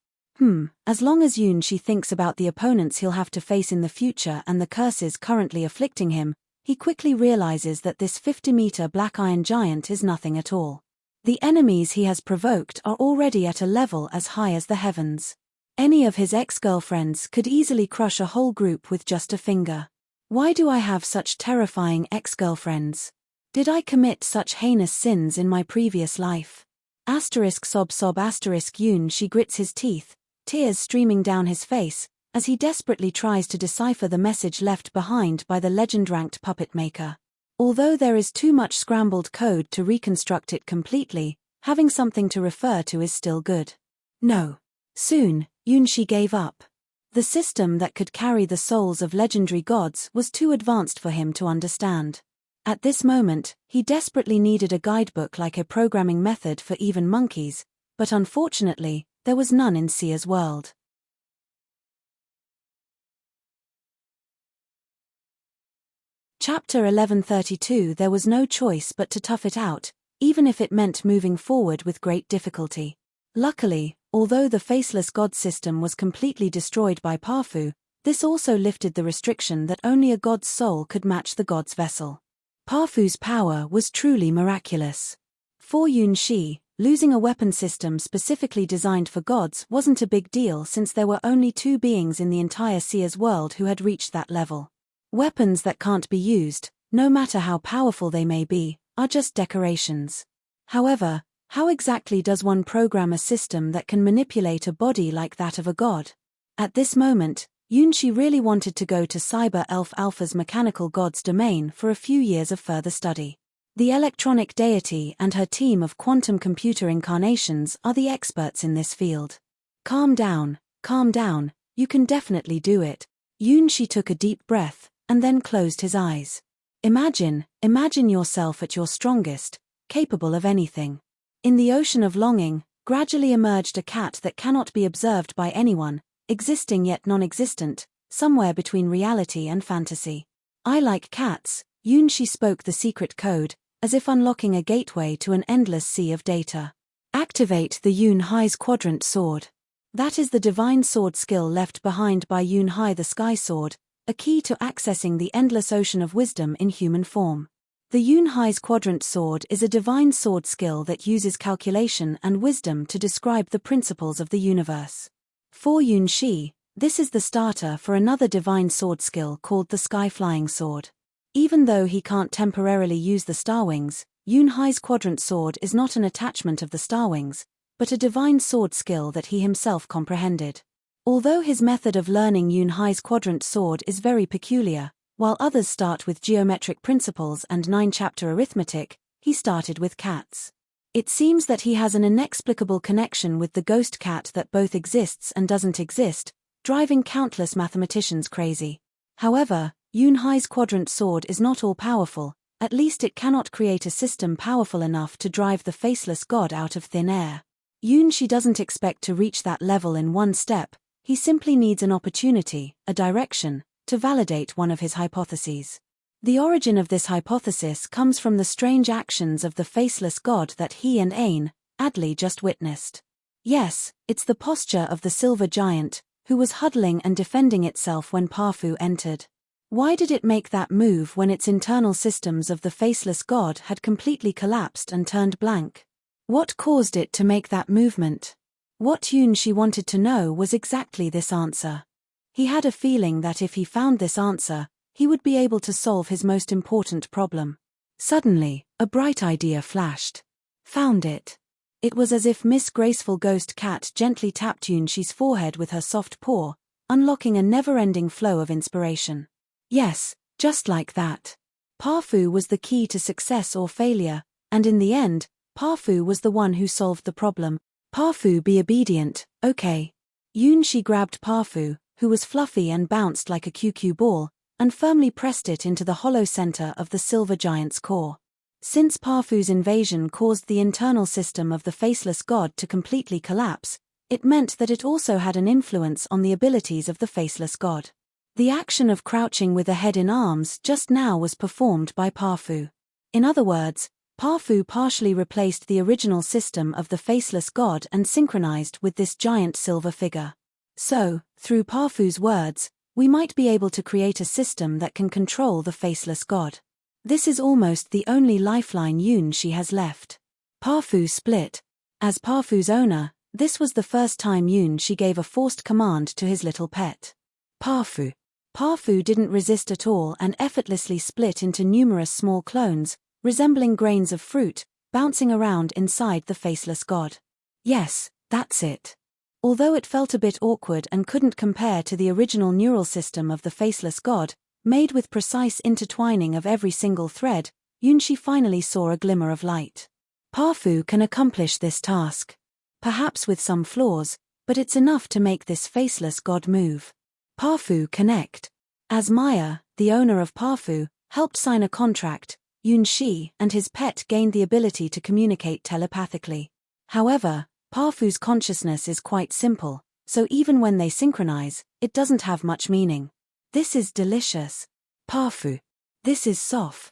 As long as Yoon thinks about the opponents he'll have to face in the future and the curses currently afflicting him, he quickly realizes that this 50-meter black iron giant is nothing at all. The enemies he has provoked are already at a level as high as the heavens. Any of his ex-girlfriends could easily crush a whole group with just a finger. Why do I have such terrifying ex-girlfriends? Did I commit such heinous sins in my previous life? Sob Yoon grits his teeth, tears streaming down his face, as he desperately tries to decipher the message left behind by the legend-ranked puppet maker. Although there is too much scrambled code to reconstruct it completely, having something to refer to is still good. No. Soon, Yoon gave up. The system that could carry the souls of legendary gods was too advanced for him to understand. At this moment, he desperately needed a guidebook like a programming method for even monkeys, but unfortunately, there was none in Sia's world. Chapter 1132. There was no choice but to tough it out, even if it meant moving forward with great difficulty. Luckily, although the faceless god system was completely destroyed by Parfu, this also lifted the restriction that only a god's soul could match the god's vessel. Parfu's power was truly miraculous. For Yoon, losing a weapon system specifically designed for gods wasn't a big deal since there were only 2 beings in the entire Sia's world who had reached that level. Weapons that can't be used, no matter how powerful they may be, are just decorations. However, How exactly does one program a system that can manipulate a body like that of a god? At this moment, Yunshi really wanted to go to Cyber Elf Alpha's mechanical god's domain for a few years of further study. The electronic deity and her team of quantum computer incarnations are the experts in this field. Calm down, you can definitely do it. Yunshi took a deep breath, and then closed his eyes. Imagine yourself at your strongest, capable of anything. In the ocean of longing, gradually emerged a cat that cannot be observed by anyone, existing yet non-existent, somewhere between reality and fantasy. I like cats. Yunshi spoke the secret code, as if unlocking a gateway to an endless sea of data. Activate the Yunhai's Quadrant Sword. That is the divine sword skill left behind by Yunhai the Sky Sword, a key to accessing the endless ocean of wisdom in human form. The Yunhai's Quadrant Sword is a divine sword skill that uses calculation and wisdom to describe the principles of the universe. For Yunshi, this is the starter for another divine sword skill called the Sky Flying Sword. Even though he can't temporarily use the star wings, Yunhai's Quadrant Sword is not an attachment of the star wings, but a divine sword skill that he himself comprehended. Although his method of learning Yunhai's Quadrant Sword is very peculiar, while others start with geometric principles and 9-chapter arithmetic, he started with cats. It seems that he has an inexplicable connection with the ghost cat that both exists and doesn't exist, driving countless mathematicians crazy. However, Yunhai's Quadrant Sword is not all-powerful, at least it cannot create a system powerful enough to drive the faceless god out of thin air. Yunshi doesn't expect to reach that level in one step, he simply needs an opportunity, a direction, to validate one of his hypotheses. The origin of this hypothesis comes from the strange actions of the faceless god that he and Adley just witnessed. Yes, it's the posture of the silver giant, who was huddling and defending itself when Parfu entered. Why did it make that move when its internal systems of the faceless god had completely collapsed and turned blank? What caused it to make that movement? What Yunshi wanted to know was exactly this answer. He had a feeling that if he found this answer, he would be able to solve his most important problem. Suddenly, a bright idea flashed. Found it. It was as if Miss Graceful Ghost Cat gently tapped Yunshi's forehead with her soft paw, unlocking a never-ending flow of inspiration. Yes, just like that. Parfu was the key to success or failure, and in the end, Parfu was the one who solved the problem. Parfu, be obedient, okay. Yunshi grabbed Parfu, who was fluffy and bounced like a QQ ball, and firmly pressed it into the hollow center of the silver giant's core. Since Parfu's invasion caused the internal system of the faceless god to completely collapse, it meant that it also had an influence on the abilities of the faceless god. The action of crouching with a head in arms just now was performed by Parfu. In other words, Parfu partially replaced the original system of the faceless god and synchronized with this giant silver figure. So, through Parfu's words, we might be able to create a system that can control the faceless god. This is almost the only lifeline Yunshi has left. Parfu split. As Parfu's owner, this was the first time Yunshi gave a forced command to his little pet. Parfu. Parfu didn't resist at all and effortlessly split into numerous small clones, resembling grains of fruit, bouncing around inside the faceless god. Yes, that's it. Although it felt a bit awkward and couldn't compare to the original neural system of the faceless god, made with precise intertwining of every single thread, Yunshi finally saw a glimmer of light. Parfu can accomplish this task. Perhaps with some flaws, but it's enough to make this faceless god move. Parfu connect. As Maya, the owner of Parfu, helped sign a contract, Yunshi and his pet gained the ability to communicate telepathically. However, Parfu's consciousness is quite simple, so even when they synchronize, it doesn't have much meaning. This is delicious. Parfu. This is soft.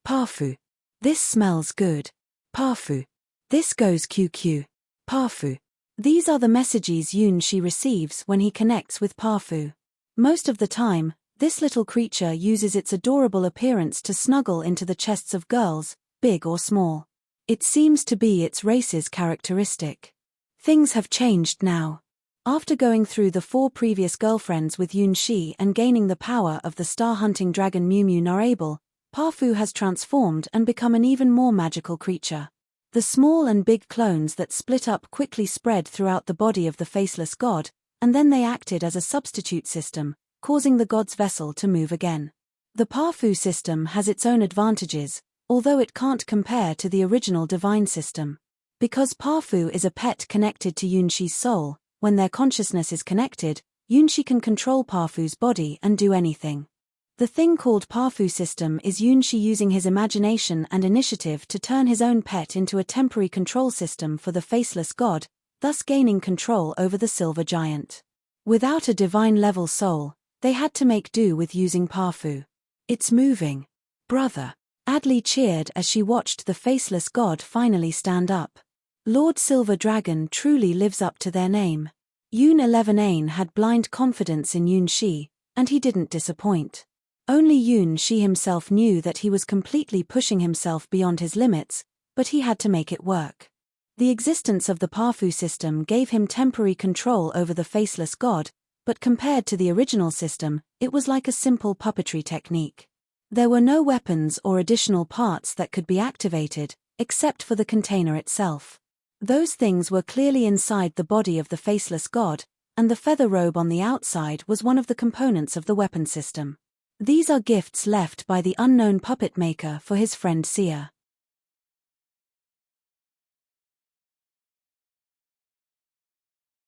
Parfu. This smells good. Parfu. This goes QQ. Parfu. These are the messages Yunshi receives when he connects with Parfu. Most of the time, this little creature uses its adorable appearance to snuggle into the chests of girls, big or small. It seems to be its race's characteristic. Things have changed now. After going through the 4 previous girlfriends with Yunshi and gaining the power of the star-hunting dragon Mew Mew Narable, Parfu has transformed and become an even more magical creature. The small and big clones that split up quickly spread throughout the body of the faceless god, and then they acted as a substitute system, causing the god's vessel to move again. The Parfu system has its own advantages, although it can't compare to the original divine system. Because Parfu is a pet connected to Yunshi's soul, when their consciousness is connected, Yunshi can control Parfu's body and do anything. The thing called Parfu system is Yunshi using his imagination and initiative to turn his own pet into a temporary control system for the faceless god, thus gaining control over the silver giant. Without a divine-level soul, they had to make do with using Parfu. "It's moving, brother," Adley cheered as she watched the faceless god finally stand up. Lord Silver Dragon truly lives up to their name. Yun 11 had blind confidence in Yunshi, and he didn't disappoint. Only Yunshi himself knew that he was completely pushing himself beyond his limits, but he had to make it work. The existence of the Parfu system gave him temporary control over the faceless god, but compared to the original system, it was like a simple puppetry technique. There were no weapons or additional parts that could be activated, except for the container itself. Those things were clearly inside the body of the faceless god, and the feather robe on the outside was one of the components of the weapon system. These are gifts left by the unknown puppet maker for his friend Sia.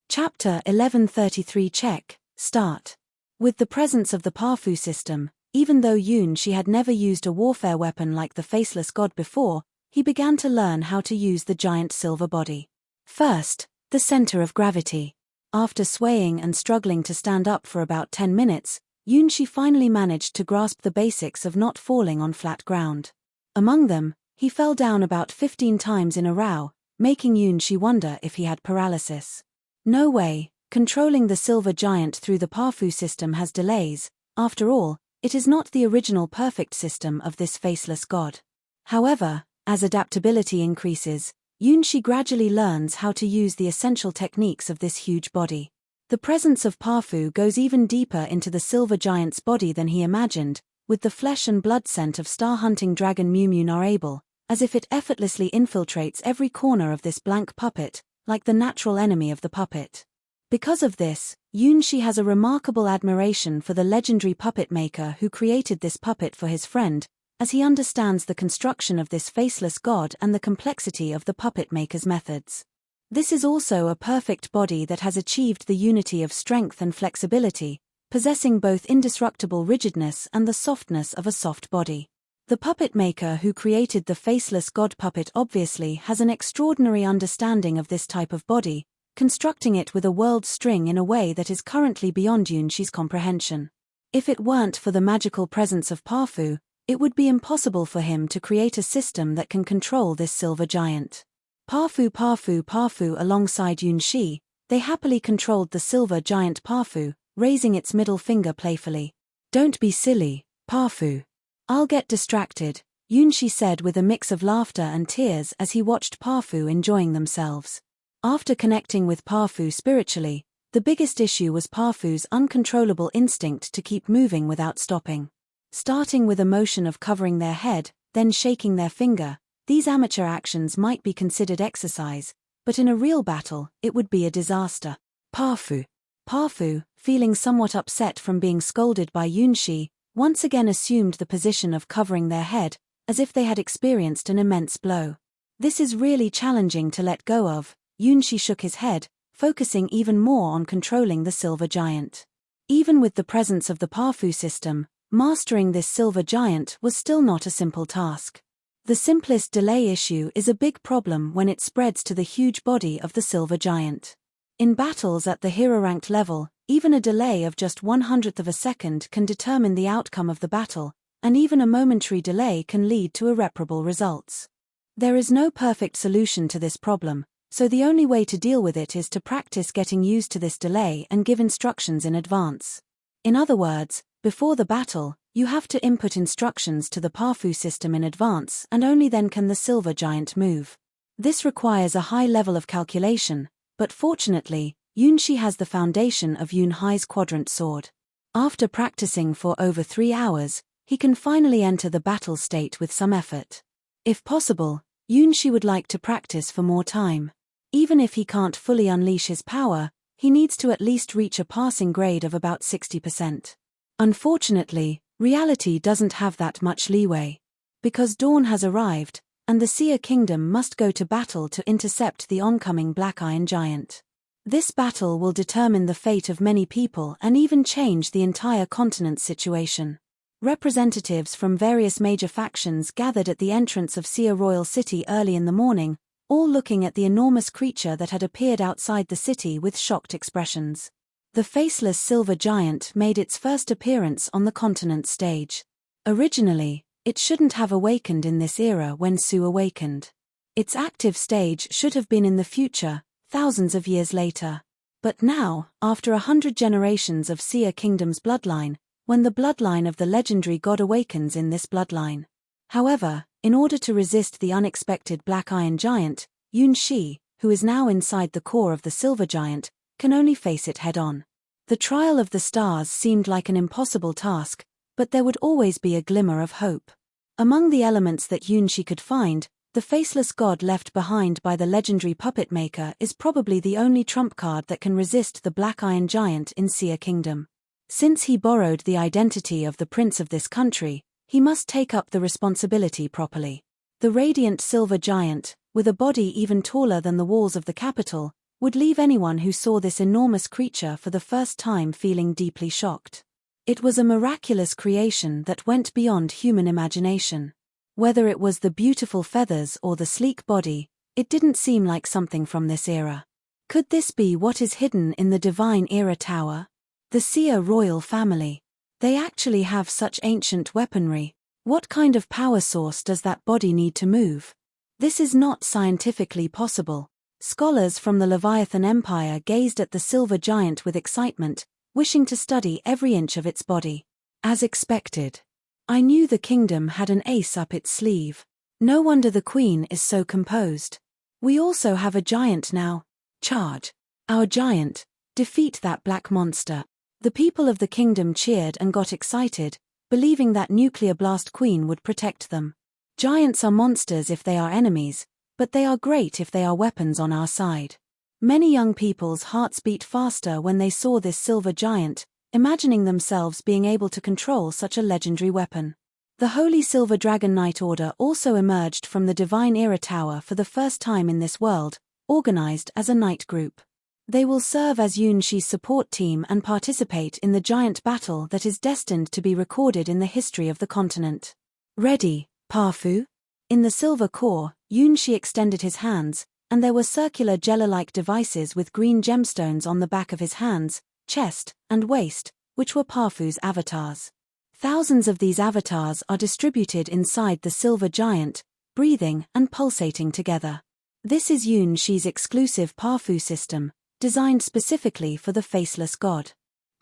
Chapter 1133 Check, Start. With the presence of the Parfu system, even though Yunshi had never used a warfare weapon like the faceless god before, he began to learn how to use the giant silver body. First, the center of gravity. After swaying and struggling to stand up for about 10 minutes, Yunshi finally managed to grasp the basics of not falling on flat ground. Among them, he fell down about 15 times in a row, making Yunshi wonder if he had paralysis. No way, controlling the silver giant through the Parfu system has delays. After all, it is not the original perfect system of this faceless god. However, as adaptability increases, Yunshi gradually learns how to use the essential techniques of this huge body. The presence of Parfu goes even deeper into the silver giant's body than he imagined, with the flesh and blood scent of star-hunting dragon Mew Mew Narable, as if it effortlessly infiltrates every corner of this blank puppet, like the natural enemy of the puppet. Because of this, Yunshi has a remarkable admiration for the legendary puppet maker who created this puppet for his friend, as he understands the construction of this faceless god and the complexity of the puppet maker's methods. This is also a perfect body that has achieved the unity of strength and flexibility, possessing both indestructible rigidness and the softness of a soft body. The puppet maker who created the faceless god puppet obviously has an extraordinary understanding of this type of body, constructing it with a world string in a way that is currently beyond Yunshi's comprehension. If it weren't for the magical presence of Parfu, it would be impossible for him to create a system that can control this silver giant. Parfu alongside Yunshi, they happily controlled the silver giant Parfu, raising its middle finger playfully. "Don't be silly, Parfu. I'll get distracted," Yunshi said with a mix of laughter and tears as he watched Parfu enjoying themselves. After connecting with Parfu spiritually, the biggest issue was Parfu's uncontrollable instinct to keep moving without stopping. Starting with a motion of covering their head, then shaking their finger, these amateur actions might be considered exercise, but in a real battle, it would be a disaster. Parfu, feeling somewhat upset from being scolded by Yunshi, once again assumed the position of covering their head, as if they had experienced an immense blow. "This is really challenging to let go of," Yunshi shook his head, focusing even more on controlling the silver giant. Even with the presence of the Parfu system, mastering this silver giant was still not a simple task. The simplest delay issue is a big problem when it spreads to the huge body of the silver giant. In battles at the hero-ranked level, even a delay of just 1/100th of a second can determine the outcome of the battle, and even a momentary delay can lead to irreparable results. There is no perfect solution to this problem, so the only way to deal with it is to practice getting used to this delay and give instructions in advance. In other words, before the battle, you have to input instructions to the Parfu system in advance, and only then can the silver giant move. This requires a high level of calculation, but fortunately, Yunshi has the foundation of Yunhai's quadrant sword. After practicing for over 3 hours, he can finally enter the battle state with some effort. If possible, Yunshi would like to practice for more time. Even if he can't fully unleash his power, he needs to at least reach a passing grade of about 60%. Unfortunately, reality doesn't have that much leeway. Because dawn has arrived, and the Seer Kingdom must go to battle to intercept the oncoming Black Iron Giant. This battle will determine the fate of many people and even change the entire continent's situation. Representatives from various major factions gathered at the entrance of Seer Royal City early in the morning, all looking at the enormous creature that had appeared outside the city with shocked expressions. The faceless silver giant made its first appearance on the continent's stage. Originally, it shouldn't have awakened in this era when Su awakened. Its active stage should have been in the future, thousands of years later. But now, after 100 generations of Seer Kingdom's bloodline, when the bloodline of the legendary god awakens in this bloodline. However, in order to resist the unexpected Black Iron Giant, Yunshi, who is now inside the core of the Silver Giant, can only face it head-on. The trial of the stars seemed like an impossible task, but there would always be a glimmer of hope. Among the elements that Yunshi could find, the faceless god left behind by the legendary puppet maker is probably the only trump card that can resist the Black Iron Giant in Seer Kingdom. Since he borrowed the identity of the prince of this country, he must take up the responsibility properly. The radiant silver giant, with a body even taller than the walls of the capital, would leave anyone who saw this enormous creature for the first time feeling deeply shocked. It was a miraculous creation that went beyond human imagination. Whether it was the beautiful feathers or the sleek body, it didn't seem like something from this era. Could this be what is hidden in the Divine Era Tower? The Seer royal family. They actually have such ancient weaponry. What kind of power source does that body need to move? This is not scientifically possible. Scholars from the Leviathan Empire gazed at the silver giant with excitement, wishing to study every inch of its body. As expected. I knew the kingdom had an ace up its sleeve. No wonder the queen is so composed. We also have a giant now. Charge. Our giant. Defeat that black monster. The people of the kingdom cheered and got excited, believing that Nuclear Blast Queen would protect them. Giants are monsters if they are enemies, but they are great if they are weapons on our side. Many young people's hearts beat faster when they saw this silver giant, imagining themselves being able to control such a legendary weapon. The Holy Silver Dragon Knight Order also emerged from the Divine Era Tower for the first time in this world, organized as a knight group. They will serve as Yunshi's support team and participate in the giant battle that is destined to be recorded in the history of the continent. Ready, Parfu? In the silver core, Yunshi extended his hands, and there were circular jello-like devices with green gemstones on the back of his hands, chest, and waist, which were Parfu's avatars. Thousands of these avatars are distributed inside the silver giant, breathing and pulsating together. This is Yunshi's exclusive Parfu system, designed specifically for the faceless god.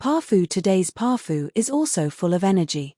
Parfu. Today's Parfu is also full of energy.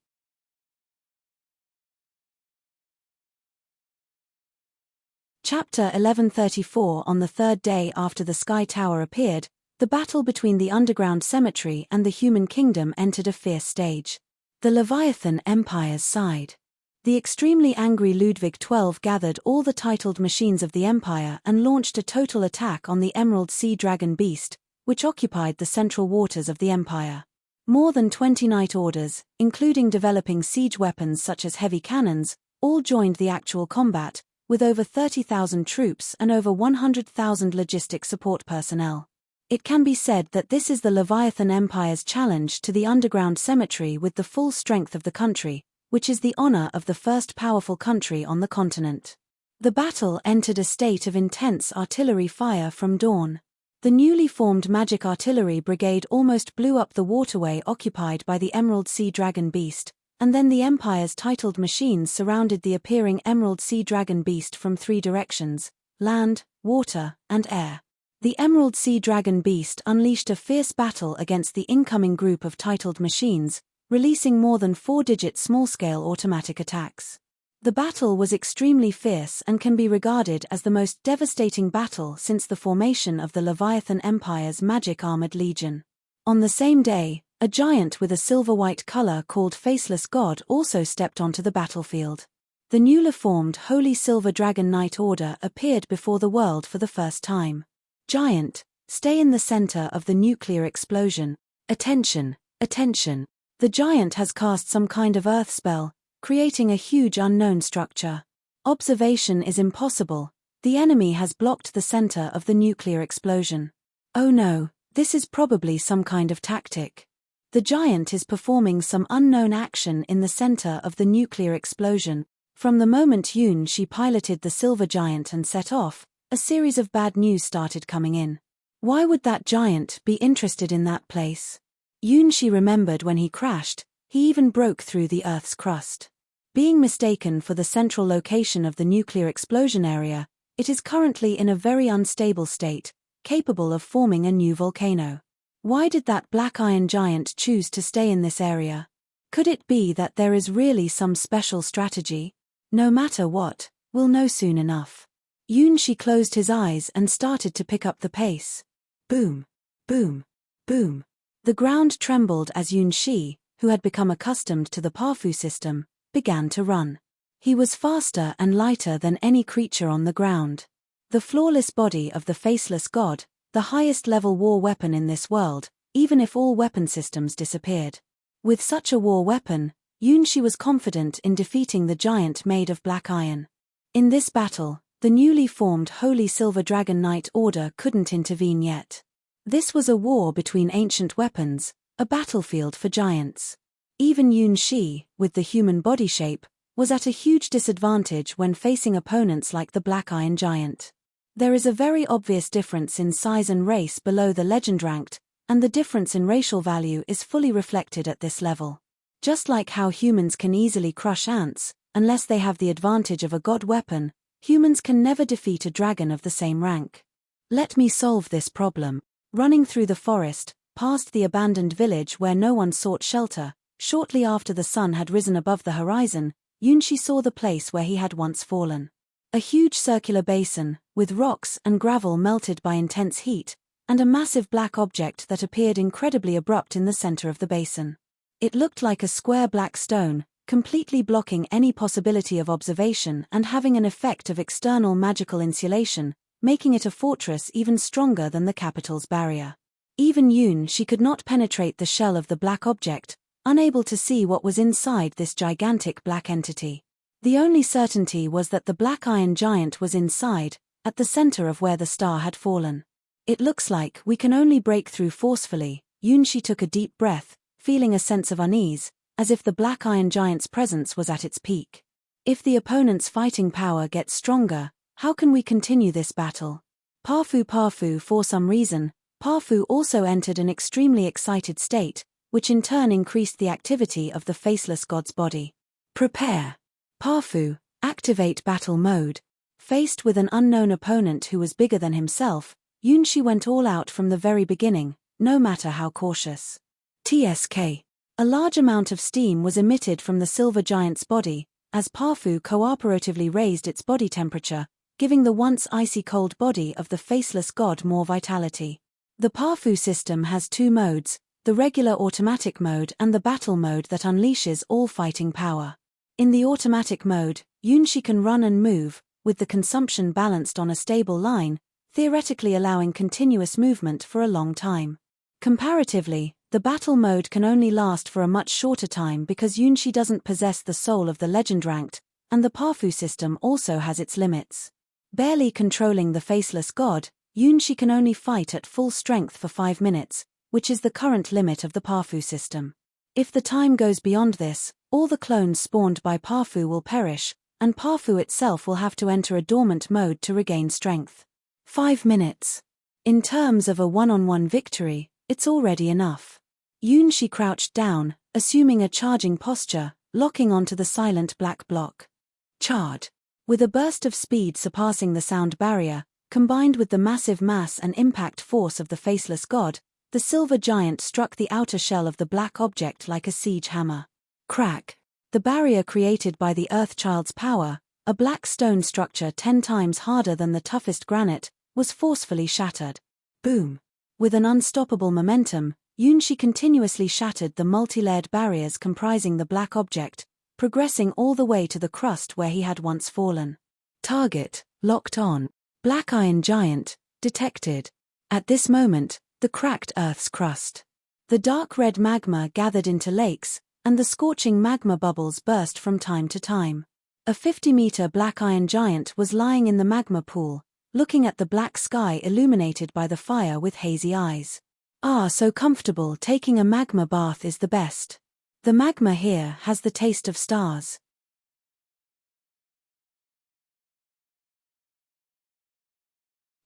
Chapter 1134. On the third day after the Sky Tower appeared, the battle between the underground cemetery and the human kingdom entered a fierce stage. The Leviathan Empire's side. The extremely angry Ludwig XII gathered all the titled machines of the Empire and launched a total attack on the Emerald Sea Dragon Beast, which occupied the central waters of the Empire. More than 20 Knight Orders, including developing siege weapons such as heavy cannons, all joined the actual combat, with over 30,000 troops and over 100,000 logistic support personnel. It can be said that this is the Leviathan Empire's challenge to the underground cemetery with the full strength of the country, which is the honor of the first powerful country on the continent. The battle entered a state of intense artillery fire from dawn. The newly formed Magic Artillery Brigade almost blew up the waterway occupied by the Emerald Sea Dragon Beast, and then the Empire's titled machines surrounded the appearing Emerald Sea Dragon Beast from 3 directions: land, water, and air. The Emerald Sea Dragon Beast unleashed a fierce battle against the incoming group of titled machines, releasing more than 4-digit small-scale automatic attacks. The battle was extremely fierce and can be regarded as the most devastating battle since the formation of the Leviathan Empire's Magic Armored Legion. On the same day, a giant with a silver-white color called Faceless God also stepped onto the battlefield. The newly formed Holy Silver Dragon Knight Order appeared before the world for the first time. Giant, stay in the center of the nuclear explosion. Attention, attention. The giant has cast some kind of earth spell, creating a huge unknown structure. Observation is impossible. The enemy has blocked the center of the nuclear explosion. Oh no, this is probably some kind of tactic. The giant is performing some unknown action in the center of the nuclear explosion. From the moment She piloted the silver giant and set off, a series of bad news started coming in. Why would that giant be interested in that place? She remembered when he crashed, he even broke through the Earth's crust. Being mistaken for the central location of the nuclear explosion area, it is currently in a very unstable state, capable of forming a new volcano. Why did that black iron giant choose to stay in this area? Could it be that there is really some special strategy? No matter what, we'll know soon enough. She closed his eyes and started to pick up the pace. Boom, boom, boom. The ground trembled as Shi, who had become accustomed to the Parfu system, began to run. He was faster and lighter than any creature on the ground. The flawless body of the faceless god, the highest-level war weapon in this world, even if all weapon systems disappeared. With such a war weapon, Shi was confident in defeating the giant made of black iron. In this battle, the newly formed Holy Silver Dragon Knight Order couldn't intervene yet. This was a war between ancient weapons, a battlefield for giants. Even Shi, with the human body shape, was at a huge disadvantage when facing opponents like the black iron giant. There is a very obvious difference in size and race below the legend ranked, and the difference in racial value is fully reflected at this level. Just like how humans can easily crush ants, unless they have the advantage of a god weapon, humans can never defeat a dragon of the same rank. Let me solve this problem. Running through the forest, past the abandoned village where no one sought shelter, shortly after the sun had risen above the horizon, Shi saw the place where he had once fallen. A huge circular basin, with rocks and gravel melted by intense heat, and a massive black object that appeared incredibly abrupt in the center of the basin. It looked like a square black stone, completely blocking any possibility of observation and having an effect of external magical insulation, making it a fortress even stronger than the capital's barrier. Even Shi could not penetrate the shell of the black object, unable to see what was inside this gigantic black entity. The only certainty was that the black iron giant was inside, at the center of where the star had fallen. It looks like we can only break through forcefully. Shi took a deep breath, feeling a sense of unease, as if the black iron giant's presence was at its peak. If the opponent's fighting power gets stronger, how can we continue this battle? Parfu, for some reason, Parfu also entered an extremely excited state, which in turn increased the activity of the faceless god's body. Prepare. Parfu, activate battle mode. Faced with an unknown opponent who was bigger than himself, Shi went all out from the very beginning, no matter how cautious. TSK. A large amount of steam was emitted from the silver giant's body, as Parfu cooperatively raised its body temperature, giving the once icy cold body of the faceless god more vitality. The Parfu system has two modes, the regular automatic mode and the battle mode that unleashes all fighting power. In the automatic mode, Shi can run and move, with the consumption balanced on a stable line, theoretically allowing continuous movement for a long time. Comparatively, the battle mode can only last for a much shorter time because Shi doesn't possess the soul of the legend ranked, and the Parfu system also has its limits. Barely controlling the faceless god, Shi can only fight at full strength for 5 minutes, which is the current limit of the Parfu system. If the time goes beyond this, all the clones spawned by Parfu will perish, and Parfu itself will have to enter a dormant mode to regain strength. 5 minutes. In terms of a one-on-one victory, it's already enough. Shi crouched down, assuming a charging posture, locking onto the silent black block. Charge. With a burst of speed surpassing the sound barrier, combined with the massive mass and impact force of the faceless god, the silver giant struck the outer shell of the black object like a siege hammer. Crack. The barrier created by the Earthchild's power, a black stone structure 10 times harder than the toughest granite, was forcefully shattered. Boom. With an unstoppable momentum, Shi continuously shattered the multi-layered barriers comprising the black object, progressing all the way to the crust where he had once fallen. Target, locked on. Black iron giant, detected. At this moment, the cracked Earth's crust. The dark red magma gathered into lakes, and the scorching magma bubbles burst from time to time. A 50-meter black iron giant was lying in the magma pool, looking at the black sky illuminated by the fire with hazy eyes. Ah, so comfortable, taking a magma bath is the best. The magma here has the taste of stars.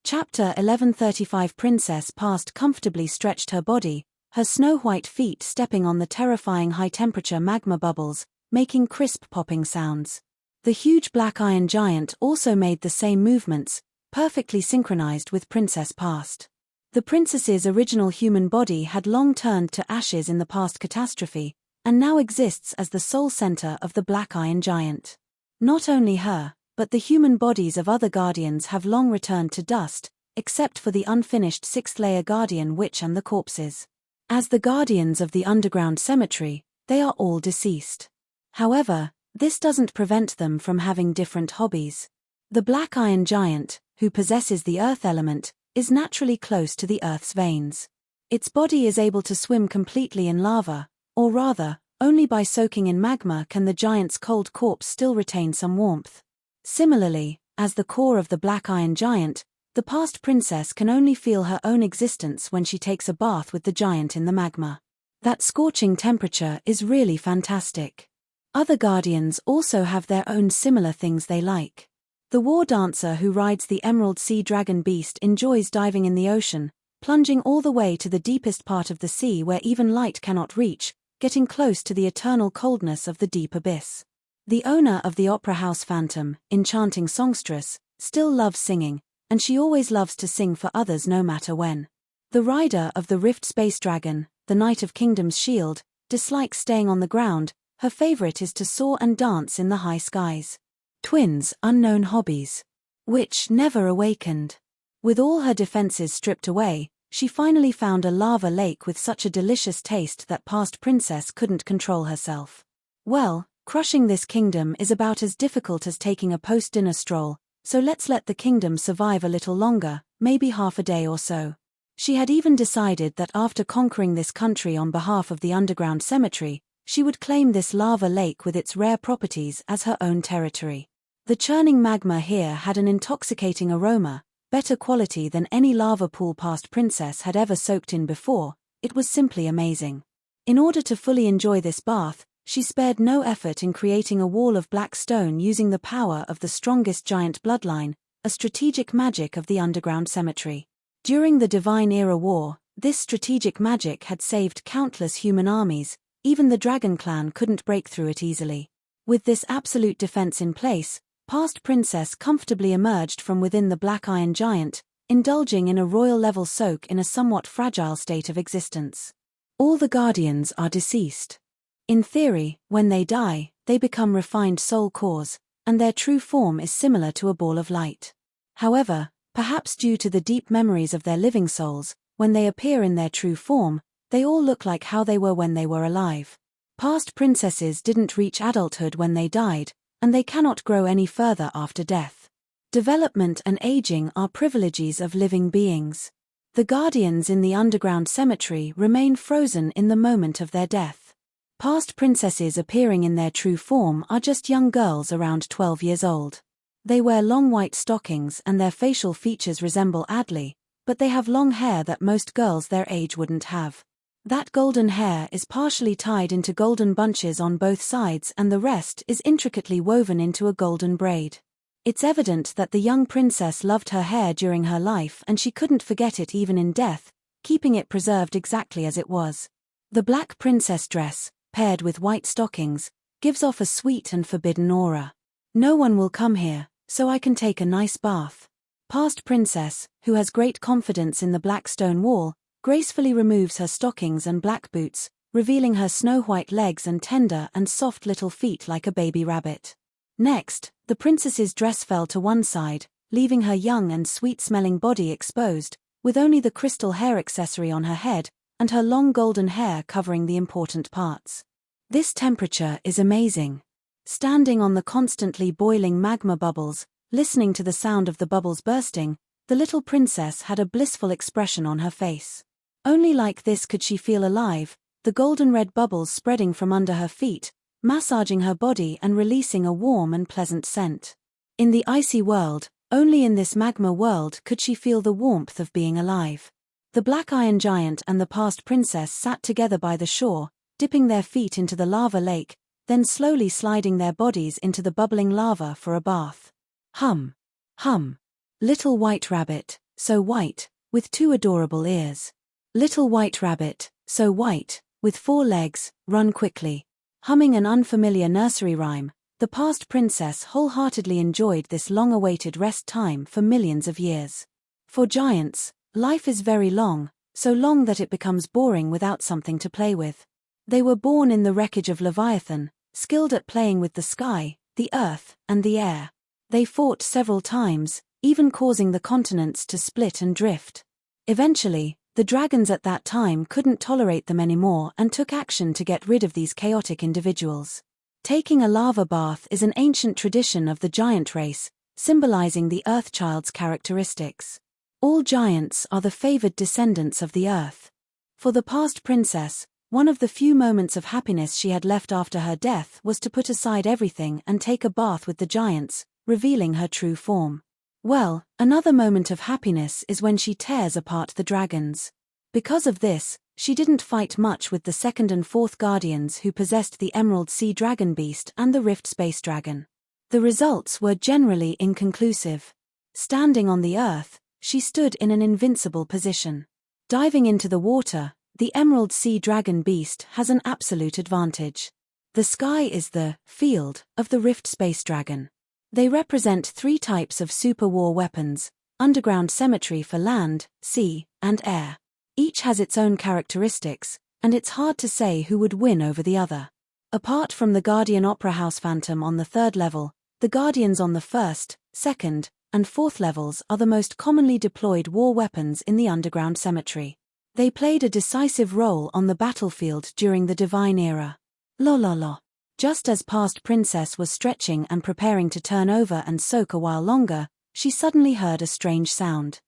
Chapter 11:35 Princess passed comfortably stretched her body, her snow-white feet stepping on the terrifying high-temperature magma bubbles, making crisp popping sounds. The huge black iron giant also made the same movements, perfectly synchronized with Princess past. The princess's original human body had long turned to ashes in the past catastrophe, and now exists as the sole center of the black iron giant. Not only her, but the human bodies of other guardians have long returned to dust, except for the unfinished sixth-layer guardian witch and the corpses. As the guardians of the underground cemetery, they are all deceased. However, this doesn't prevent them from having different hobbies. The black iron giant, who possesses the earth element, is naturally close to the earth's veins. Its body is able to swim completely in lava, or rather, only by soaking in magma can the giant's cold corpse still retain some warmth. Similarly, as the core of the black iron giant, the past princess can only feel her own existence when she takes a bath with the giant in the magma. That scorching temperature is really fantastic. Other guardians also have their own similar things they like. The war dancer who rides the emerald sea dragon beast enjoys diving in the ocean, plunging all the way to the deepest part of the sea where even light cannot reach, getting close to the eternal coldness of the deep abyss. The owner of the opera house Phantom, Enchanting songstress, still loves singing, and she always loves to sing for others no matter when. The rider of the Rift Space Dragon, the Knight of Kingdom's shield, dislikes staying on the ground. Her favorite is to soar and dance in the high skies. Twins' unknown hobbies. Witch never awakened. With all her defenses stripped away, she finally found a lava lake with such a delicious taste that past princess couldn't control herself. Well, crushing this kingdom is about as difficult as taking a post-dinner stroll, so let's let the kingdom survive a little longer, maybe half a day or so. She had even decided that after conquering this country on behalf of the underground cemetery, she would claim this lava lake with its rare properties as her own territory. The churning magma here had an intoxicating aroma, better quality than any lava pool past princess had ever soaked in before. It was simply amazing. In order to fully enjoy this bath, she spared no effort in creating a wall of black stone using the power of the strongest giant bloodline, a strategic magic of the underground cemetery. During the Divine Era War, this strategic magic had saved countless human armies. Even the Dragon Clan couldn't break through it easily. With this absolute defense in place, past princess comfortably emerged from within the black iron giant, indulging in a royal-level soak in a somewhat fragile state of existence. All the guardians are deceased. In theory, when they die, they become refined soul cores, and their true form is similar to a ball of light. However, perhaps due to the deep memories of their living souls, when they appear in their true form, they all look like how they were when they were alive. Past princesses didn't reach adulthood when they died, and they cannot grow any further after death. Development and aging are privileges of living beings. The guardians in the underground cemetery remain frozen in the moment of their death. Past princesses appearing in their true form are just young girls around 12 years old. They wear long white stockings and their facial features resemble Adley, but they have long hair that most girls their age wouldn't have. That golden hair is partially tied into golden bunches on both sides and the rest is intricately woven into a golden braid. It's evident that the young princess loved her hair during her life and she couldn't forget it even in death, keeping it preserved exactly as it was. The black princess dress, paired with white stockings, gives off a sweet and forbidden aura. No one will come here, so I can take a nice bath. Past princess, who has great confidence in the black stone wall, gracefully removes her stockings and black boots, revealing her snow-white legs and tender and soft little feet like a baby rabbit. Next, the princess's dress fell to one side, leaving her young and sweet-smelling body exposed, with only the crystal hair accessory on her head, and her long golden hair covering the important parts. This temperature is amazing. Standing on the constantly boiling magma bubbles, listening to the sound of the bubbles bursting, the little princess had a blissful expression on her face. Only like this could she feel alive, the golden-red bubbles spreading from under her feet, massaging her body and releasing a warm and pleasant scent. In the icy world, only in this magma world could she feel the warmth of being alive. The black iron giant and the past princess sat together by the shore, dipping their feet into the lava lake, then slowly sliding their bodies into the bubbling lava for a bath. Hum. Hum. Little white rabbit, so white, with 2 adorable ears. Little white rabbit, so white, with 4 legs, run quickly. Humming an unfamiliar nursery rhyme, the past princess wholeheartedly enjoyed this long-awaited rest time for millions of years. For giants, life is very long, so long that it becomes boring without something to play with. They were born in the wreckage of Leviathan, skilled at playing with the sky, the earth, and the air. They fought several times, even causing the continents to split and drift. Eventually, the dragons at that time couldn't tolerate them anymore and took action to get rid of these chaotic individuals. Taking a lava bath is an ancient tradition of the giant race, symbolizing the Earthchild's characteristics. All giants are the favored descendants of the earth. For the past princess, one of the few moments of happiness she had left after her death was to put aside everything and take a bath with the giants, revealing her true form. Well, another moment of happiness is when she tears apart the dragons. Because of this, she didn't fight much with the 2nd and 4th guardians who possessed the Emerald Sea Dragon Beast and the Rift Space Dragon. The results were generally inconclusive. Standing on the earth, she stood in an invincible position. Diving into the water, the Emerald Sea Dragon Beast has an absolute advantage. The sky is the field of the Rift Space Dragon. They represent 3 types of super war weapons: underground cemetery for land, sea, and air. Each has its own characteristics, and it's hard to say who would win over the other. Apart from the Guardian Opera House Phantom on the 3rd level, the Guardians on the 1st, 2nd, and 4th levels are the most commonly deployed war weapons in the underground cemetery. They played a decisive role on the battlefield during the Divine Era. La la la. Just as past princess was stretching and preparing to turn over and soak a while longer, she suddenly heard a strange sound.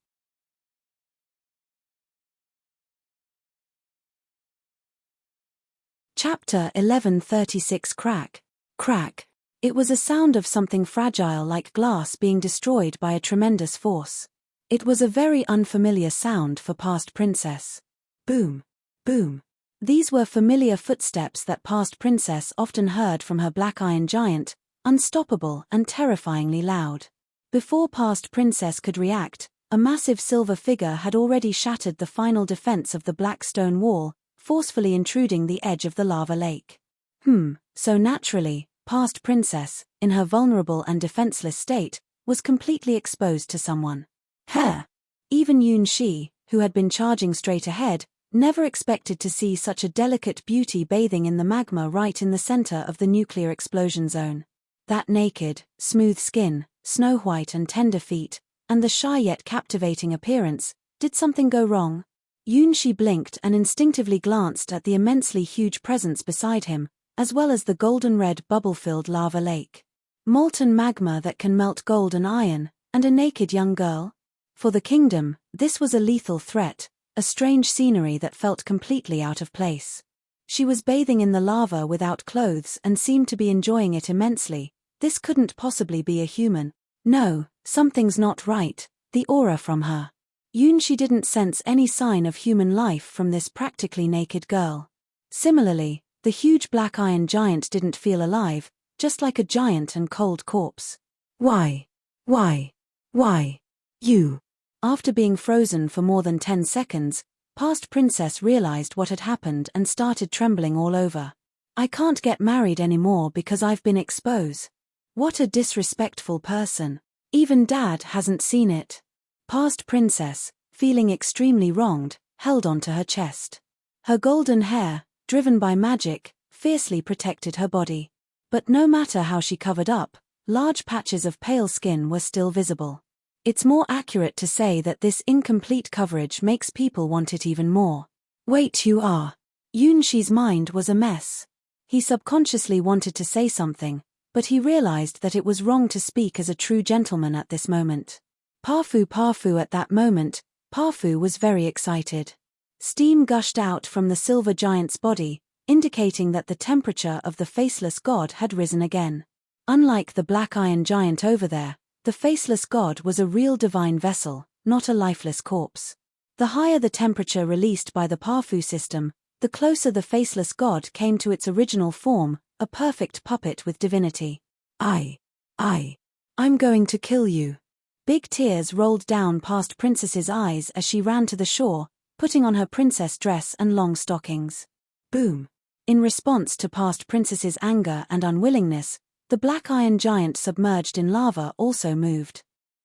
Chapter 1136 Crack. Crack. It was a sound of something fragile like glass being destroyed by a tremendous force. It was a very unfamiliar sound for past princess. Boom. Boom. These were familiar footsteps that past princess often heard from her black iron giant, unstoppable and terrifyingly loud. Before past princess could react, a massive silver figure had already shattered the final defense of the black stone wall, forcefully intruding the edge of the lava lake. So naturally, past princess, in her vulnerable and defenseless state, was completely exposed to someone. Her. Even Yun Shi, who had been charging straight ahead, never expected to see such a delicate beauty bathing in the magma right in the center of the nuclear explosion zone. That naked, smooth skin, snow-white and tender feet, and the shy yet captivating appearance, did something go wrong? Yun Shi blinked and instinctively glanced at the immensely huge presence beside him, as well as the golden-red bubble-filled lava lake. Molten magma that can melt gold and iron, and a naked young girl? For the kingdom, this was a lethal threat, a strange scenery that felt completely out of place. She was bathing in the lava without clothes and seemed to be enjoying it immensely. This couldn't possibly be a human. No, something's not right, the aura from her. Yun Shi didn't sense any sign of human life from this practically naked girl. Similarly, the huge black iron giant didn't feel alive, just like a giant and cold corpse. Why? You? After being frozen for more than 10 seconds, past princess realized what had happened and started trembling all over. I can't get married anymore because I've been exposed. What a disrespectful person. Even dad hasn't seen it. Past princess, feeling extremely wronged, held onto her chest. Her golden hair, driven by magic, fiercely protected her body. But no matter how she covered up, large patches of pale skin were still visible. It's more accurate to say that this incomplete coverage makes people want it even more. Wait, you are. Yun Shi's mind was a mess. He subconsciously wanted to say something, but he realized that it was wrong to speak as a true gentleman at this moment. Parfu at that moment, Parfu was very excited. Steam gushed out from the silver giant's body, indicating that the temperature of the faceless god had risen again. Unlike the black iron giant over there, the faceless god was a real divine vessel, not a lifeless corpse. The higher the temperature released by the Parfu system, the closer the faceless god came to its original form, a perfect puppet with divinity. I'm going to kill you. Big tears rolled down past Princess's eyes as she ran to the shore, putting on her princess dress and long stockings. Boom! In response to past Princess's anger and unwillingness, the black iron giant submerged in lava also moved.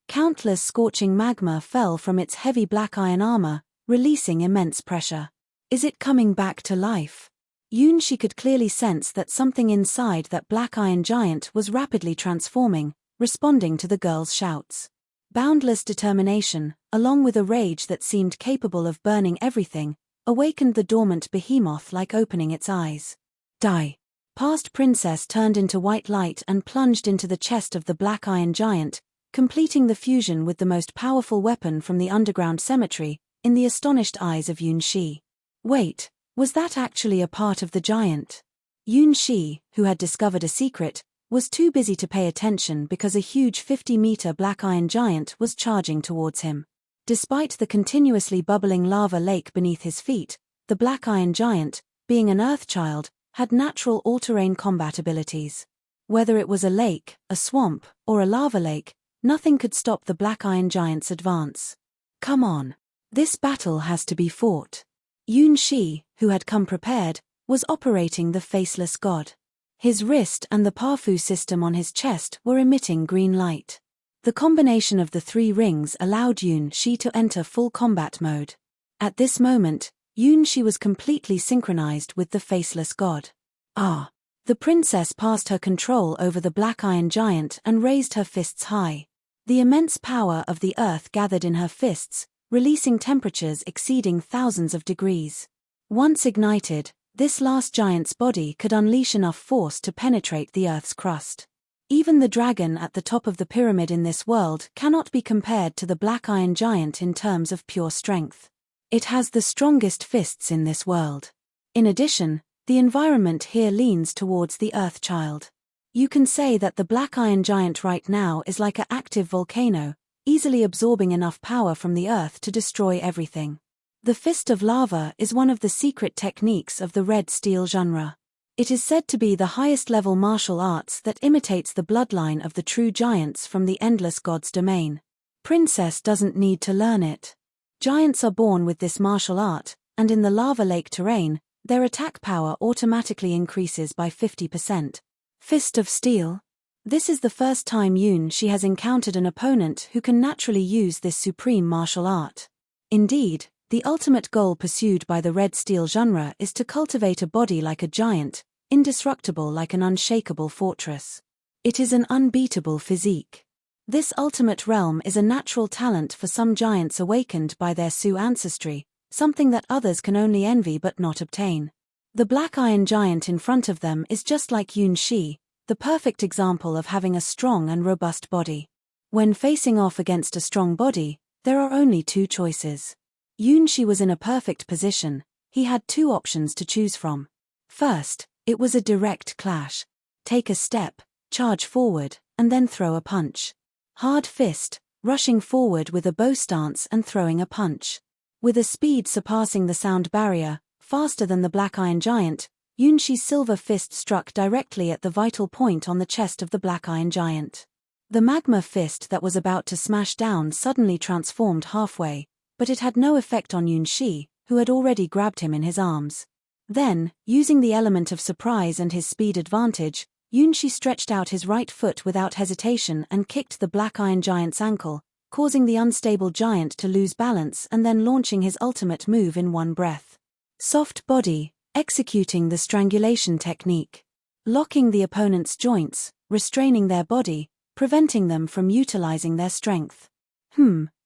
Countless scorching magma fell from its heavy black iron armor, releasing immense pressure. Is it coming back to life? She could clearly sense that something inside that black iron giant was rapidly transforming, responding to the girl's shouts. Boundless determination, along with a rage that seemed capable of burning everything, awakened the dormant behemoth like opening its eyes. Die! Past Princess turned into white light and plunged into the chest of the black iron giant, completing the fusion with the most powerful weapon from the underground cemetery, in the astonished eyes of Yunxi. Wait, was that actually a part of the giant? Yunxi, who had discovered a secret, was too busy to pay attention because a huge 50-meter black iron giant was charging towards him. Despite the continuously bubbling lava lake beneath his feet, the black iron giant, being an Earthchild, had natural all-terrain combat abilities. Whether it was a lake, a swamp, or a lava lake, nothing could stop the black iron giant's advance. Come on. This battle has to be fought. Yunxi, who had come prepared, was operating the faceless god. His wrist and the Parfu system on his chest were emitting green light. The combination of the 3 rings allowed Yunxi to enter full combat mode. At this moment, Yunxi was completely synchronized with the faceless god. The princess passed her control over the black iron giant and raised her fists high. The immense power of the earth gathered in her fists, releasing temperatures exceeding thousands of degrees. Once ignited, this last giant's body could unleash enough force to penetrate the earth's crust. Even the dragon at the top of the pyramid in this world cannot be compared to the black iron giant in terms of pure strength. It has the strongest fists in this world. In addition, the environment here leans towards the Earthchild. You can say that the black iron giant right now is like an active volcano, easily absorbing enough power from the earth to destroy everything. The Fist of Lava is one of the secret techniques of the red steel genre. It is said to be the highest-level martial arts that imitates the bloodline of the true giants from the Endless God's domain. Princess doesn't need to learn it. Giants are born with this martial art, and in the lava lake terrain, their attack power automatically increases by 50%. Fist of Steel. This is the first time Yunxi has encountered an opponent who can naturally use this supreme martial art. Indeed, the ultimate goal pursued by the red steel genre is to cultivate a body like a giant, indestructible like an unshakable fortress. It is an unbeatable physique. This ultimate realm is a natural talent for some giants awakened by their Sioux ancestry, something that others can only envy but not obtain. The black iron giant in front of them is just like Yunxi, the perfect example of having a strong and robust body. When facing off against a strong body, there are only 2 choices. Yunxi was in a perfect position. He had 2 options to choose from. First, it was a direct clash. Take a step, charge forward, and then throw a punch. Hard fist, rushing forward with a bow stance and throwing a punch. With a speed surpassing the sound barrier, faster than the black iron giant, Yunxi's silver fist struck directly at the vital point on the chest of the black iron giant. The magma fist that was about to smash down suddenly transformed halfway, but it had no effect on Yunxi, who had already grabbed him in his arms. Then, using the element of surprise and his speed advantage, Yunxi stretched out his right foot without hesitation and kicked the black iron giant's ankle, causing the unstable giant to lose balance and then launching his ultimate move in one breath. Soft body, executing the strangulation technique. Locking the opponent's joints, restraining their body, preventing them from utilizing their strength.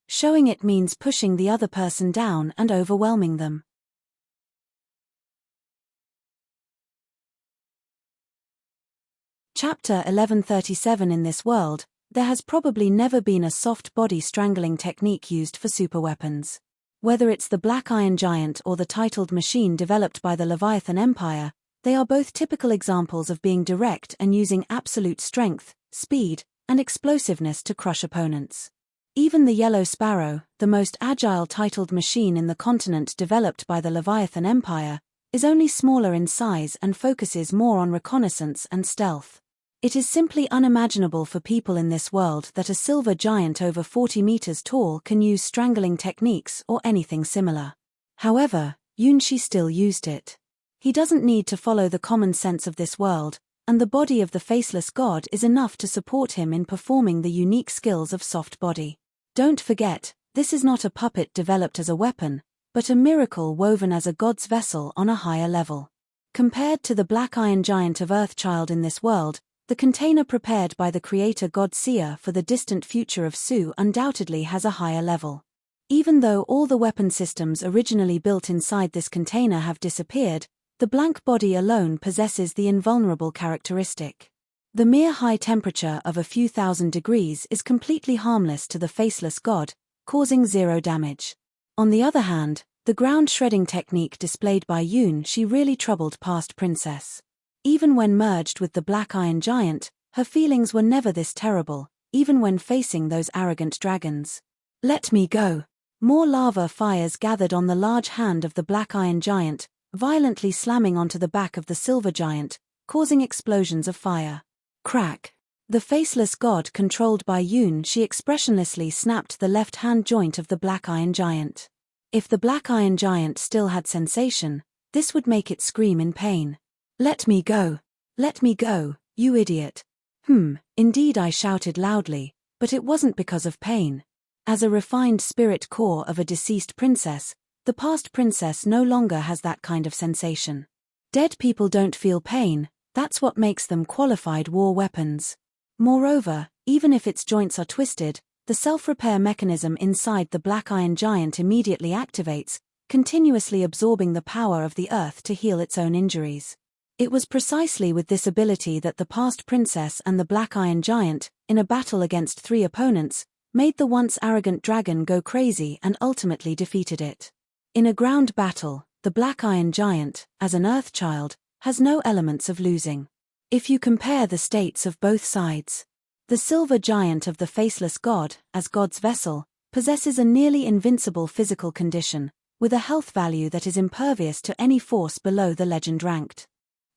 Showing it means pushing the other person down and overwhelming them. Chapter 1137. In this world, there has probably never been a soft body strangling technique used for superweapons. Whether it's the Black Iron Giant or the titled machine developed by the Leviathan Empire, they are both typical examples of being direct and using absolute strength, speed, and explosiveness to crush opponents. Even the Yellow Sparrow, the most agile titled machine in the continent developed by the Leviathan Empire, is only smaller in size and focuses more on reconnaissance and stealth. It is simply unimaginable for people in this world that a silver giant over 40 meters tall can use strangling techniques or anything similar. However, Yunshi still used it. He doesn't need to follow the common sense of this world, and the body of the faceless god is enough to support him in performing the unique skills of soft body. Don't forget, this is not a puppet developed as a weapon, but a miracle woven as a god's vessel on a higher level. Compared to the Black Iron Giant of Earthchild in this world, the container prepared by the creator god Seer for the distant future of Su undoubtedly has a higher level. Even though all the weapon systems originally built inside this container have disappeared, the blank body alone possesses the invulnerable characteristic. The mere high temperature of a few thousand degrees is completely harmless to the faceless god, causing zero damage. On the other hand, the ground shredding technique displayed by Yunshi really troubled past Princess. Even when merged with the Black Iron Giant, her feelings were never this terrible, even when facing those arrogant dragons. Let me go. More lava fires gathered on the large hand of the Black Iron Giant, violently slamming onto the back of the silver giant, causing explosions of fire. Crack. The faceless god controlled by Yunshi expressionlessly snapped the left-hand joint of the Black Iron Giant. If the Black Iron Giant still had sensation, this would make it scream in pain. Let me go. Let me go, you idiot. Indeed, I shouted loudly, but it wasn't because of pain. As a refined spirit core of a deceased princess, the past princess no longer has that kind of sensation. Dead people don't feel pain, that's what makes them qualified war weapons. Moreover, even if its joints are twisted, the self-repair mechanism inside the Black Iron Giant immediately activates, continuously absorbing the power of the earth to heal its own injuries. It was precisely with this ability that the past princess and the Black Iron Giant, in a battle against 3 opponents, made the once arrogant dragon go crazy and ultimately defeated it. In a ground battle, the Black Iron Giant, as an Earthchild, has no elements of losing. If you compare the states of both sides, the silver giant of the faceless god, as god's vessel, possesses a nearly invincible physical condition, with a health value that is impervious to any force below the legend ranked.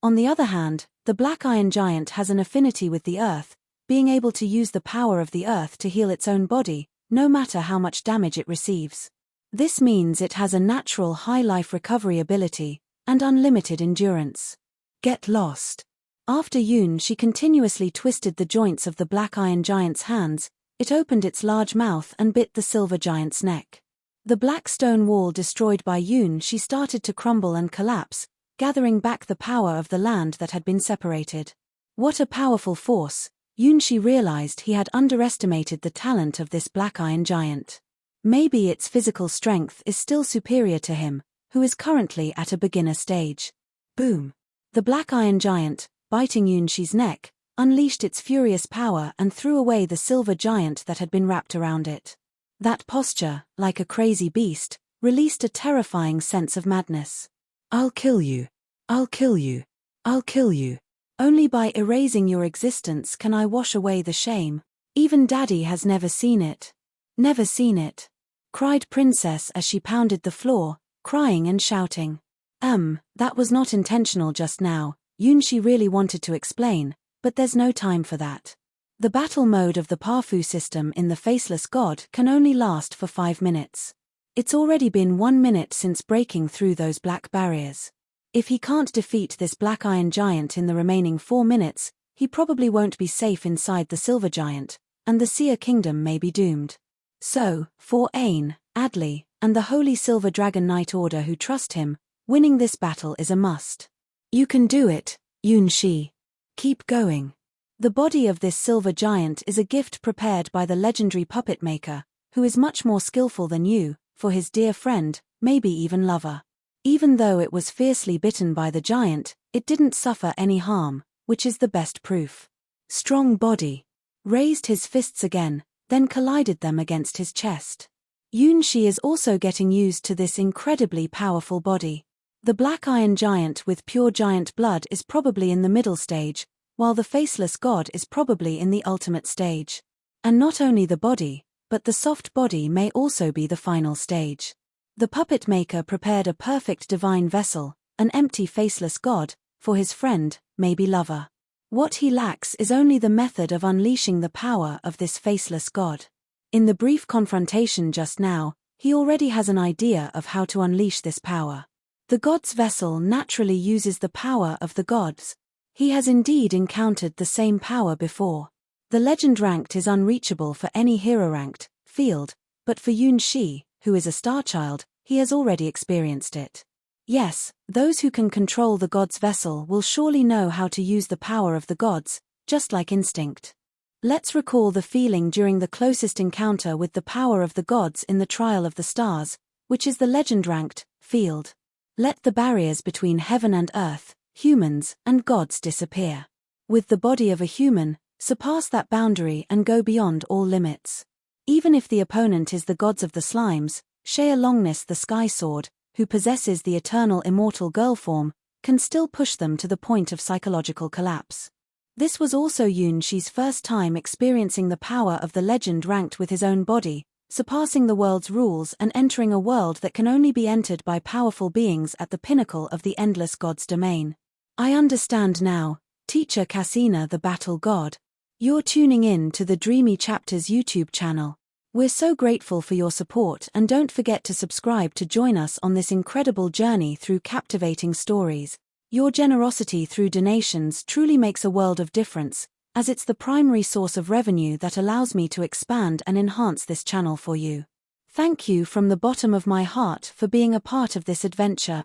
On the other hand, the Black Iron Giant has an affinity with the earth, being able to use the power of the earth to heal its own body, no matter how much damage it receives. This means it has a natural high life recovery ability, and unlimited endurance. Get lost. After Yunshi continuously twisted the joints of the Black Iron Giant's hands, it opened its large mouth and bit the silver giant's neck. The black stone wall destroyed by Yunshi started to crumble and collapse, gathering back the power of the land that had been separated. What a powerful force! Yunshi realized he had underestimated the talent of this Black Iron Giant. Maybe its physical strength is still superior to him, who is currently at a beginner stage. Boom! The Black Iron Giant, biting Yunshi's neck, unleashed its furious power and threw away the silver giant that had been wrapped around it. That posture, like a crazy beast, released a terrifying sense of madness. I'll kill you. I'll kill you. I'll kill you. Only by erasing your existence can I wash away the shame. Even Daddy has never seen it. Never seen it. Cried Princess as she pounded the floor, crying and shouting. That was not intentional just now, Yunshi really wanted to explain, but there's no time for that. The battle mode of the Parfu system in the Faceless God can only last for 5 minutes. It's already been 1 minute since breaking through those black barriers. If he can't defeat this Black Iron Giant in the remaining 4 minutes, he probably won't be safe inside the Silver Giant, and the Seer Kingdom may be doomed. So, for Ain, Adley, and the Holy Silver Dragon Knight Order who trust him, winning this battle is a must. You can do it, Yunshi. Keep going. The body of this silver giant is a gift prepared by the legendary puppet maker, who is much more skillful than you, for his dear friend, maybe even lover. Even though it was fiercely bitten by the giant, it didn't suffer any harm, which is the best proof. Strong body. Raised his fists again, then collided them against his chest. Yunshi is also getting used to this incredibly powerful body. The black iron giant with pure giant blood is probably in the middle stage, while the faceless god is probably in the ultimate stage. And not only the body, but the soft body may also be the final stage. The puppet maker prepared a perfect divine vessel, an empty faceless god, for his friend, maybe lover. What he lacks is only the method of unleashing the power of this faceless god. In the brief confrontation just now, he already has an idea of how to unleash this power. The god's vessel naturally uses the power of the gods. He has indeed encountered the same power before. The legend ranked is unreachable for any hero ranked field, but for Yunshi, who is a star child, he has already experienced it. Yes, those who can control the god's vessel will surely know how to use the power of the gods, just like instinct. Let's recall the feeling during the closest encounter with the power of the gods in the Trial of the Stars, which is the legend ranked field. Let the barriers between heaven and earth, humans and gods disappear. With the body of a human, surpass that boundary and go beyond all limits. Even if the opponent is the gods of the slimes, Shea Longness the Sky Sword, who possesses the eternal immortal girl form, can still push them to the point of psychological collapse. This was also Yunshi's first time experiencing the power of the legend ranked with his own body, surpassing the world's rules and entering a world that can only be entered by powerful beings at the pinnacle of the endless god's domain. I understand now, Teacher Cassina the Battle God. You're tuning in to the Dreamy Chapters YouTube channel. We're so grateful for your support, and don't forget to subscribe to join us on this incredible journey through captivating stories. Your generosity through donations truly makes a world of difference, as it's the primary source of revenue that allows me to expand and enhance this channel for you. Thank you from the bottom of my heart for being a part of this adventure.